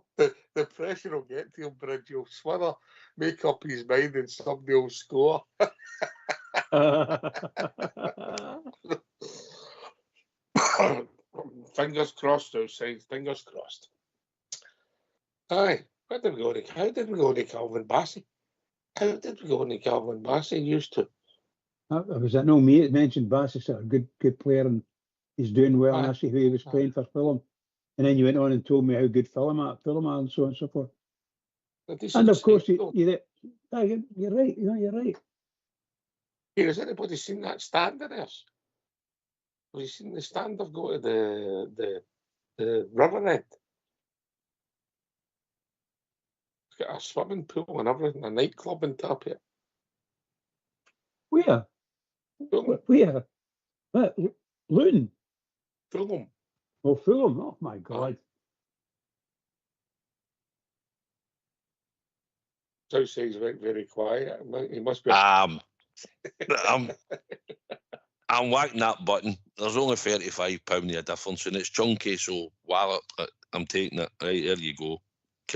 Speaker 2: The pressure will get to him, Bridge. He'll swither, make up his mind, and somebody will score. Fingers crossed outside. Fingers crossed. Aye. How did we go to Calvin Bassey? How did we go to Calvin Bassey used to?
Speaker 3: Was that no me that mentioned Bassey's a good player and he's doing well, and I see who he was playing for Fulham. And then you went on and told me how good Fulham are and so on and so forth. And of course, you're right. You're right.
Speaker 2: Here, has anybody seen that stand of theirs? Have you seen the stand of go to the river end? It's got a swimming pool and everything, a nightclub on top of it.
Speaker 3: Where? Where? Luton.
Speaker 2: Fulham.
Speaker 3: Oh, Fulham. Oh, my God.
Speaker 2: Southside's very quiet. He must be.
Speaker 1: I'm whacking that button. There's only £35 of difference, and it's chunky, so while I'm taking it. Right, there you go.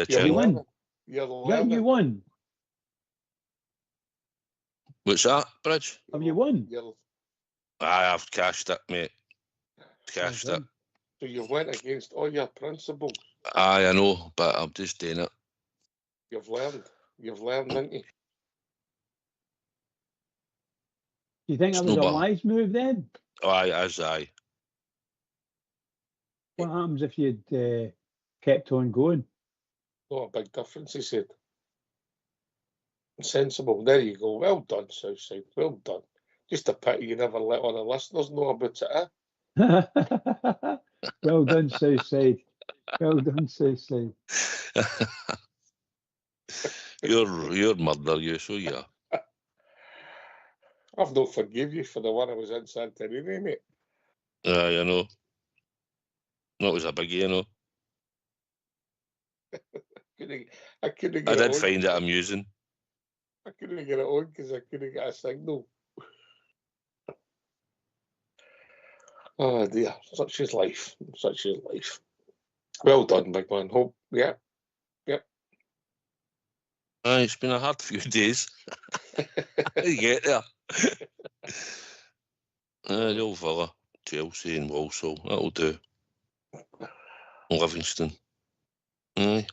Speaker 3: You won.
Speaker 2: You're
Speaker 3: You won.
Speaker 1: What's that, Bridge?
Speaker 3: Have you won?
Speaker 1: I've cashed it, mate. Cashed it.
Speaker 2: So you went against all your principles.
Speaker 1: I know, but I'm just doing it.
Speaker 2: You've learned, didn't you?
Speaker 3: Do you think that was a wise move then?
Speaker 1: Aye.
Speaker 3: What happens if you'd kept on going?
Speaker 2: Not a big difference, he said. Sensible. There you go. Well done, Southside. Well done. Just a pity you never let all the listeners know about it, eh?
Speaker 3: Well done, Southside. Well done, Southside.
Speaker 1: You're murder, you, so yeah.
Speaker 2: I've not forgive you for the one I was in Santorini, mate.
Speaker 1: I know. That was a biggie, you know.
Speaker 2: I
Speaker 1: did find it amusing.
Speaker 2: I couldn't get it on because I couldn't get a signal. Oh dear, such is life. Well done, big man. Hope, yeah.
Speaker 1: It's been a hard few days. You get there. The old fella, Chelsea and Walsall, that'll do. Livingston. Aye.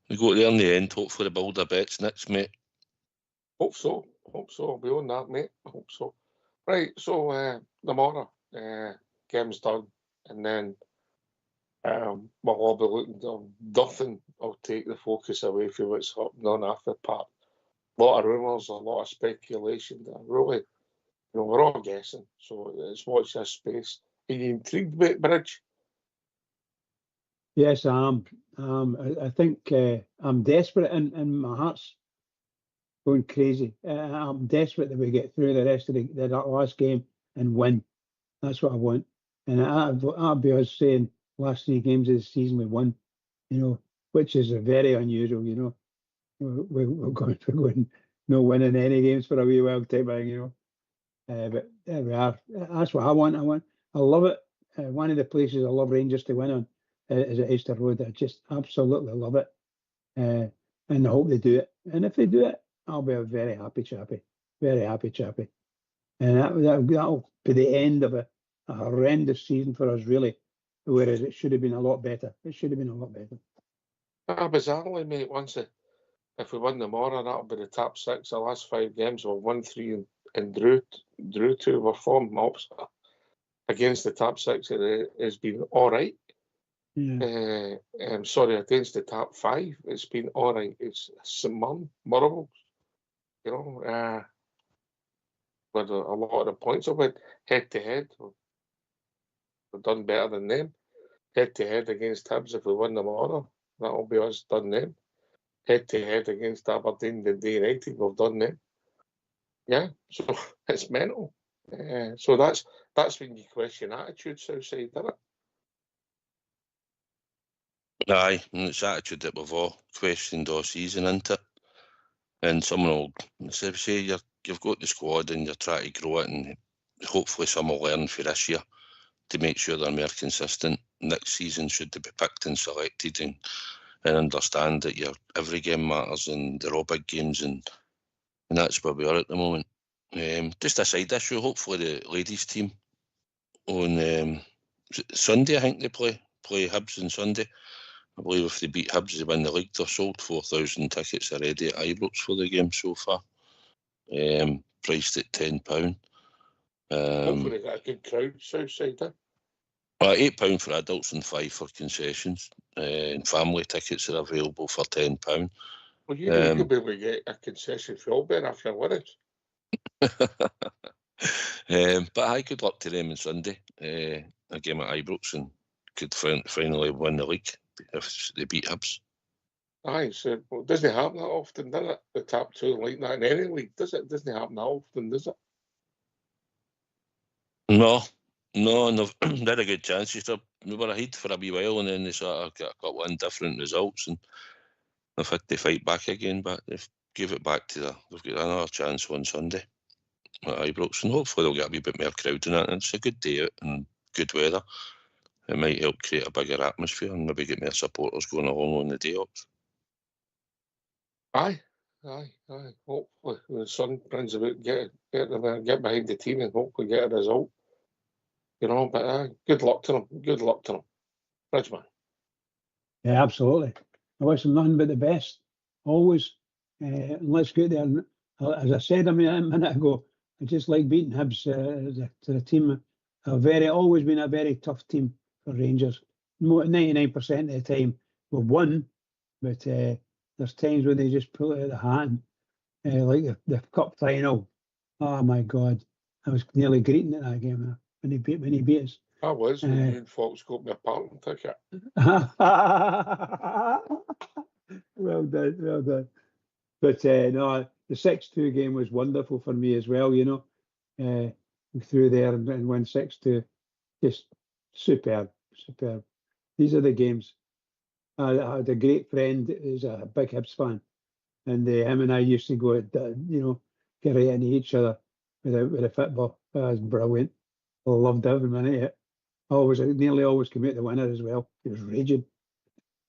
Speaker 1: We got there in the end. Hopefully the builder bets next, mate.
Speaker 2: Hope so. I'll be on that, mate. Hope so. Right, so tomorrow, game's done, and then we'll all be looking to nothing. I'll take the focus away from what's happening on after part. A lot of rumours, a lot of speculation. Really, we're all guessing. So let's watch this space. Are you intrigued about it, Bridge?
Speaker 3: Yes, I am. I think I'm desperate, and my heart's going crazy. I'm desperate that we get through the rest of the last game and win. That's what I want. And I'll be us saying last 3 games of the season we won, which is very unusual. We're going no winning any games for a wee while time, but there we are. That's what I want. I love it. One of the places I love Rangers to win on is at Easter Road. I just absolutely love it. And I hope they do it. And if they do it, I'll be a very happy chappy. Very happy chappy. And that'll be the end of a horrendous season for us, really. Whereas it should have been a lot better.
Speaker 2: Bizarrely, mate, if we win tomorrow, that'll be the top 6. The last 5 games, we've won 3 and drew 2. We're form ups against the top 6. It has been all right.
Speaker 3: Yeah.
Speaker 2: I'm sorry, against the top 5, it's been all right. It's some marbles, with a lot of the points. I went head to head. We've done better than them. Head to head against Hibs, if we win tomorrow, that'll be us done them. Head to head against Aberdeen, the day United, we've done them. Yeah, so it's mental. So that's when you question attitude, Southside, isn't it?
Speaker 1: Aye, and it's attitude that we've all questioned all season, isn't it? And someone will say you've got the squad and you're trying to grow it, and hopefully some will learn for this year to make sure they're more consistent. Next season, should they be picked and selected and understand that every game matters and they're all big games, and that's where we are at the moment. Just a side issue, hopefully the ladies team on Sunday. I think they play Hibs on Sunday. I believe if they beat Hibs, they win the league. They're sold 4,000 tickets already at Ibrox for the game so far. Priced at £10.
Speaker 2: Hopefully they got a good crowd, Southside.
Speaker 1: £8 for adults and £5 for concessions. And family tickets are available for £10.
Speaker 2: Well, you'll be able to get a concession for all Ben after winners.
Speaker 1: But good luck to them on Sunday. A game at Ibrox, and could finally win the league if they beat Hibs.
Speaker 2: Aye, so it doesn't happen that often, does it? The top two like that in any league, does it? It doesn't happen that often, does it?
Speaker 1: No, they had a good chance. They were ahead for a wee while, and then they sort of got a couple of indifferent results, and they've had to fight back again. But they've give it back to they've got another chance on Sunday at Ibrox, and hopefully they'll get a wee bit more crowd in it. And it's a good day out and good weather. It might help create a bigger atmosphere and maybe get more supporters going along on the day up.
Speaker 2: Aye. Hopefully when the sun brings about, get behind the team and hopefully get a result. You know, but good luck to them. Bridgeman.
Speaker 3: Yeah, absolutely. I wish them nothing but the best. Always. Let's get there. And, as I said a minute ago, I just like beating Hibs to the team. Always been a very tough team for Rangers. 99% of the time we've won, but there's times when they just pull it out of the hat. Like the cup final. Oh my God, I was nearly greeting at that game when he beat us.
Speaker 2: I was when you and Fox got me a parking ticket.
Speaker 3: Well done. But no, the 6-2 game was wonderful for me as well. You know, we threw there and won 6-2. Just superb. These are the games. I had a great friend who's a big Hibs fan, and him and I used to go, get right into each other with a football. That was brilliant. I loved every minute of it. Nearly always came out the winner as well. He was raging.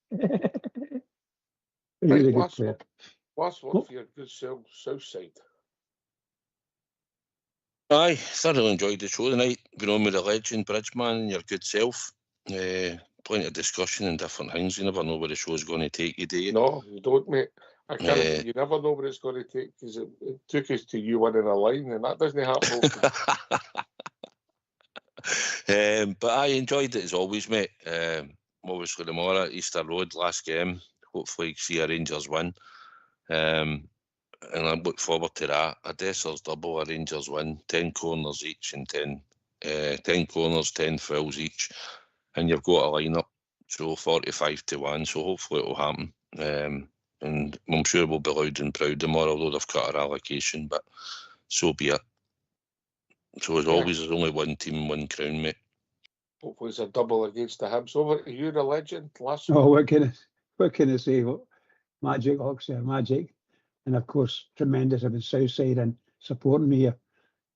Speaker 3: He was a good player.
Speaker 2: Last one for your good Southside.
Speaker 1: Aye, thoroughly enjoyed the show tonight. Been on with the legend, Bridgeman, and your good self. Plenty of discussion and different things. You never know where the show's going to take you, do you?
Speaker 2: No, you don't, mate. I can't. You never know where it's going to take, because it took us to you winning a line, and that doesn't happen often.
Speaker 1: But I enjoyed it as always, mate. Obviously tomorrow at Easter Road, last game. Hopefully see a Rangers win. And I look forward to that. A Dessers double, a Rangers win, 10 corners each and 10 corners, 10 fouls each. And you've got a lineup, so 45-1. So hopefully it'll happen. And I'm sure we'll be loud and proud tomorrow, although they've cut our allocation, but so be it. So as always, there's only one team, one crown, mate.
Speaker 2: Hopefully it's a double against the Hibs. Over to you, the legend. Last
Speaker 3: one. What can I say? Magic Hawks there, magic. And of course, tremendous about Southside and supporting me here.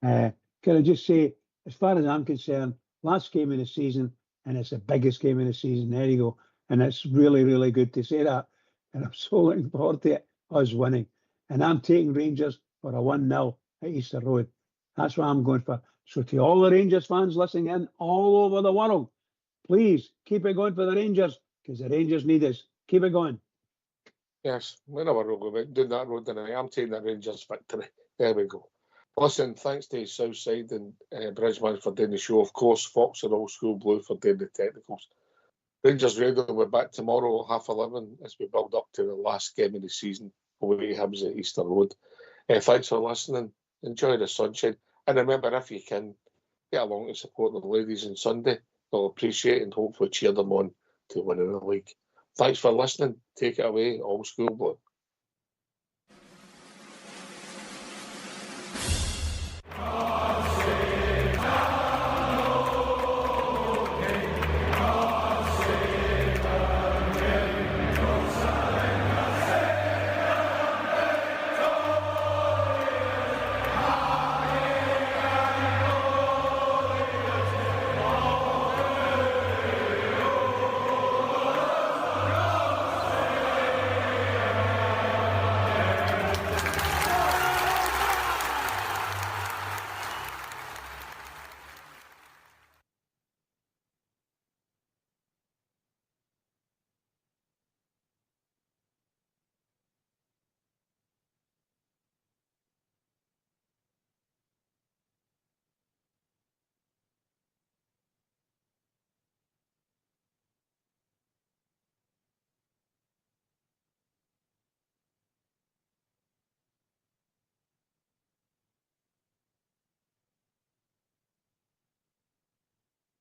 Speaker 3: Can I just say, as far as I'm concerned, last game of the season, and it's the biggest game of the season. There you go. And it's really, really good to say that. And I'm so looking forward to it, us winning. And I'm taking Rangers for a 1-0 at Easter Road. That's what I'm going for. So to all the Rangers fans listening in all over the world, please keep it going for the Rangers, because the Rangers need us. Keep it going.
Speaker 2: Yes, whenever we're going down that road tonight, I'm taking the Rangers victory. There we go. Listen, thanks to Southside and Bridgeman for doing the show. Of course, Fox and Old School Blue for doing the technicals. RangersRadio, we're back tomorrow at 11:30 as we build up to the last game of the season away to Hibs at Easter Road. Thanks for listening. Enjoy the sunshine. And remember, if you can, get along to support the ladies on Sunday. They'll appreciate it and hopefully cheer them on to winning the league. Thanks for listening. Take it away, Old School Blue.